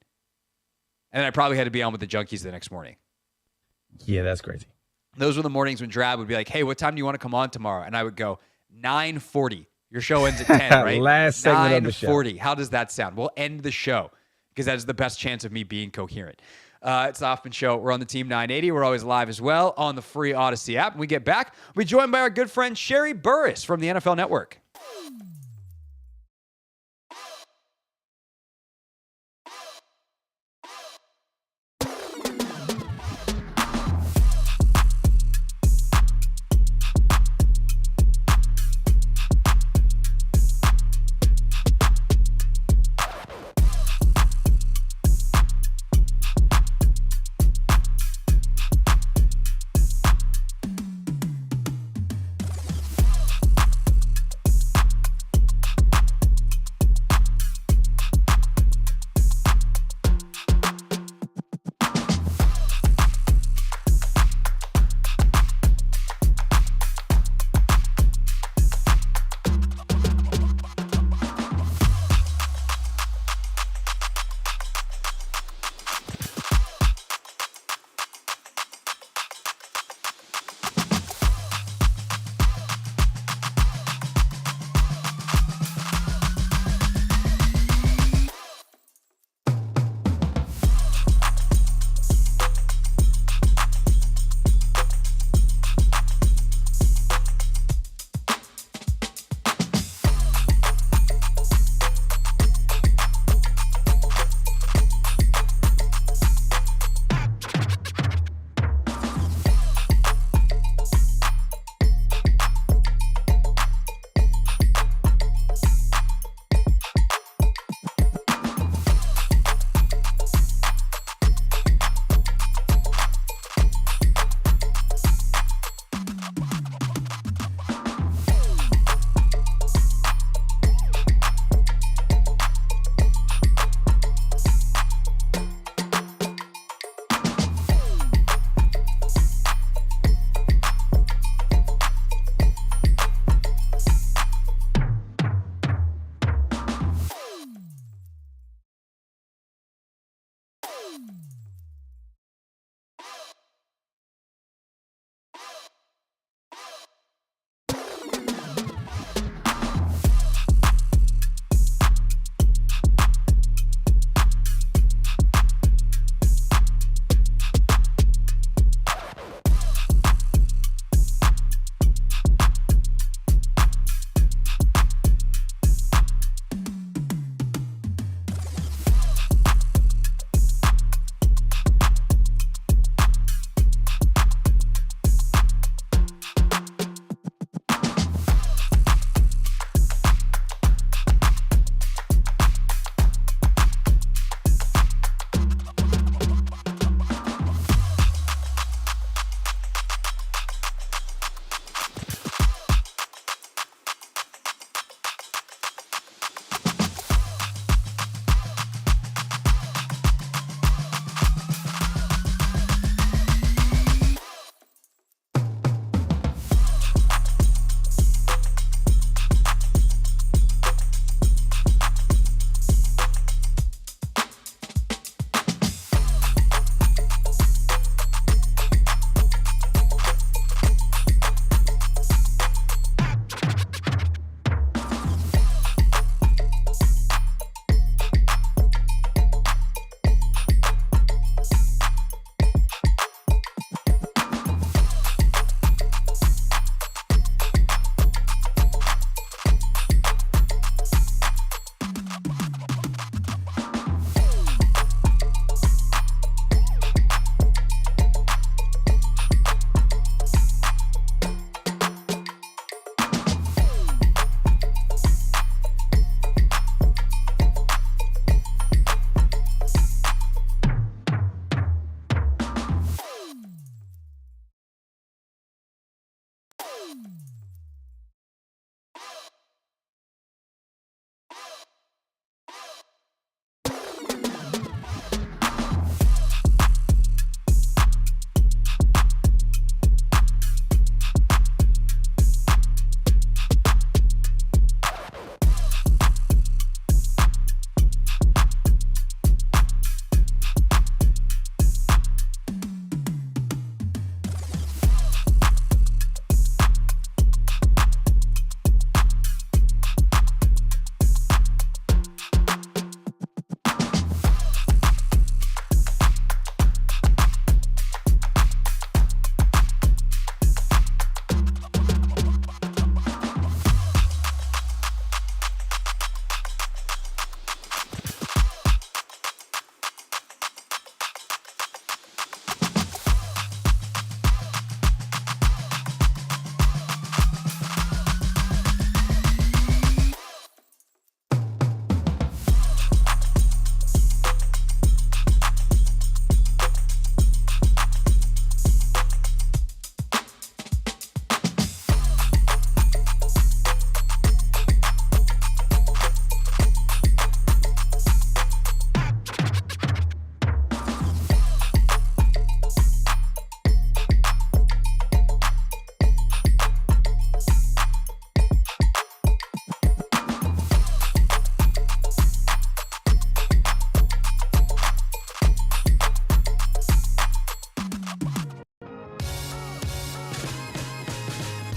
And then I probably had to be on with the junkies the next morning. Yeah, that's crazy. Those were the mornings when Drab would be like, "Hey, what time do you want to come on tomorrow?" And I would go, 9:40. Your show ends at 10, right? Last segment of the show. 9:40. How does that sound? We'll end the show because that is the best chance of me being coherent. It's the Hoffman Show. We're on the Team 980. We're always live as well on the free Odyssey app. When we get back, we'll be joined by our good friend Sherry Burris from the NFL Network.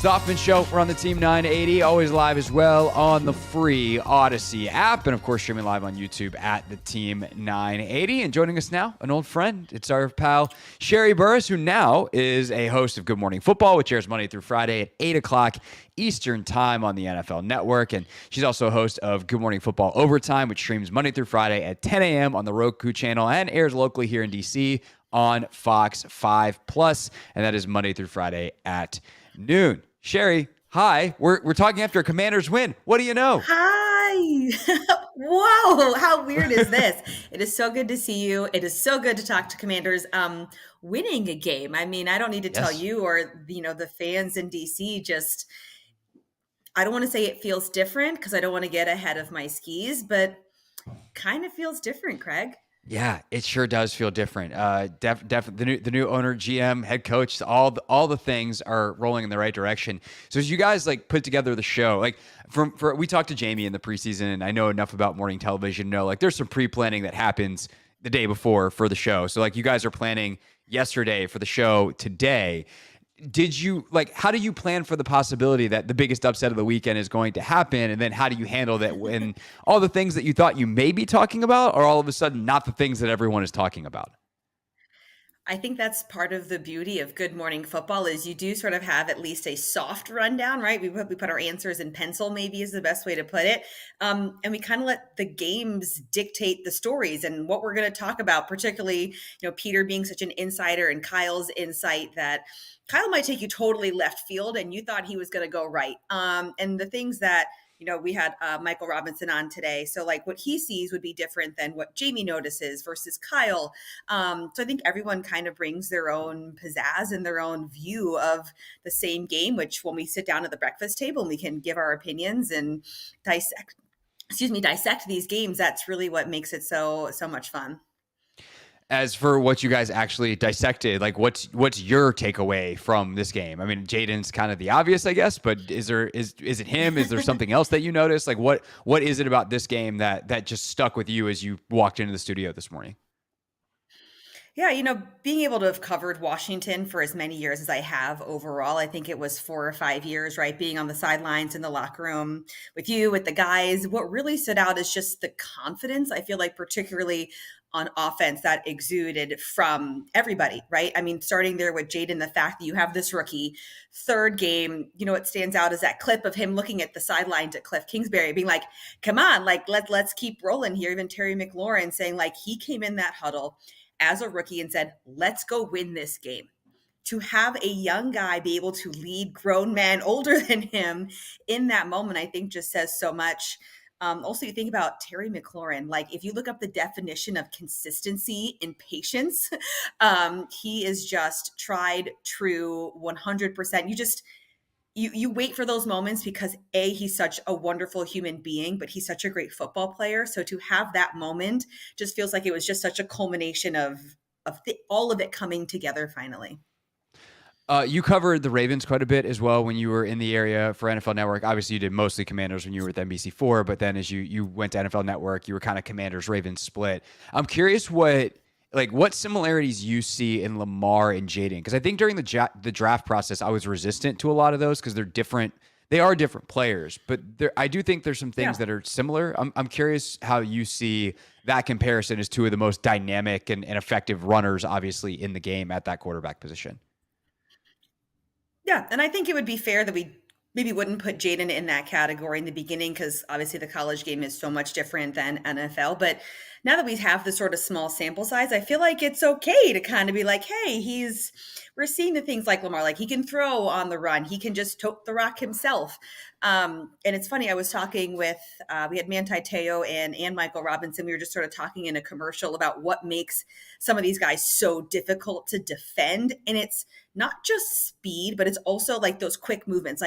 Hoffman Show. We're on the Team 980, always live as well on the free Odyssey app, and of course streaming live on YouTube at the Team 980. And joining us now, an old friend. It's our pal Sherry Burris, who now is a host of Good Morning Football, which airs Monday through Friday at 8 o'clock Eastern Time on the NFL Network. And she's also a host of Good Morning Football Overtime, which streams Monday through Friday at 10 a.m. on the Roku channel and airs locally here in D.C. on Fox 5+, and that is Monday through Friday at noon. Sherry, hi. We're talking after a Commanders win. What do you know? Hi. Whoa, how weird is this? It is so good to see you. It is so good to talk to Commanders winning a game. I mean, I don't need to tell you or the fans in DC, just I don't want to say it feels different because I don't want to get ahead of my skis, but kind of feels different, Craig. Yeah, it sure does feel different. Definitely the new owner, GM, head coach, all the things are rolling in the right direction. So as you guys put together the show, we talked to Jamie in the preseason, and I know enough about morning television. There's some pre-planning that happens the day before for the show. So you guys are planning yesterday for the show today. Did you how do you plan for the possibility that the biggest upset of the weekend is going to happen? And then how do you handle that when all the things that you thought you may be talking about are all of a sudden not the things that everyone is talking about? I think that's part of the beauty of Good Morning Football is you do sort of have at least a soft rundown, right? We put our answers in pencil, maybe is the best way to put it. And we kind of let the games dictate the stories and what we're going to talk about, particularly, Peter being such an insider and Kyle's insight that Kyle might take you totally left field and you thought he was going to go right. And the things that, we had Michael Robinson on today. So what he sees would be different than what Jamie notices versus Kyle. So I think everyone kind of brings their own pizzazz and their own view of the same game, which when we sit down at the breakfast table and we can give our opinions and dissect these games, that's really what makes it so much fun. As for what you guys actually dissected, what's your takeaway from this game? I mean, Jayden's kind of the obvious, I guess, but is it him? Is there something else that you noticed? What is it about this game that just stuck with you as you walked into the studio this morning? Yeah, being able to have covered Washington for as many years as I have overall, I think it was 4 or 5 years, right? Being on the sidelines in the locker room with you, with the guys, what really stood out is just the confidence. I feel like particularly on offense that exuded from everybody, right? I mean, starting there with Jayden, the fact that you have this rookie third game, what stands out is that clip of him looking at the sideline to Cliff Kingsbury being like, come on, let's keep rolling here. Even Terry McLaurin saying he came in that huddle as a rookie and said, let's go win this game. To have a young guy be able to lead grown men older than him in that moment, I think just says so much. Also, you think about Terry McLaurin, if you look up the definition of consistency and patience, he is just tried, true, 100%. You wait for those moments because he's such a wonderful human being, but he's such a great football player. So to have that moment just feels like it was just such a culmination of all of it coming together finally. You covered the Ravens quite a bit as well when you were in the area for NFL Network. Obviously, you did mostly Commanders when you were at NBC4, but then as you went to NFL Network, you were kind of Commanders-Ravens split. I'm curious what similarities you see in Lamar and Jayden, because I think during the draft process, I was resistant to a lot of those because they're different. They are different players, but I do think there's some things that are similar. I'm curious how you see that comparison as two of the most dynamic and effective runners, obviously, in the game at that quarterback position. Yeah, and I think it would be fair that we maybe wouldn't put Jayden in that category in the beginning because obviously the college game is so much different than NFL. But now that we have the sort of small sample size, I feel like it's okay to kind of be like, hey, we're seeing the things like Lamar, he can throw on the run. He can just tote the rock himself. And it's funny, I was talking with, we had Manti Te'o and Michael Robinson. We were just sort of talking in a commercial about what makes some of these guys so difficult to defend. And it's not just speed, but it's also those quick movements.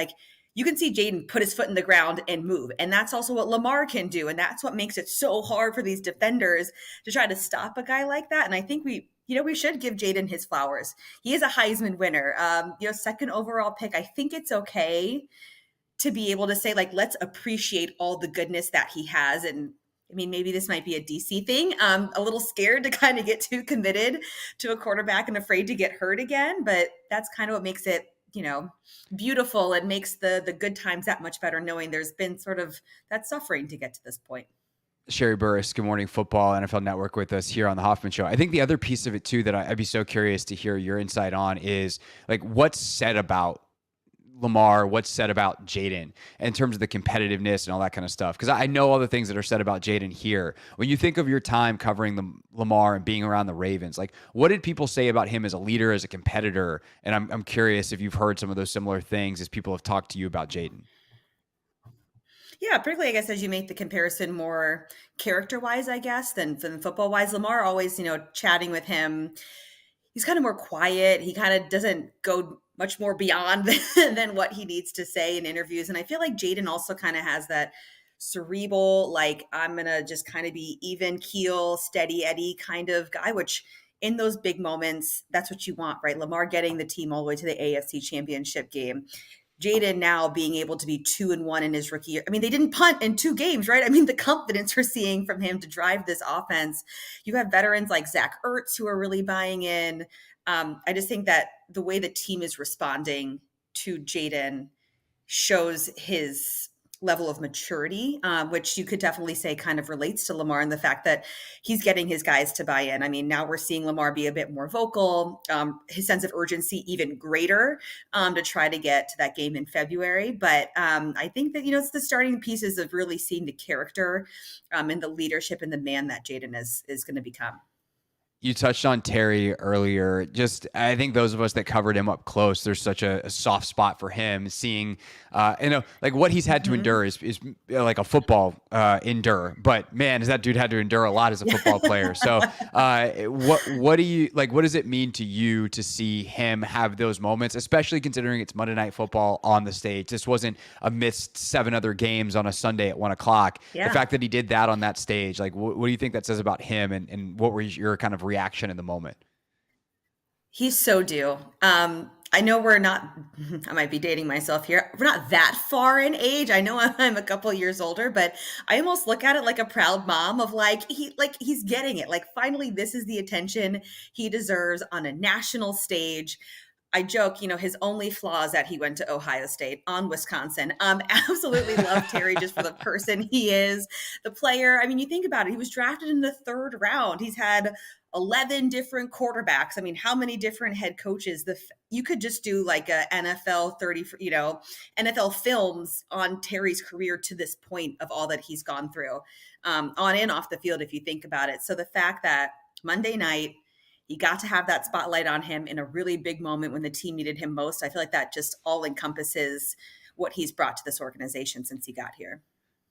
You can see Jayden put his foot in the ground and move. And that's also what Lamar can do. And that's what makes it so hard for these defenders to try to stop a guy like that. And I think we should give Jayden his flowers. He is a Heisman winner, second overall pick. I think it's okay to be able to say, let's appreciate all the goodness that he has. And I mean, maybe this might be a DC thing. A little scared to kind of get too committed to a quarterback and afraid to get hurt again. But that's kind of what makes it beautiful and makes the good times that much better, knowing there's been sort of that suffering to get to this point. Sherry Burris, Good Morning Football, NFL Network, with us here on the Hoffman Show. I think the other piece of it too that I'd be so curious to hear your insight on is like what's said about Lamar, what's said about Jayden in terms of the competitiveness and all that kind of stuff. Because I know all the things that are said about Jayden here. When you think of your time covering the Lamar and being around the Ravens, like what did people say about him as a leader, as a competitor? And I'm curious if you've heard some of those similar things as people have talked to you about Jayden. Yeah, particularly, I guess, as you make the comparison more character-wise, I guess, than football-wise. Lamar always, chatting with him, he's kind of more quiet. He kind of doesn't go much more beyond than what he needs to say in interviews. And I feel like Jayden also kind of has that cerebral, like, I'm going to just kind of be even keel, steady Eddie kind of guy, which in those big moments, that's what you want, right? Lamar getting the team all the way to the AFC Championship game. Jayden now being able to be 2-1 in his rookie year. I mean, they didn't punt in 2 games, right? I mean, the confidence we're seeing from him to drive this offense. You have veterans like Zach Ertz who are really buying in. I just think that the way the team is responding to Jayden shows his level of maturity, which you could definitely say kind of relates to Lamar and the fact that he's getting his guys to buy in. I mean, now we're seeing Lamar be a bit more vocal, his sense of urgency even greater to try to get to that game in February. But I think that, it's the starting pieces of really seeing the character and the leadership and the man that Jayden is going to become. You touched on Terry earlier. Just, I think those of us that covered him up close, there's such a soft spot for him. Seeing, like what he's had to endure is like a football endure. But man, has that dude had to endure a lot as a football player. So, what do you like? What does it mean to you to see him have those moments, especially considering it's Monday Night Football on the stage? This wasn't amidst 7 other games on a Sunday at 1:00. Yeah. The fact that he did that on that stage, like, what do you think that says about him? And what were your kind of reaction in the moment? He's so due. I know we're not, I might be dating myself here. We're not that far in age. I know I'm a couple years older, but I almost look at it like a proud mom of he's getting it. Like, finally, this is the attention he deserves on a national stage. I joke, his only flaw is that he went to Ohio State on Wisconsin. Absolutely love Terry just for the person he is, the player. I mean, you think about it, he was drafted in the 3rd round. He's had 11 different quarterbacks. I mean, how many different head coaches? You could just do like a NFL 30, NFL films on Terry's career to this point of all that he's gone through on and off the field, if you think about it. So the fact that Monday night, he got to have that spotlight on him in a really big moment when the team needed him most. I feel like that just all encompasses what he's brought to this organization since he got here.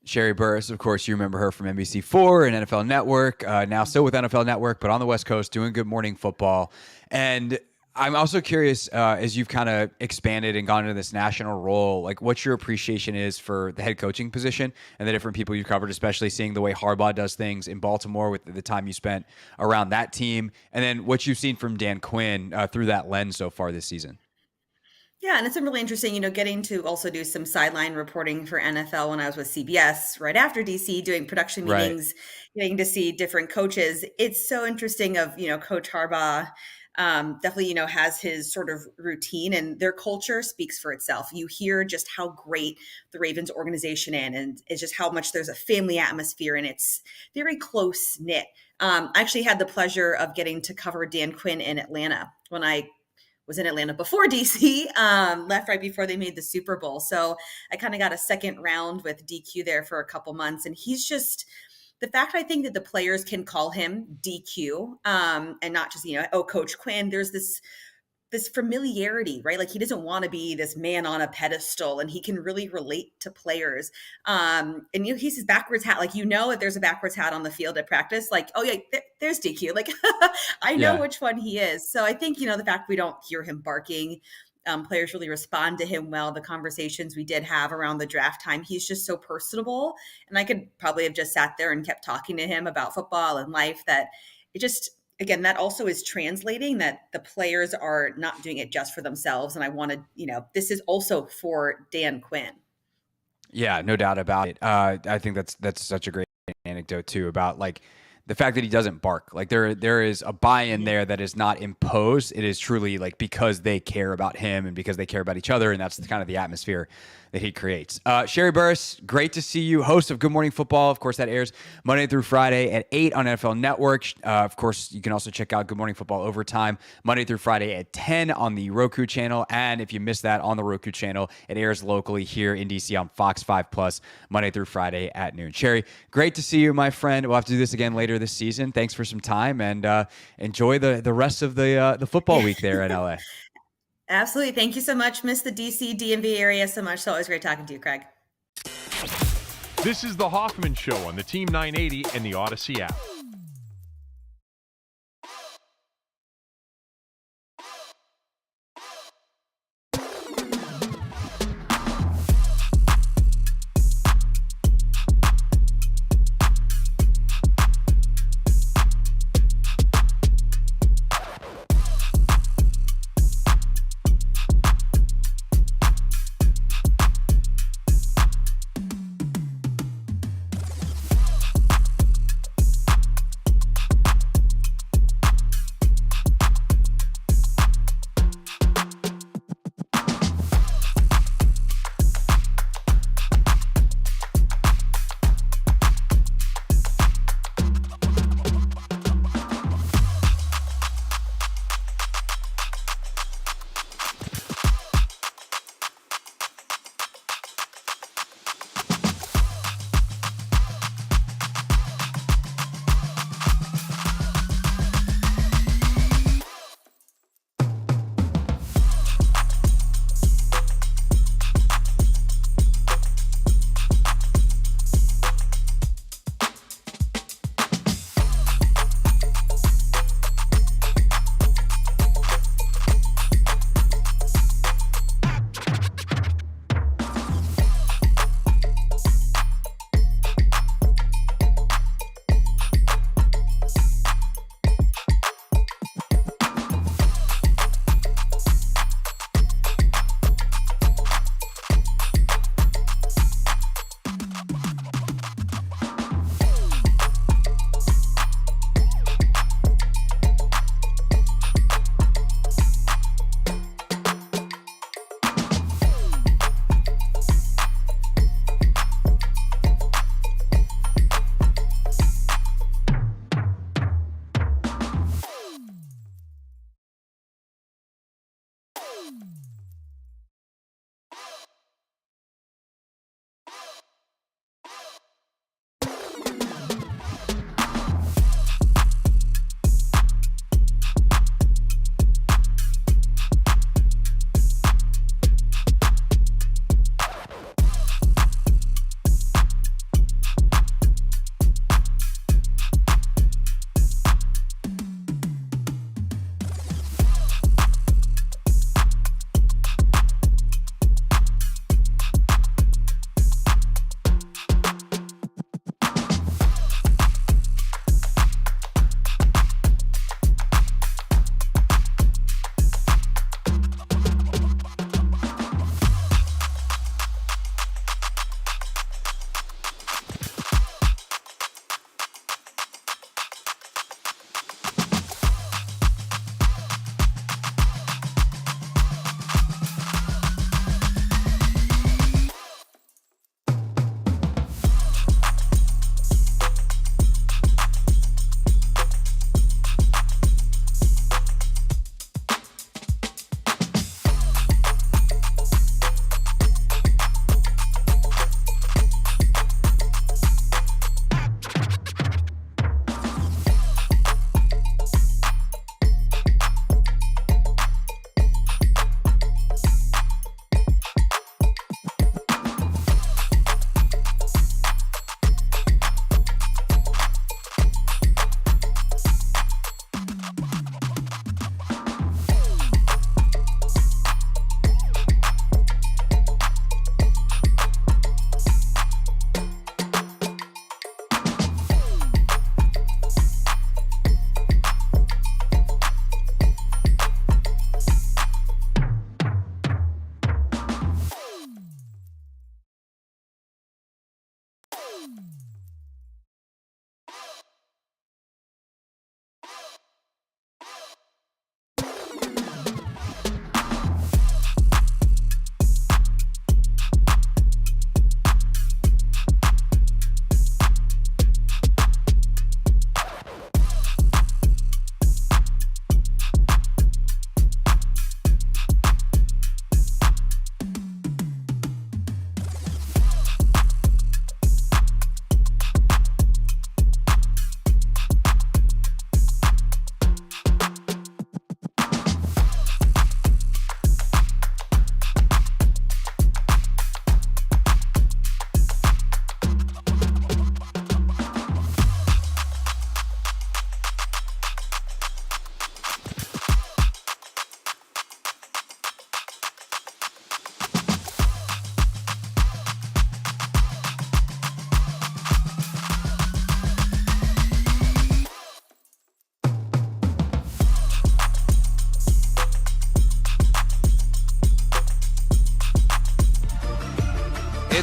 Sherry Burris, of course, you remember her from NBC4 and NFL Network, now still with NFL Network, but on the West Coast doing Good Morning Football. And I'm also curious, as you've kind of expanded and gone into this national role, like what your appreciation is for the head coaching position and the different people you've covered, especially seeing the way Harbaugh does things in Baltimore with the time you spent around that team, and then what you've seen from Dan Quinn through that lens so far this season. Yeah, and it's been really interesting, getting to also do some sideline reporting for NFL when I was with CBS right after DC, doing production meetings, getting to see different coaches. It's so interesting of, Coach Harbaugh definitely, has his sort of routine, and their culture speaks for itself. You hear just how great the Ravens organization is, and it's just how much there's a family atmosphere, and it's very close knit. I actually had the pleasure of getting to cover Dan Quinn in Atlanta when I was in Atlanta before DC, left right before they made the Super Bowl. So I kind of got a second round with DQ there for a couple months. And he's just, the fact I think that the players can call him DQ and not just, Coach Quinn, there's this familiarity, right? Like, he doesn't want to be this man on a pedestal, and he can really relate to players. And he's his backwards hat. Like, if there's a backwards hat on the field at practice, like, oh yeah, there's DQ. Like, I know which one he is. So I think, the fact we don't hear him barking, players really respond to him well. The conversations we did have around the draft time, he's just so personable. And I could probably have just sat there and kept talking to him about football and life, that it just, again, that also is translating that the players are not doing it just for themselves. And I wanted, this is also for Dan Quinn. Yeah, no doubt about it. I think that's such a great anecdote too, about like the fact that he doesn't bark, like there is a buy-in there that is not imposed. It is truly like because they care about him and because they care about each other, and that's kind of the atmosphere that he creates. Sherry Burris, great to see you, host of Good Morning Football. Of course, that airs Monday through Friday at 8 on NFL Network. Of course, you can also check out Good Morning Football Overtime Monday through Friday at 10 on the Roku channel. And if you missed that on the Roku channel, it airs locally here in DC on Fox 5 Plus Monday through Friday at noon. Sherry, great to see you, my friend. We'll have to do this again later this season. Thanks for some time, and enjoy the rest of the football week there in LA. Absolutely. Thank you so much. Miss the DC DMV area so much. So always great talking to you, Craig. This is the Hoffman Show on the Team 980 and the Odyssey app.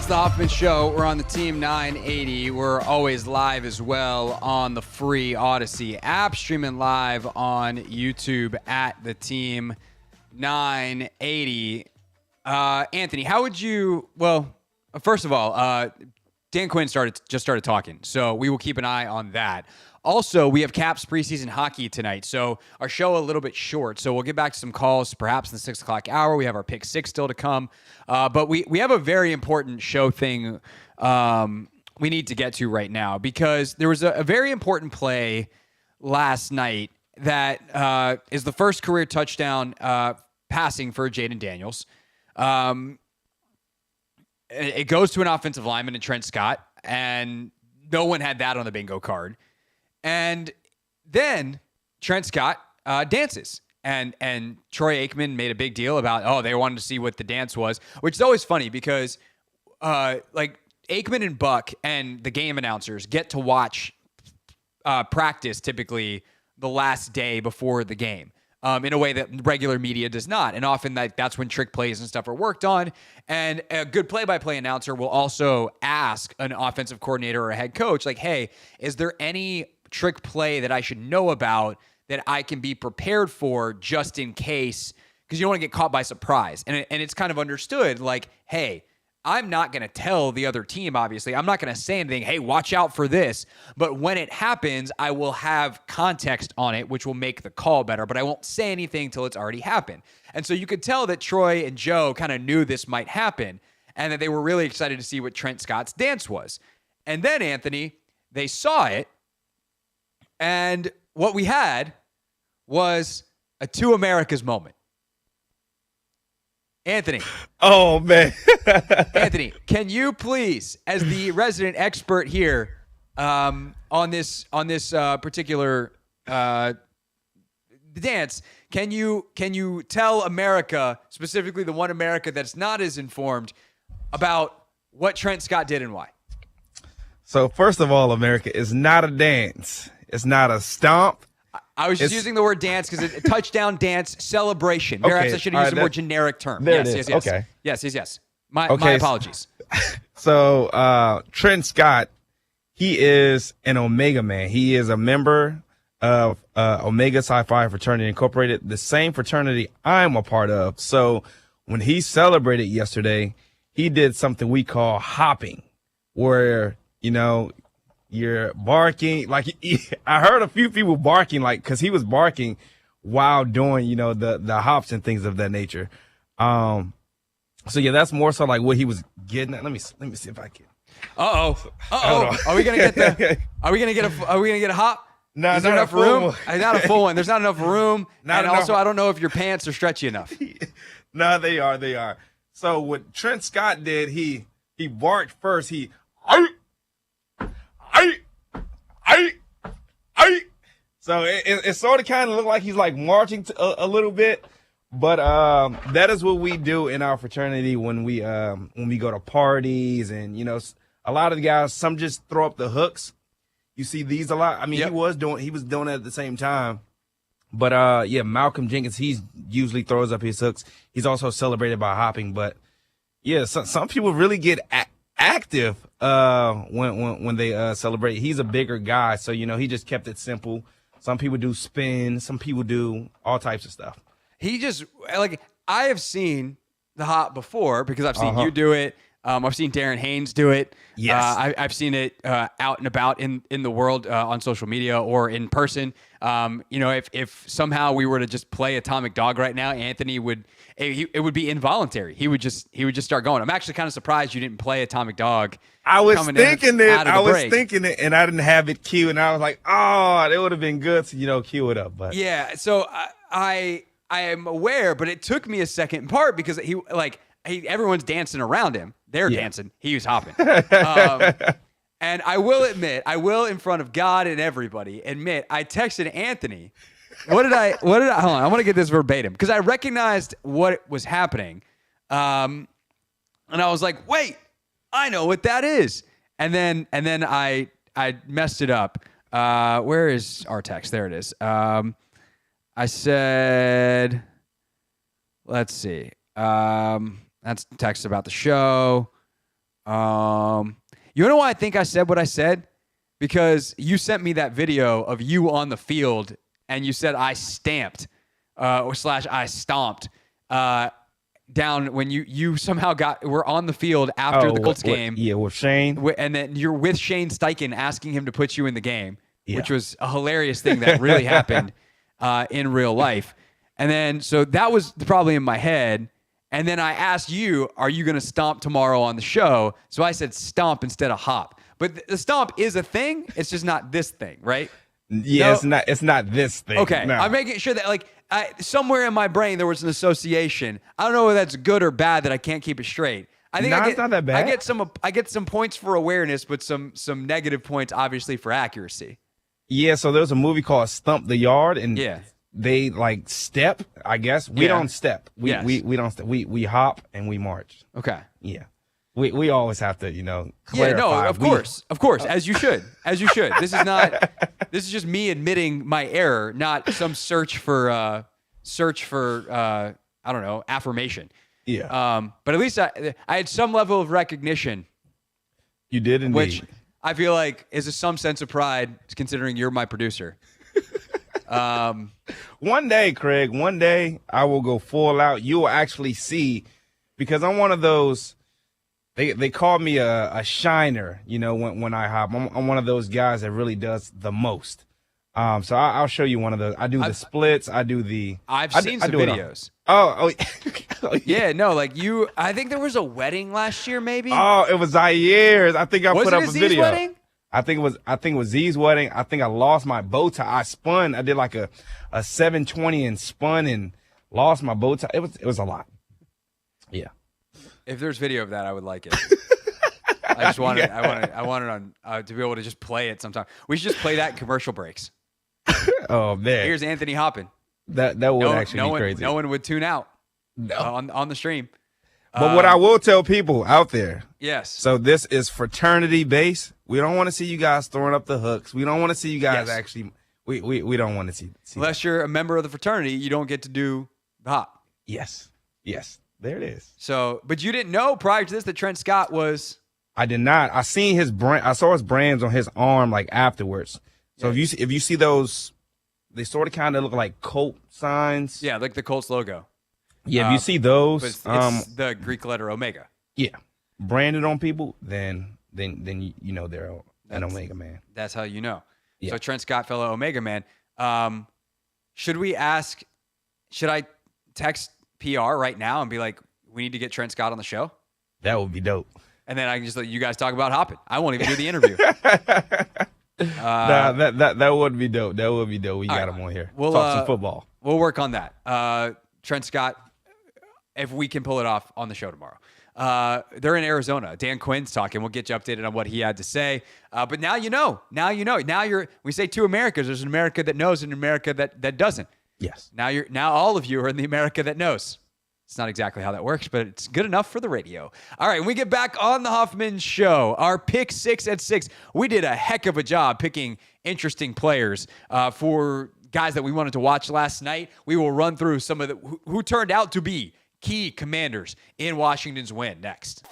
the Hoffman Show. We're on the Team 980. We're always live as well on the free Odyssey app, streaming live on YouTube at the Team 980. Anthony, how would you? Well, first of all, Dan Quinn just started talking, so we will keep an eye on that. Also, we have Caps preseason hockey tonight, so our show a little bit short. So we'll get back to some calls, perhaps in the 6 o'clock hour. We have our pick six still to come, but we have a very important show thing we need to get to right now, because there was a very important play last night that is the first career touchdown passing for Jayden Daniels. It goes to an offensive lineman in Trent Scott, and no one had that on the bingo card. And then Trent Scott dances. And Troy Aikman made a big deal about, they wanted to see what the dance was, which is always funny because like Aikman and Buck and the game announcers get to watch practice typically the last day before the game. In a way that regular media does not. And often that's when trick plays and stuff are worked on. And a good play-by-play announcer will also ask an offensive coordinator or a head coach, like, hey, is there any trick play that I should know about that I can be prepared for just in case? Because you don't want to get caught by surprise. And it's kind of understood, like, hey, I'm not going to tell the other team, obviously. I'm not going to say anything, hey, watch out for this. But when it happens, I will have context on it, which will make the call better. But I won't say anything until it's already happened. And so you could tell that Troy and Joe kind of knew this might happen and that they were really excited to see what Trent Scott's dance was. And then, Anthony, they saw it. And what we had was a Two Americas moment. Anthony. Oh, man. Anthony, can you please, as the resident expert here on this particular dance, can you tell America, specifically the one America that's not as informed, about what Trent Scott did and why? So first of all, America, is not a dance. It's not a stomp. I was just using the word dance because it's a touchdown dance celebration. Perhaps I should have used a more generic term. There Yes. it is. Okay. Yes. My apologies. So Trent Scott, he is an Omega man. He is a member of Omega Psi Phi Fraternity Incorporated, the same fraternity I'm a part of. So when he celebrated yesterday, he did something we call hopping, where, you're barking. Like, I heard a few people barking, like, because he was barking while doing, the hops and things of that nature. So yeah, that's more so like what he was getting at. Let me see if I can. Are we gonna get a hop? No, is there enough room? Not a full one. There's not enough room. And also, I don't know if your pants are stretchy enough. No, they are. So what Trent Scott did, he barked first. He So it sort of kind of looked like he's like marching a little bit, but that is what we do in our fraternity when we go to parties, and a lot of the guys, some just throw up the hooks. You see these a lot. I mean, he was doing it at the same time, but Malcolm Jenkins, he usually throws up his hooks. He's also celebrated by hopping, but yeah, some people really get active when they celebrate. He's a bigger guy, so he just kept it simple. Some people do spin, some people do all types of stuff. He just, like, I have seen the hop before because I've seen you do it. I've seen Darren Haynes do it. Yes. I've seen it out and about in the world on social media or in person. If somehow we were to just play Atomic Dog right now, Anthony it would be involuntary. He would just start going. I'm actually kind of surprised you didn't play Atomic Dog. I was thinking it, and I didn't have it queued, and I was like, it would have been good to queue it up. But yeah, so I am aware, but it took me a second part because everyone's dancing around him. They're dancing. He was hopping. And I will admit, in front of God and everybody, I texted Anthony. What did I, hold on, I want to get this verbatim because I recognized what was happening. And I was like, wait, I know what that is. And then I messed it up. Where is our text? There it is. I said, let's see. That's text about the show. You know why I think I said what I said? Because you sent me that video of you on the field, and you said I stamped, / I stomped down when you somehow were on the field after the Colts game. Yeah, with Shane. And then you're with Shane Steichen asking him to put you in the game, which was a hilarious thing that really happened in real life. And then, so that was probably in my head. And then I asked you, are you going to stomp tomorrow on the show? So I said stomp instead of hop. But the stomp is a thing. It's just not this thing, right? Yeah, no? It's not this thing. Okay. No. I'm making sure that, like, somewhere in my brain there was an association. I don't know whether that's good or bad that I can't keep it straight. I think it's not that bad. I get some points for awareness, but some negative points, obviously, for accuracy. Yeah, so there's a movie called Stump the Yard, and they like step, I guess. We don't step. We don't step. We hop and we march. Okay. Yeah. We always have to, clarify. Yeah, no, of course, as you should. This is just me admitting my error, not some search for I don't know, affirmation. Yeah. But at least I had some level of recognition. You did indeed. Which I feel like is some sense of pride, considering you're my producer. One day, Craig, I will go full out. You will actually see, because I'm one of those. They call me a shiner, when I hop. I'm one of those guys that really does the most. So I'll show you one of those. I do the splits. I do the. I've seen some videos. Oh, yeah. No, like you. I think there was a wedding last year, maybe. Oh, it was Zaires. I think I put up a Z's video. Wedding? I think it was Z's wedding. I think I lost my bow tie. I spun. I did like a 720 and spun and lost my bow tie. It was a lot. Yeah. If there's video of that, I would like it. I just wanted, I wanted on to be able to just play it sometime. We should just play that in commercial breaks. Oh man, here's Anthony hopping. That would actually be crazy. No one would tune out on the stream. But what I will tell people out there, yes. So this is fraternity based. We don't want to see you guys throwing up the hooks. We don't want to see you guys actually. We don't want to see unless that. You're a member of the fraternity, you don't get to do the hop. Yes. There it is. So, but you didn't know prior to this that Trent Scott was. I did not. I seen his brand. I saw his brands on his arm like afterwards. So if you see those, they sort of kind of look like Colt signs. Yeah, like the Colts logo. Yeah, if you see those, it's the Greek letter Omega. Yeah, branded on people, then you know they're an Omega man. That's how you know. Yeah. So Trent Scott, fellow Omega man. Should I text PR right now and be like, we need to get Trent Scott on the show? That would be dope. And then I can just let you guys talk about hopping. I won't even do the interview. That would be dope. That would be dope. We got him on here. We'll talk some football. We'll work on that. Trent Scott, if we can pull it off on the show tomorrow. They're in Arizona. Dan Quinn's talking. We'll get you updated on what he had to say. But now you know. Now we say two Americas. There's an America that knows and an America that doesn't. Yes. Now all of you are in the America that knows. It's not exactly how that works, but it's good enough for the radio. All right, when we get back on the Hoffman Show, our pick 6 at 6. We did a heck of a job picking interesting players for guys that we wanted to watch last night. We will run through some of who turned out to be key commanders in Washington's win next.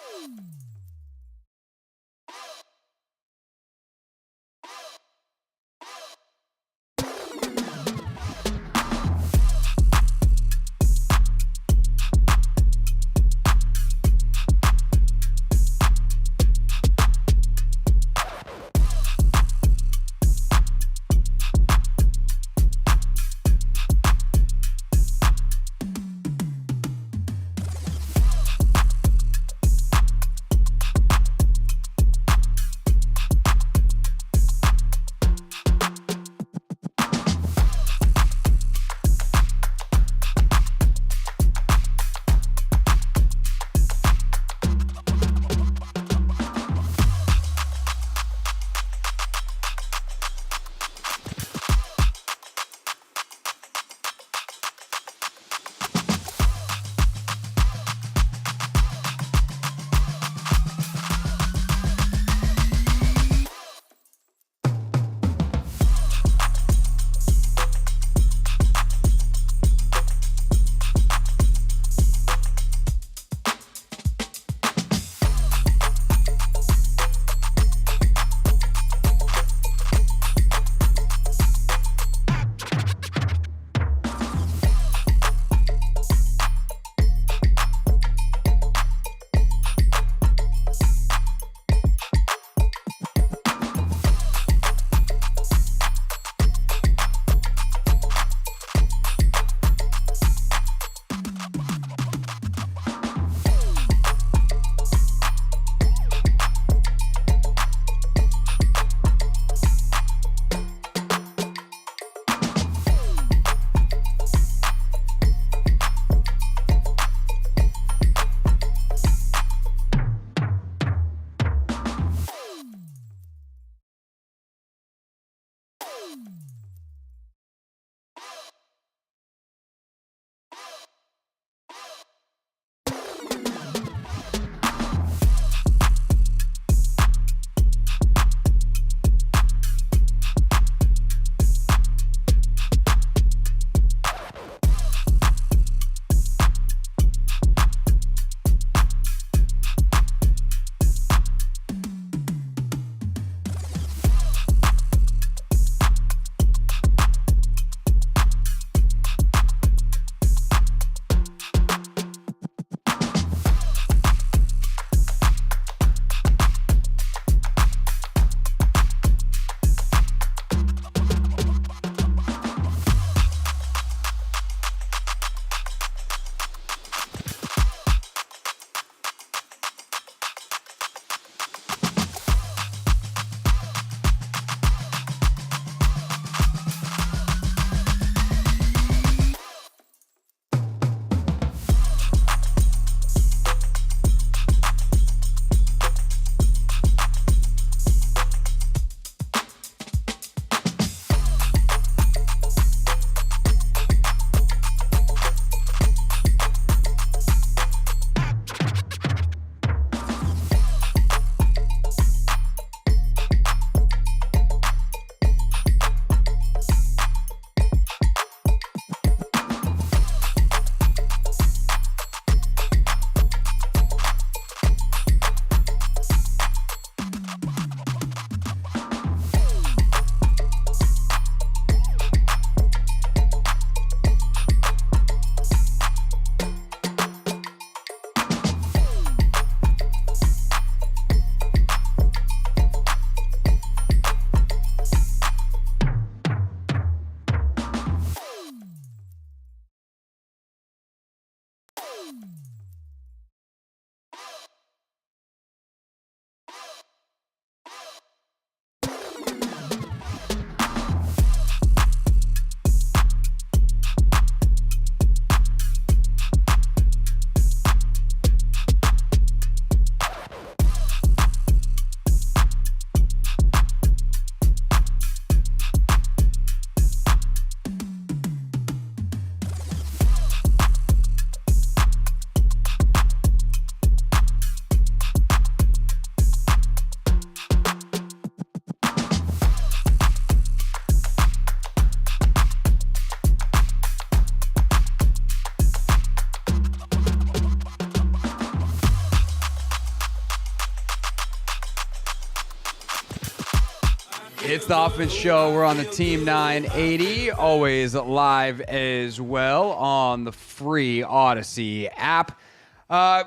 It's the Hoffman Show. We're on the Team 980, always live as well on the free Odyssey app.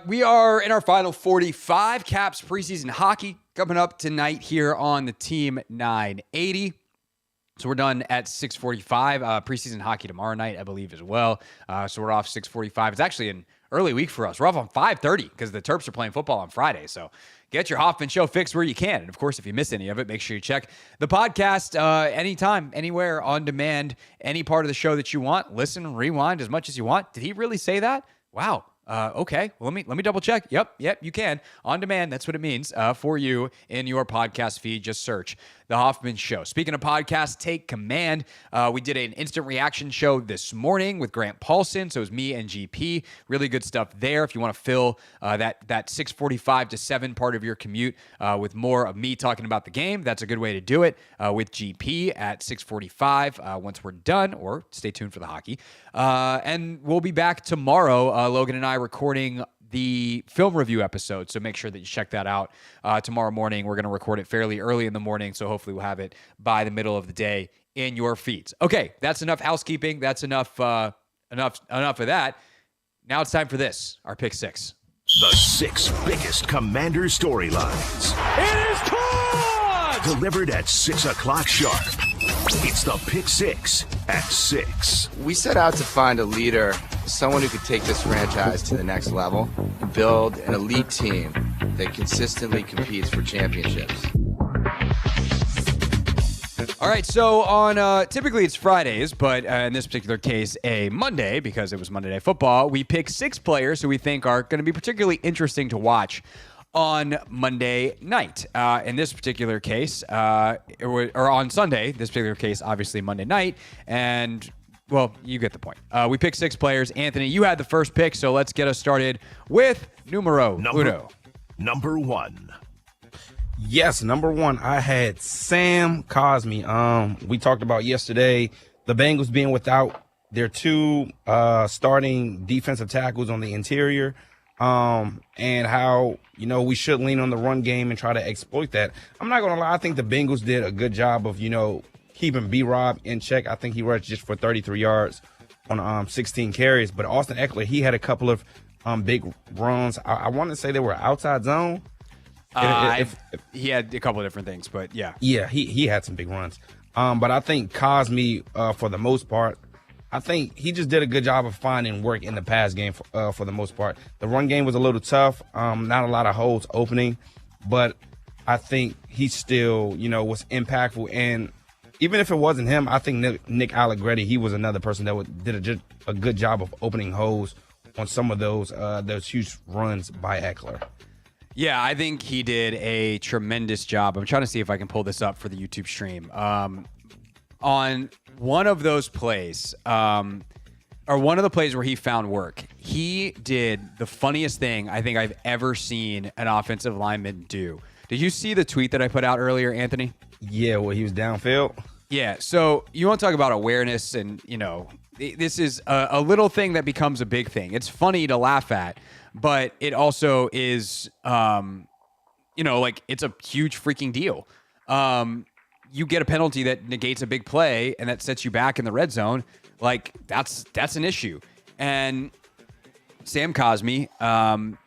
We are in our final 45. Caps preseason hockey coming up tonight here on the Team 980. So we're done at 6:45. Preseason hockey tomorrow night, I believe, as well. So we're off 6:45. It's actually an early week for us. We're off on 5:30 because the Terps are playing football on Friday. So get your Hoffman Show fixed where you can. And, of course, if you miss any of it, make sure you check the podcast anytime, anywhere, on demand, any part of the show that you want. Listen, rewind as much as you want. Did he really say that? Wow. Okay. Well, let me double check. Yep, you can. On demand, that's what it means for you in your podcast feed. Just search The Hoffman Show. Speaking of podcasts, take command. We did an instant reaction show this morning with Grant Paulson. So it was me and GP. Really good stuff there. If you want to fill that 6:45 to 7 part of your commute with more of me talking about the game, that's a good way to do it with GP at 6:45 once we're done, or stay tuned for the hockey. And we'll be back tomorrow. Logan and I recording the film review episode, so make sure that you check that out tomorrow morning. We're going to record it fairly early in the morning, so hopefully we'll have it by the middle of the day in your feeds. Okay, that's enough housekeeping. That's enough of that. Now it's time for this, our Pick 6. The 6 biggest Commander storylines. It is caught! Delivered at 6 o'clock sharp. It's the Pick 6 at 6. We set out to find a leader, someone who could take this franchise to the next level, build an elite team that consistently competes for championships. All right, so on typically it's Fridays, but in this particular case, a Monday, because it was Monday Night Football, we pick 6 players who we think are going to be particularly interesting to watch on Monday night. In this particular case, or on Sunday, this particular case, obviously Monday night, and, well, you get the point. We picked 6 players. Anthony, you had the first pick, so let's get us started with numero uno. Number 1. Yes, number 1, I had Sam Cosmi. We talked about yesterday the Bengals being without their 2 starting defensive tackles on the interior. And how, we should lean on the run game and try to exploit that. I'm not going to lie. I think the Bengals did a good job of, keeping B-Rob in check. I think he rushed just for 33 yards on 16 carries. But Austin Eckler, he had a couple of big runs. I want to say they were outside zone. He had a couple of different things, but yeah. Yeah, he had some big runs. But I think Cosmi, for the most part, I think he just did a good job of finding work in the pass game for the most part. The run game was a little tough, not a lot of holes opening, but I think he still, was impactful. And even if it wasn't him, I think Nick Allegretti, he was another person that did a good job of opening holes on some of those huge runs by Eckler. Yeah, I think he did a tremendous job. I'm trying to see if I can pull this up for the YouTube stream. On one of those plays, or one of the plays where he found work, he did the funniest thing I think I've ever seen an offensive lineman do. Did you see the tweet that I put out earlier, Anthony? Yeah, well, he was downfield. Yeah, so you want to talk about awareness, and, this is a little thing that becomes a big thing. It's funny to laugh at, but it also is, it's a huge freaking deal. You get a penalty that negates a big play and that sets you back in the red zone. Like, that's an issue. And Sam Cosmi, on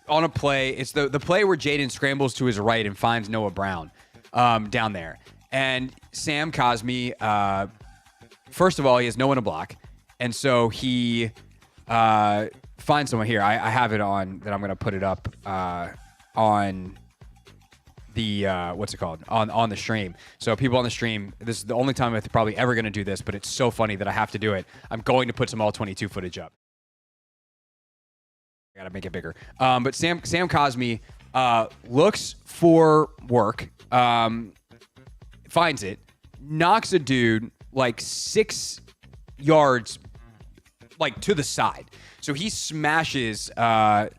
a play, it's the play where Jayden scrambles to his right and finds Noah Brown down there. And Sam Cosmi, first of all, he has no one to block. And so he finds someone here. I have it on that. I'm going to put it up on the what's it called on the stream. So people on the stream, this is the only time I'm probably ever going to do this, but it's so funny that I have to do it. I'm going to put some all 22 footage up. I gotta make it bigger. But Sam Cosmi looks for work, finds it, knocks a dude like 6 yards like to the side. So he smashes the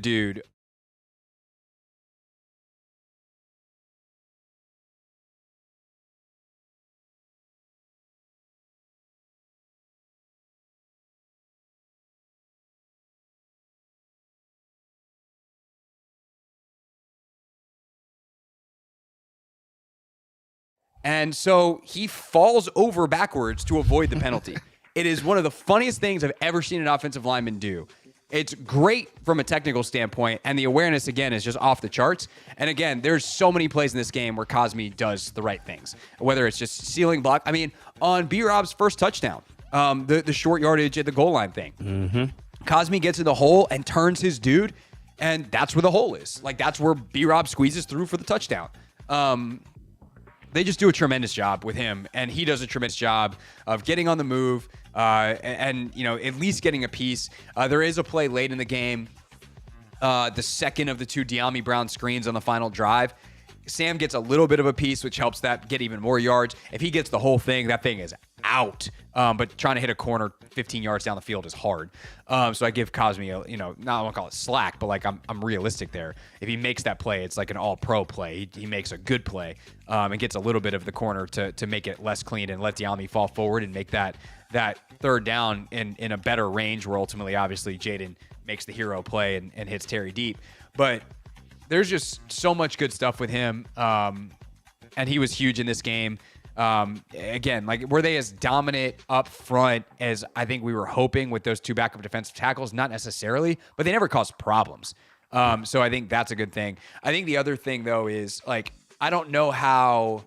dude. And so he falls over backwards to avoid the penalty. It is one of the funniest things I've ever seen an offensive lineman do. It's great from a technical standpoint, and the awareness, again, is just off the charts. And again, there's so many plays in this game where Cosme does the right things, whether it's just sealing block. I mean, on B-Rob's first touchdown, the short yardage at the goal line thing, Cosme gets in the hole and turns his dude, and that's where the hole is. Like, that's where B-Rob squeezes through for the touchdown. They just do a tremendous job with him, and he does a tremendous job of getting on the move and at least getting a piece. There is a play late in the game, the second of the two De'Ami Brown screens on the final drive. Sam gets a little bit of a piece, which helps that get even more yards. If he gets the whole thing, that thing is out. But trying to hit a corner 15 yards down the field is hard. So I give Cosme, not I won't call it slack, but like I'm realistic there. If he makes that play, it's like an all-pro play. He makes a good play and gets a little bit of the corner to make it less clean and let De'Ami fall forward and make that third down in a better range where ultimately, obviously, Jayden makes the hero play and hits Terry deep. But there's just so much good stuff with him. And he was huge in this game. Again, like, were they as dominant up front as I think we were hoping with those two backup defensive tackles? Not necessarily, but they never caused problems. So I think that's a good thing. I think the other thing, though, is, like, I don't know how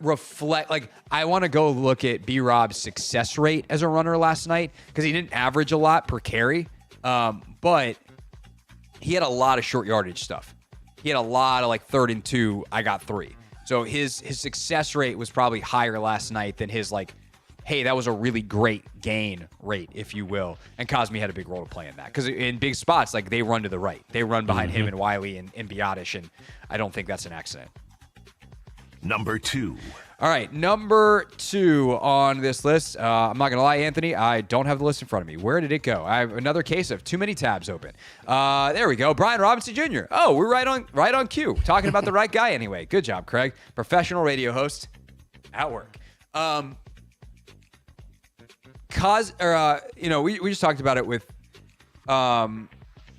I want to go look at B-Rob's success rate as a runner last night because he didn't average a lot per carry, but he had a lot of short yardage stuff. He had a lot of, like, 3rd and 2, I got 3. So his success rate was probably higher last night than his, like, hey, that was a really great gain rate, if you will. And Cosme had a big role to play in that. Because in big spots, like, they run to the right. They run behind him and Wiley and Biotish, and I don't think that's an accident. Number 2. All right, number 2 on this list. I'm not going to lie, Anthony, I don't have the list in front of me. Where did it go? I have another case of too many tabs open. There we go. Brian Robinson Jr. Oh, we're right on cue. Talking about the right guy anyway. Good job, Craig. Professional radio host at work. We just talked about it with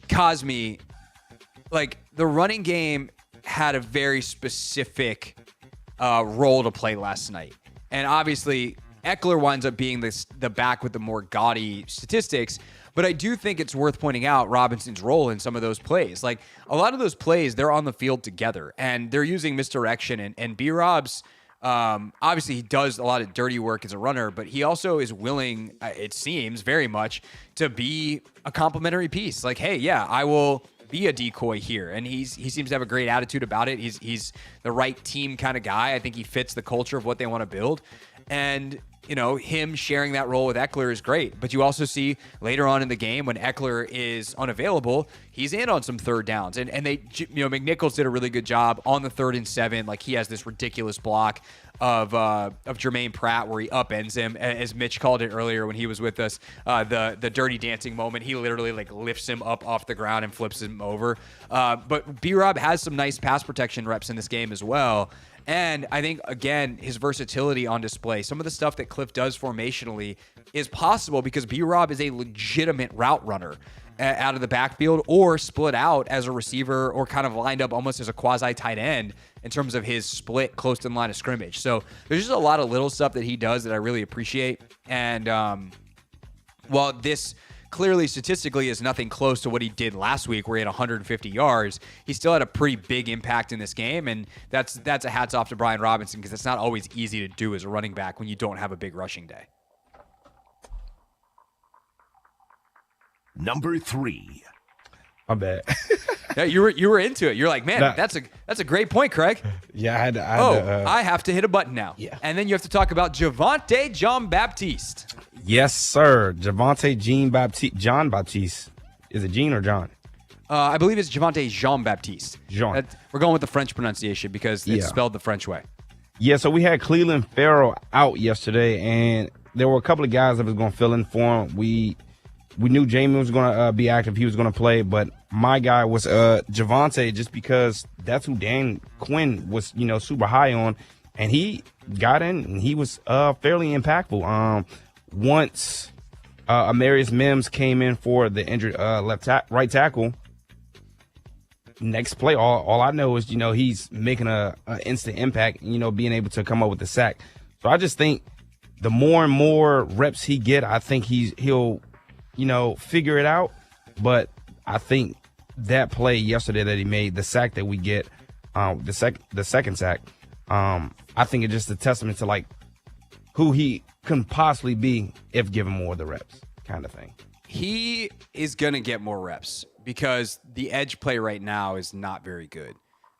Cosme. Like, the running game had a very specific role to play last night. And obviously, Eckler winds up being the back with the more gaudy statistics, but I do think it's worth pointing out Robinson's role in some of those plays. Like, a lot of those plays, they're on the field together, and they're using misdirection, and B-Rob's, obviously he does a lot of dirty work as a runner, but he also is willing, it seems, very much, to be a complimentary piece. Like, hey, yeah, I will be a decoy here, and he seems to have a great attitude about it. He's the right team kind of guy. I think he fits the culture of what they want to build, and him sharing that role with Eckler is great. But you also see later on in the game when Eckler is unavailable, he's in on some third downs, and they McNichols did a really good job on the 3rd and 7. Like, he has this ridiculous block of Jermaine Pratt where he upends him, as Mitch called it earlier when he was with us, the dirty dancing moment. He literally, like, lifts him up off the ground and flips him over. But B-Rob has some nice pass protection reps in this game as well. And I think, again, his versatility on display. Some of the stuff that Cliff does formationally is possible because B-Rob is a legitimate route runner out of the backfield or split out as a receiver or kind of lined up almost as a quasi tight end in terms of his split close to the line of scrimmage. So there's just a lot of little stuff that he does that I really appreciate. And while this clearly statistically is nothing close to what he did last week where he had 150 yards, he still had a pretty big impact in this game. And that's a hats off to Brian Robinson because it's not always easy to do as a running back when you don't have a big rushing day. Number 3. My bad. Yeah, you were into it. You're like, man, that's a great point, Craig. Yeah, I have to hit a button now. Yeah. And then you have to talk about Javonte Jean-Baptiste. Yes, sir. Javonte John Baptiste. Is it Jean or John? I believe it's Javonte Jean-Baptiste. Jean. We're going with the French pronunciation because it's spelled the French way. Yeah, so we had Cleveland Farrell out yesterday, and there were a couple of guys that was going to fill in for him. We knew Jamie was going to be active. He was going to play, but my guy was Javonte just because that's who Dan Quinn was, super high on, and he got in, and he was fairly impactful. Once Amarius Mims came in for the injured right tackle, next play, all I know is, he's making a instant impact, being able to come up with the sack. So I just think the more and more reps he get, I think he'll figure it out. But I think that play yesterday that he made, the sack that we get, the second sack, I think it's just a testament to like who he can possibly be if given more of the reps, kind of thing. He is going to get more reps because the edge play right now is not very good.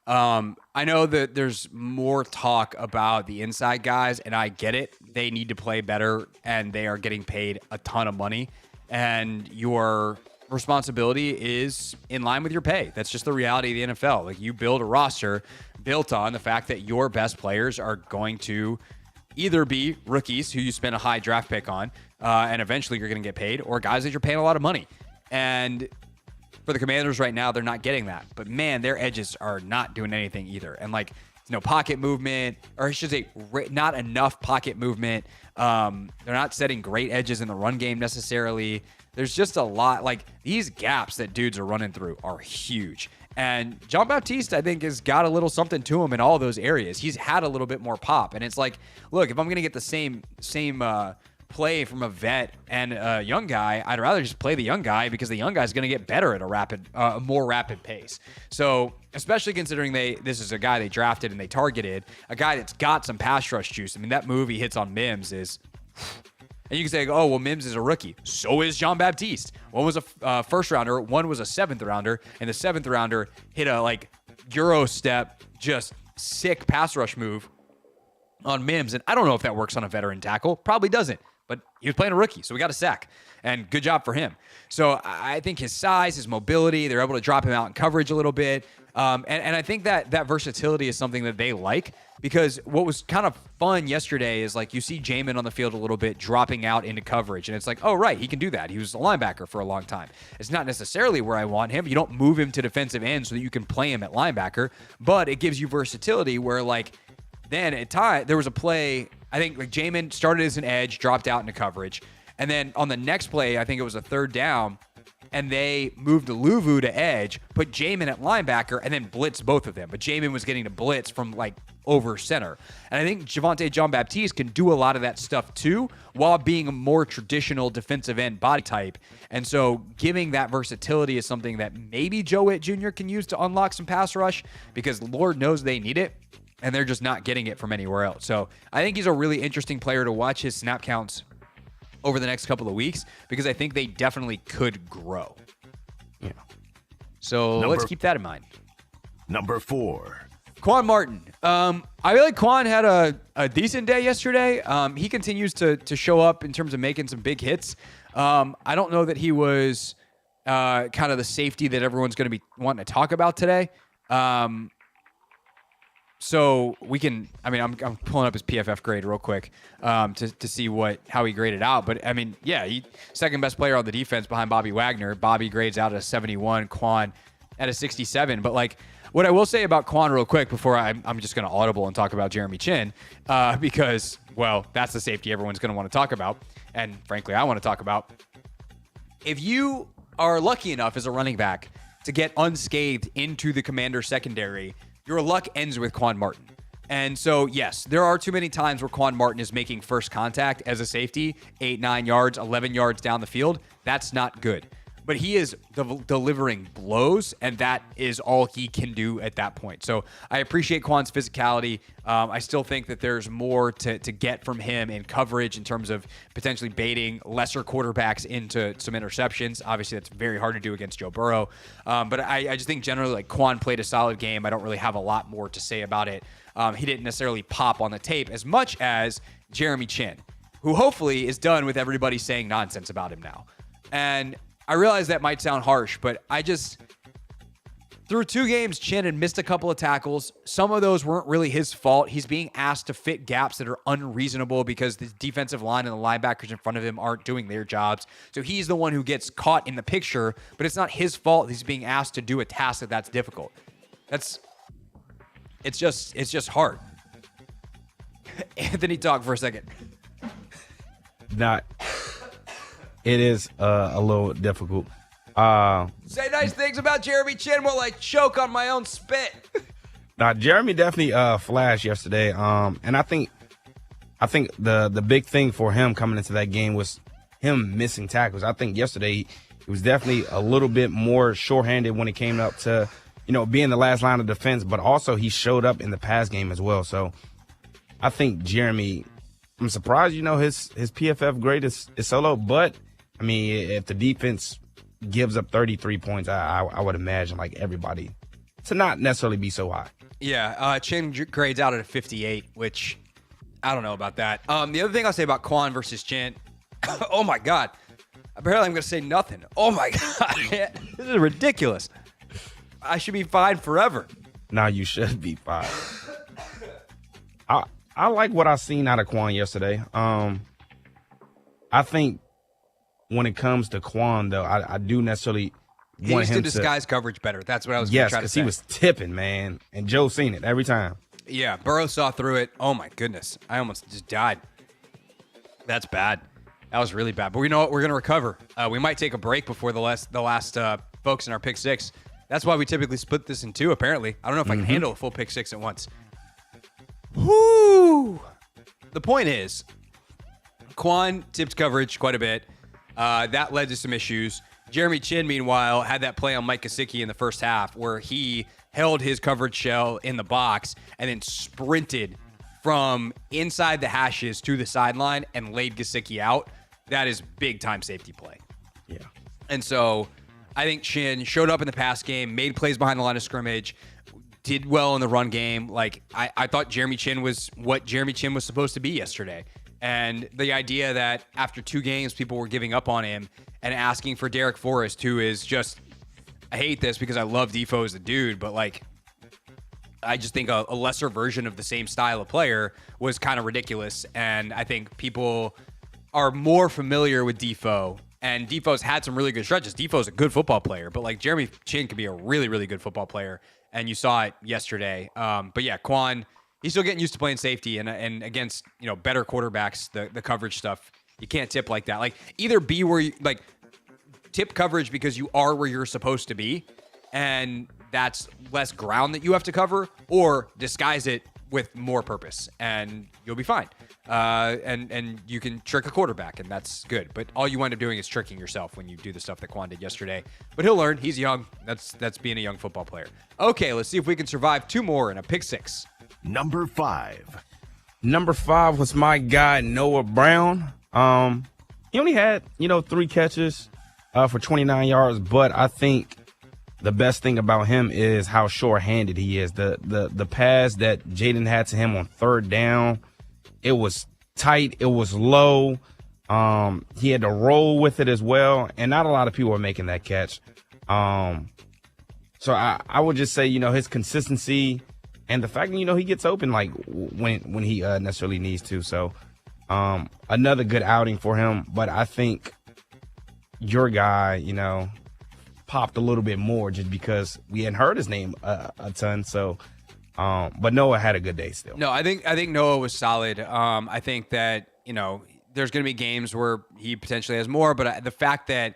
I know that there's more talk about the inside guys, and I get it. They need to play better, and they are getting paid a ton of money, and your responsibility is in line with your pay. That's just the reality of the NFL. Like, you build a roster built on the fact that your best players are going to either be rookies who you spend a high draft pick on, and eventually you're going to get paid, or guys that you're paying a lot of money. And for the Commanders right now, they're not getting that. But man, their edges are not doing anything either. And like, pocket movement, or I should say not enough pocket movement. They're not setting great edges in the run game necessarily. There's just a lot. Like, these gaps that dudes are running through are huge. And John Baptiste, I think, has got a little something to him in all those areas. He's had a little bit more pop. And it's like, look, if I'm going to get the same play from a vet and a young guy, I'd rather just play the young guy because the young guy's going to get better at a more rapid pace. So, especially considering this is a guy they drafted and they targeted, a guy that's got some pass rush juice. I mean, that move he hits on Mims is... And you can say, oh, well, Mims is a rookie. So is John Baptiste. One was a first rounder, one was a seventh rounder, and the seventh rounder hit a Euro step, just sick pass rush move on Mims. And I don't know if that works on a veteran tackle. Probably doesn't. But he was playing a rookie, so we got a sack. And good job for him. So I think his size, his mobility, they're able to drop him out in coverage a little bit. And I think that versatility is something that they like, because what was kind of fun yesterday is like you see Jamin on the field a little bit dropping out into coverage. And it's like, oh, right, he can do that. He was a linebacker for a long time. It's not necessarily where I want him. You don't move him to defensive end so that you can play him at linebacker. But it gives you versatility where, like, then at time there was a play, I think, like, Jamin started as an edge, dropped out into coverage. And then on the next play, I think it was a third down, and they moved Luvu to edge, put Jamin at linebacker, and then blitzed both of them. But Jamin was getting to blitz from, like, over center. And I think John Baptiste can do a lot of that stuff too, while being a more traditional defensive end body type. And so giving that versatility is something that maybe Joe Witt Jr. can use to unlock some pass rush, because Lord knows they need it, and they're just not getting it from anywhere else. So I think he's a really interesting player to watch his snap counts over the next couple of weeks, because I think they definitely could grow. Yeah. So let's keep that in mind. Number 4. Quan Martin. I feel like Quan had a decent day yesterday. He continues to show up in terms of making some big hits. I don't know that he was kind of the safety that everyone's going to be wanting to talk about today. So we can, I mean, I'm pulling up his PFF grade real quick to see how he graded out. But I mean, yeah, he second best player on the defense behind Bobby Wagner. Bobby grades out at a 71, Quan at a 67. But like, what I will say about Quan real quick before I'm just going to audible and talk about Jeremy Chin, because, well, that's the safety everyone's going to want to talk about. And frankly, I want to talk about. If you are lucky enough as a running back to get unscathed into the Commander secondary, your luck ends with Quan Martin. And so, yes, there are too many times where Quan Martin is making first contact as a safety, 8, 9 yards, 11 yards down the field. That's not good. But he is delivering blows, and that is all he can do at that point. So I appreciate Quan's physicality. I still think that there's more to get from him in coverage in terms of potentially baiting lesser quarterbacks into some interceptions. Obviously, that's very hard to do against Joe Burrow. But I just think generally, like, Quan played a solid game. I don't really have a lot more to say about it. He didn't necessarily pop on the tape as much as Jeremy Chin, who hopefully is done with everybody saying nonsense about him now. And I realize that might sound harsh, but through 2 games, Chin had missed a couple of tackles. Some of those weren't really his fault. He's being asked to fit gaps that are unreasonable because the defensive line and the linebackers in front of him aren't doing their jobs. So he's the one who gets caught in the picture, but it's not his fault he's being asked to do a task that's difficult. It's just hard. Anthony, talk for a second. It is a little difficult. Say nice things about Jeremy Chin while I choke on my own spit. Now, Jeremy definitely flashed yesterday. And I think the big thing for him coming into that game was him missing tackles. I think yesterday he was definitely a little bit more shorthanded when it came up to, being the last line of defense, but also he showed up in the pass game as well. So I think Jeremy, I'm surprised, his PFF grade is so low, but I mean, if the defense gives up 33 points, I would imagine like everybody to not necessarily be so high. Yeah, Chin grades out at a 58, which I don't know about that. The other thing I'll say about Quan versus Chin, oh my God. Apparently I'm going to say nothing. Oh my God. This is ridiculous. I should be fined forever. Now you should be fined. I like what I seen out of Quan yesterday. I think when it comes to Quan, though, I do necessarily He want used him to disguise coverage better. That's what I was yes, trying to say. because he was tipping, man. And Joe seen it every time. Yeah, Burris saw through it. Oh, my goodness. I almost just died. That's bad. That was really bad. But we know what? We're going to recover. We might take a break before the last folks in our pick six. That's why we typically split this in two, apparently. I don't know if I can handle a full pick six at once. Whoo! The point is, Quan tipped coverage quite a bit. That led to some issues. Jeremy Chin, meanwhile, had that play on Mike Gesicki in the first half where he held his coverage shell in the box and then sprinted from inside the hashes to the sideline and laid Gesicki out. That is big-time safety play. Yeah. And so I think Chin showed up in the pass game, made plays behind the line of scrimmage, did well in the run game. Like, I thought Jeremy Chin was what Jeremy Chin was supposed to be yesterday. And the idea that after 2 games, people were giving up on him and asking for Derek Forrest, who is just, I hate this because I love Defoe as a dude, but like, I just think a lesser version of the same style of player was kind of ridiculous. And I think people are more familiar with Defoe, and Defoe's had some really good stretches. Defoe's a good football player, but like Jeremy Chin could be a really, really good football player. And you saw it yesterday. But yeah, Quan, he's still getting used to playing safety, and against, better quarterbacks, the coverage stuff, you can't tip like that. Like, either be where you, like, tip coverage because you are where you're supposed to be, and that's less ground that you have to cover, or disguise it with more purpose, and you'll be fine. And you can trick a quarterback, and that's good. But all you wind up doing is tricking yourself when you do the stuff that Quan did yesterday. But he'll learn. He's young. That's being a young football player. Okay, let's see if we can survive 2 more in a pick 6. Number 5. Number 5 was my guy, Noah Brown. He only had, 3 catches for 29 yards, but I think the best thing about him is how short-handed he is. The pass that Jayden had to him on 3rd down, it was tight, it was low. He had to roll with it as well, and not a lot of people are making that catch. So I would just say, his consistency and the fact that, he gets open like when he necessarily needs to. So another good outing for him, but I think your guy, popped a little bit more just because we hadn't heard his name a ton. So, but Noah had a good day still. No, I think Noah was solid. I think that, there's going to be games where he potentially has more, but the fact that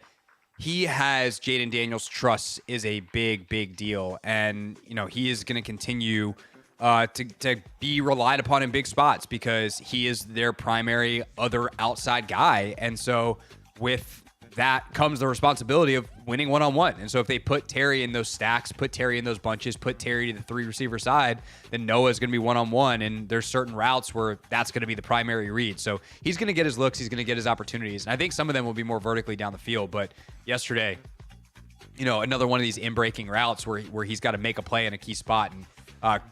he has Jayden Daniels' trust is a big, big deal. And, he is going to continue to be relied upon in big spots because he is their primary other outside guy. And so with that comes the responsibility of winning one-on-one. And so if they put Terry in those stacks, put Terry in those bunches, put Terry to the 3 receiver side, then Noah's going to be one-on-one. And there's certain routes where that's going to be the primary read. So he's going to get his looks. He's going to get his opportunities. And I think some of them will be more vertically down the field. But yesterday, another one of these in-breaking routes where he's got to make a play in a key spot. And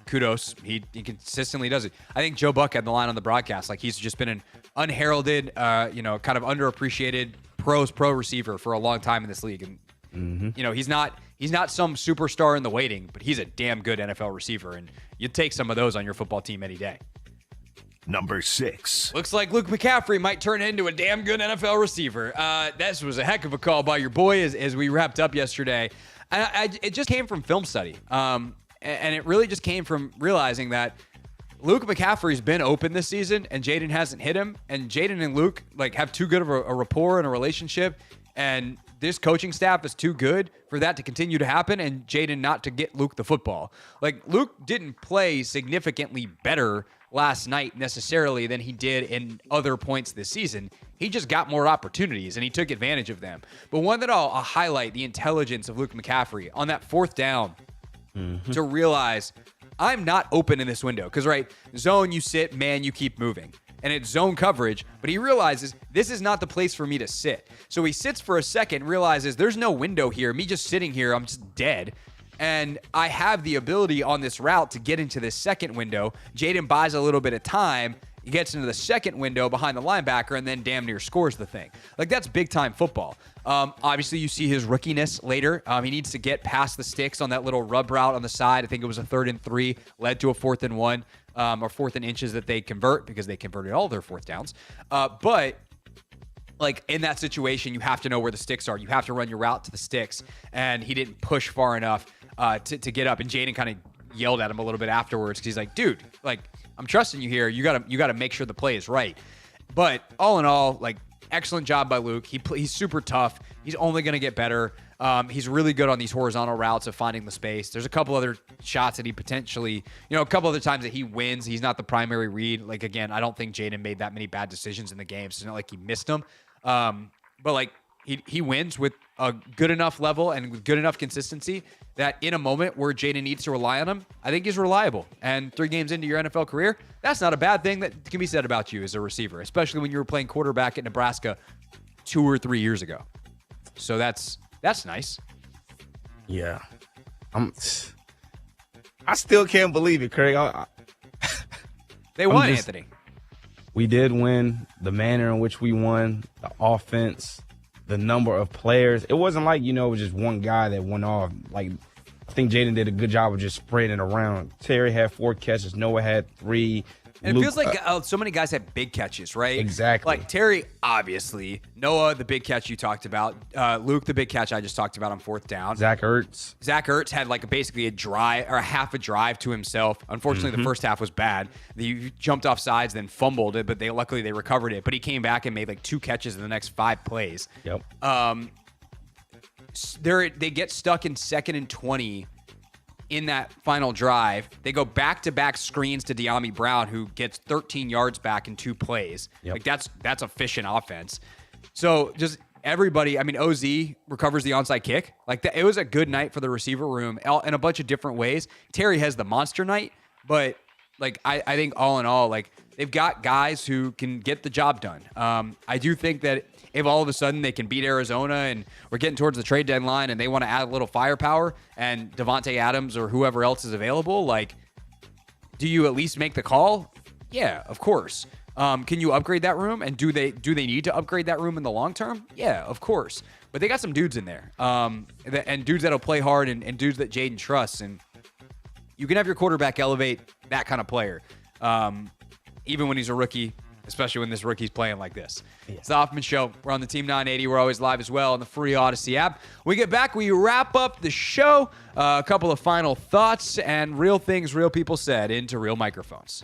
kudos. He consistently does it. I think Joe Buck had the line on the broadcast. Like, he's just been an unheralded, kind of underappreciated pro receiver for a long time in this league. And, he's not some superstar in the waiting, but he's a damn good NFL receiver. And you'd take some of those on your football team any day. Number 6. Looks like Luke McCaffrey might turn into a damn good NFL receiver. This was a heck of a call by your boy as we wrapped up yesterday. It just came from film study. And it really just came from realizing that Luke McCaffrey's been open this season and Jayden hasn't hit him. And Jayden and Luke have too good of a rapport and a relationship. And this coaching staff is too good for that to continue to happen and Jayden not to get Luke the football. Like, Luke didn't play significantly better last night necessarily than he did in other points this season. He just got more opportunities and he took advantage of them. But one that I'll highlight the intelligence of Luke McCaffrey on that fourth down to realize I'm not open in this window. Because, right, zone, you sit, man, you keep moving. And it's zone coverage, but he realizes this is not the place for me to sit. So he sits for a second, realizes there's no window here. Me just sitting here, I'm just dead. And I have the ability on this route to get into this second window. Jayden buys a little bit of time. He gets into the second window behind the linebacker and then damn near scores the thing. Like, that's big-time football. Obviously, you see his rookiness later. He needs to get past the sticks on that little rub route on the side. I think it was a 3rd and 3, led to a 4th and 1, or 4th and inches that they convert because they converted all their 4th downs. But like, in that situation, you have to know where the sticks are. You have to run your route to the sticks. And he didn't push far enough to get up. And Jayden kind of yelled at him a little bit afterwards because he's like, dude, like, I'm trusting you here. You gotta make sure the play is right. But all in all, like, excellent job by Luke. He's super tough. He's only going to get better. He's really good on these horizontal routes of finding the space. There's a couple other shots that he potentially, a couple other times that he wins. He's not the primary read. Like, again, I don't think Jayden made that many bad decisions in the game. So it's not like he missed them. But like, he wins with a good enough level and with good enough consistency that in a moment where Jayden needs to rely on him, I think he's reliable. And 3 games into your NFL career, that's not a bad thing that can be said about you as a receiver, especially when you were playing quarterback at Nebraska 2 or 3 years ago. So that's nice. Yeah. I still can't believe it, Craig. They won, Anthony. We did win. The manner in which we won, the offense, the number of players. It wasn't like, it was just one guy that went off. Like, I think Jayden did a good job of just spreading it around. Terry had 4 catches. Noah had 3. And it feels like so many guys had big catches, right? Exactly. Like Terry, obviously. Noah, the big catch you talked about. Luke, the big catch I just talked about on 4th down. Zach Ertz had like basically a drive or a half a drive to himself. Unfortunately, the first half was bad. He jumped off sides, then fumbled it, but luckily they recovered it. But he came back and made like 2 catches in the next 5 plays. Yep. They get stuck in 2nd and 20 in that final drive. They go back-to-back screens to De'Ami Brown, who gets 13 yards back in 2 plays. Yep. Like, that's efficient offense. So just everybody, OZ recovers the onside kick. Like, it was a good night for the receiver room in a bunch of different ways. Terry has the monster night, but like, I think all in all, like, they've got guys who can get the job done. I do think that if all of a sudden they can beat Arizona and we're getting towards the trade deadline and they want to add a little firepower and Devontae Adams or whoever else is available, like, do you at least make the call? Yeah, of course. Can you upgrade that room? And do they need to upgrade that room in the long term? Yeah, of course. But they got some dudes in there, and dudes that'll play hard and dudes that Jayden trusts. And you can have your quarterback elevate that kind of player, even when he's a rookie, especially when this rookie's playing like this. Yeah. It's the Hoffman Show. We're on the Team 980. We're always live as well on the free Odyssey app. When we get back, we wrap up the show. A couple of final thoughts and real things real people said into real microphones.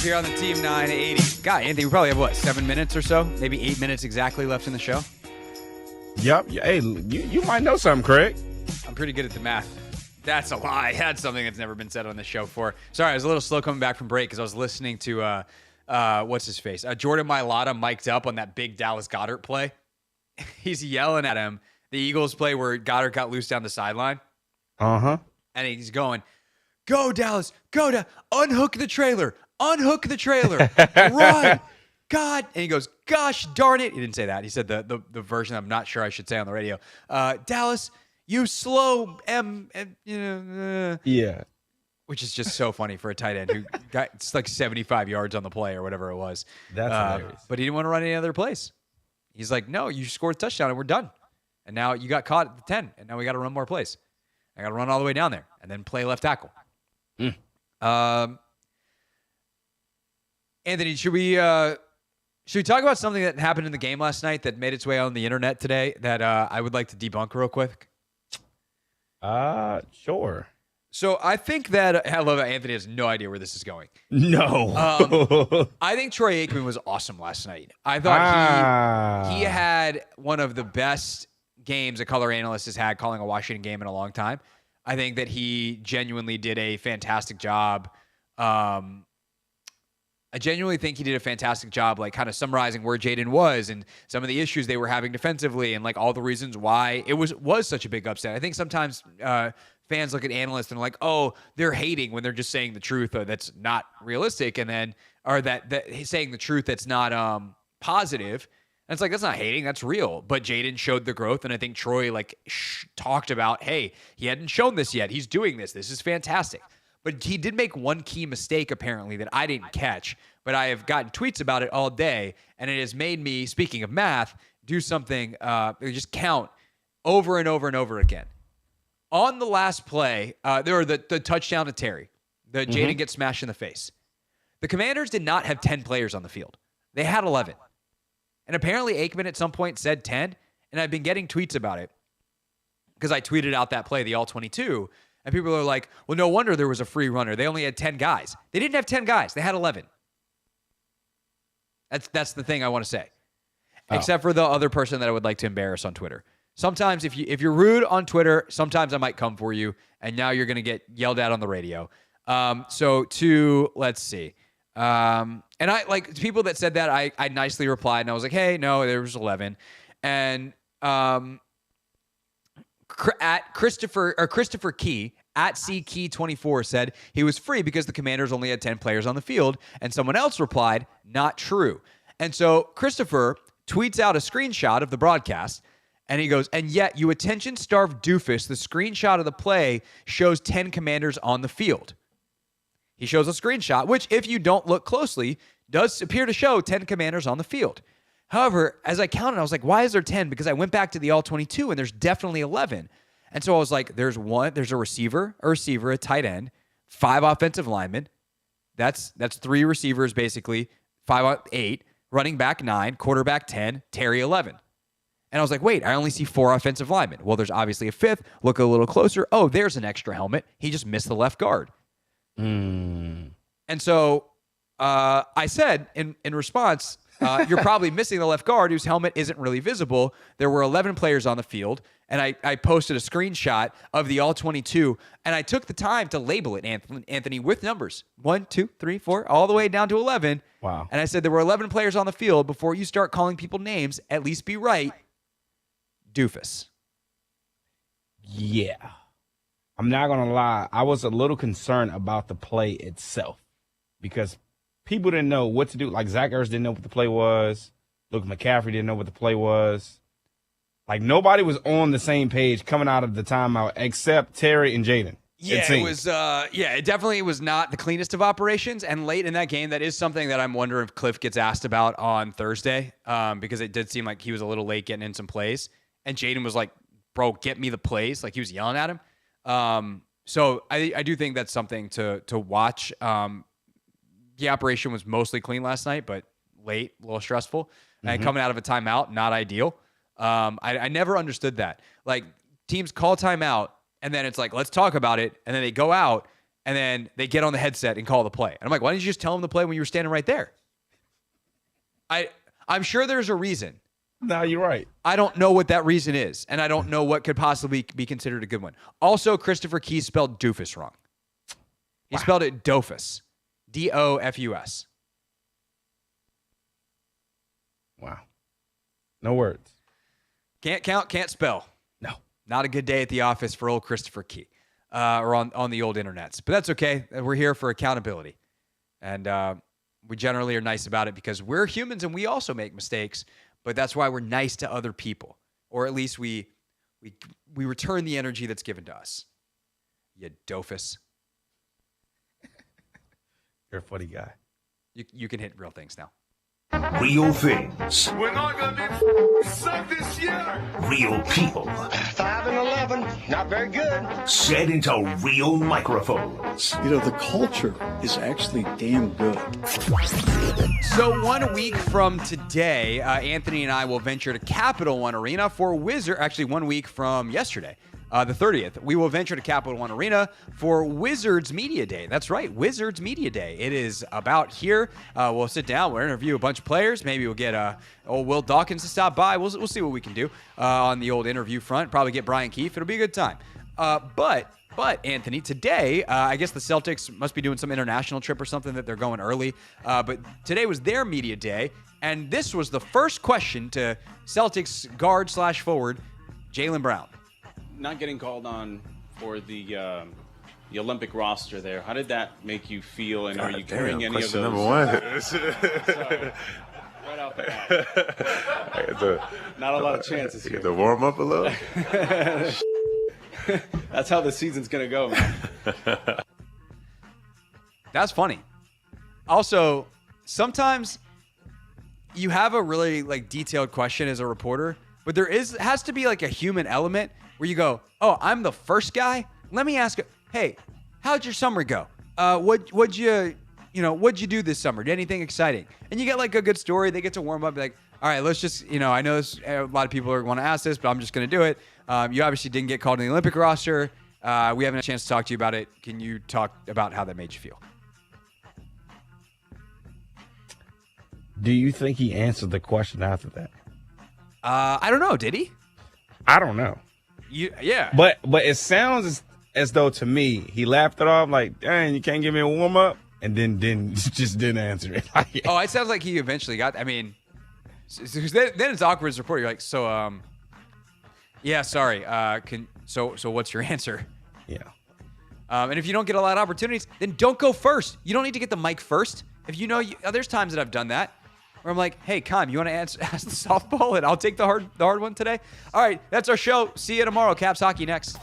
here on the Team 980. God, Anthony, we probably have, what, 7 minutes or so? Maybe 8 minutes exactly left in the show? Yep. Hey, you might know something, Craig. I'm pretty good at the math. That's a lie. That's something that's never been said on the show before. Sorry, I was a little slow coming back from break because I was listening to, what's his face? Jordan Mailata mic'd up on that big Dallas Goedert play. He's yelling at him. The Eagles play where Goddard got loose down the sideline. Uh-huh. And he's going, go, Dallas, go to unhook the trailer, run, God. And he goes, gosh darn it. He didn't say that. He said the version I'm not sure I should say on the radio. Dallas, you slow Yeah. Which is just so funny for a tight end who got it's like 75 yards on the play or whatever it was. That's hilarious. But he didn't want to run any other plays. He's like, no, you scored a touchdown and we're done. And now you got caught at the 10, and now we got to run more plays. I got to run all the way down there and then play left tackle. Anthony, should we talk about something that happened in the game last night that made its way on the internet today that I would like to debunk real quick? Sure. So I think that I love that Anthony has no idea where this is going. No. I think Troy Aikman was awesome last night. I thought he had one of the best games a color analyst has had calling a Washington game in a long time. I think that he genuinely did a fantastic job. I genuinely think he did a fantastic job, like kind of summarizing where Jayden was and some of the issues they were having defensively and like all the reasons why it was such a big upset. I think sometimes fans look at analysts and are like, oh, they're hating when they're just saying the truth or that's not realistic, and then or that he's saying the truth that's not positive. And it's like, that's not hating, that's real. But Jayden showed the growth, and I think Troy talked about, hey, he hadn't shown this yet. He's doing this. This is fantastic. But he did make one key mistake, apparently, that I didn't catch. But I have gotten tweets about it all day, and it has made me, speaking of math, do something, just count over and over and over again. On the last play, there were the touchdown to Terry. Jayden gets smashed in the face. The Commanders did not have 10 players on the field. They had 11. And apparently Aikman at some point said 10, and I've been getting tweets about it because I tweeted out that play, the all-22, and people are like, well, no wonder there was a free runner. They only had 10 guys. They didn't have 10 guys. They had 11. That's the thing I want to say. Except for the other person that I would like to embarrass on Twitter. Sometimes if you're rude on Twitter, sometimes I might come for you, and now you're going to get yelled at on the radio. Let's see. And I like people that said that I nicely replied, and I was like, hey, no, there was 11. And at Christopher Key at CKey24 said he was free because the Commanders only had 10 players on the field, and someone else replied, not true. And so Christopher tweets out a screenshot of the broadcast, and he goes, and yet you attention-starved doofus, the screenshot of the play shows 10 Commanders on the field. He shows a screenshot, which, if you don't look closely, does appear to show 10 Commanders on the field. However, as I counted, I was like, why is there 10? Because I went back to the all-22, and there's definitely 11. And so I was like, there's a receiver, a tight end, 5 offensive linemen. That's 3 receivers, basically, 8, running back 9, quarterback 10, Terry 11. And I was like, wait, I only see 4 offensive linemen. Well, there's obviously a 5th. Look a little closer. Oh, there's an extra helmet. He just missed the left guard. And so I said in response, you're probably missing the left guard whose helmet isn't really visible. There were 11 players on the field, and I posted a screenshot of the all-22, and I took the time to label it, Anthony, with numbers. 1, 2, 3, 4, all the way down to 11. Wow. And I said there were 11 players on the field. Before you start calling people names, at least be right. Doofus. Yeah. I'm not going to lie. I was a little concerned about the play itself because people didn't know what to do. Like, Zach Ertz didn't know what the play was. Luke McCaffrey didn't know what the play was. Like, nobody was on the same page coming out of the timeout except Terry and Jayden. Yeah, it was. It definitely was not the cleanest of operations. And late in that game, that is something that I'm wondering if Cliff gets asked about on Thursday, because it did seem like he was a little late getting in some plays. And Jayden was like, "Bro, get me the plays." Like, he was yelling at him. So I do think that's something to watch. The operation was mostly clean last night, but late, a little stressful. And coming out of a timeout, not ideal. I never understood that. Like, teams call timeout, and then it's like, let's talk about it. And then they go out, And then they get on the headset and call the play. And I'm like, why didn't you just tell them the play when you were standing right there? I'm sure there's a reason. No, you're right. I don't know what that reason is, and I don't know what could possibly be considered a good one. Also, Christopher Key spelled doofus wrong. He spelled it Dofus. D-O-F-U-S. Wow. No words. Can't count, can't spell. No. Not a good day at the office for old Christopher Key or on the old internets. But that's okay. We're here for accountability. And we generally are nice about it because we're humans and we also make mistakes. But that's why we're nice to other people. Or at least we return the energy that's given to us. You doofus. You're a funny guy. You can hit real things now. Real things. We're not going to be sucked this year. Real people. 5-11, not very good. Said into real microphones. You know, the culture is actually damn good. So 1 week from today, Anthony and I will venture to Capital One Arena for actually 1 week from yesterday, the 30th. We will venture to Capital One Arena for Wizards Media Day. That's right, Wizards Media Day. It is about here. We'll sit down. We'll interview a bunch of players. Maybe we'll get old Will Dawkins to stop by. We'll see what we can do on the old interview front. Probably get Brian Keefe. It'll be a good time. But Anthony, today, I guess the Celtics must be doing some international trip or something that they're going early. But today was their media day, and this was the first question to Celtics guard/forward Jaylen Brown. Not getting called on for the Olympic roster there. How did that make you feel? And are you carrying any of those? Number one. Right off the bat. Not a lot of chances here. To warm up a little. That's how the season's gonna go, man. That's funny. Also, sometimes you have a really detailed question as a reporter, but there has to be a human element where you go, oh, I'm the first guy. Let me ask, hey, how'd your summer go? What'd you do this summer? Did anything exciting? And you get a good story. They get to warm up, be like, all right, let's just, I know a lot of people are want to ask this, but I'm just going to do it. You obviously didn't get called in the Olympic roster. We haven't had a chance to talk to you about it. Can you talk about how that made you feel? Do you think he answered the question after that? I don't know. Did he? I don't know. Yeah. But it sounds as though to me he laughed it off like, dang, you can't give me a warm up, and then didn't answer it. Oh, it sounds like he eventually got. I mean, then it's awkward as a reporter. You're like, so yeah, sorry. So what's your answer? Yeah. And if you don't get a lot of opportunities, then don't go first. You don't need to get the mic first. If there's times that I've done that where I'm like, hey, Kime, you want to ask the softball and I'll take the hard one today? All right, that's our show. See you tomorrow. Caps Hockey next.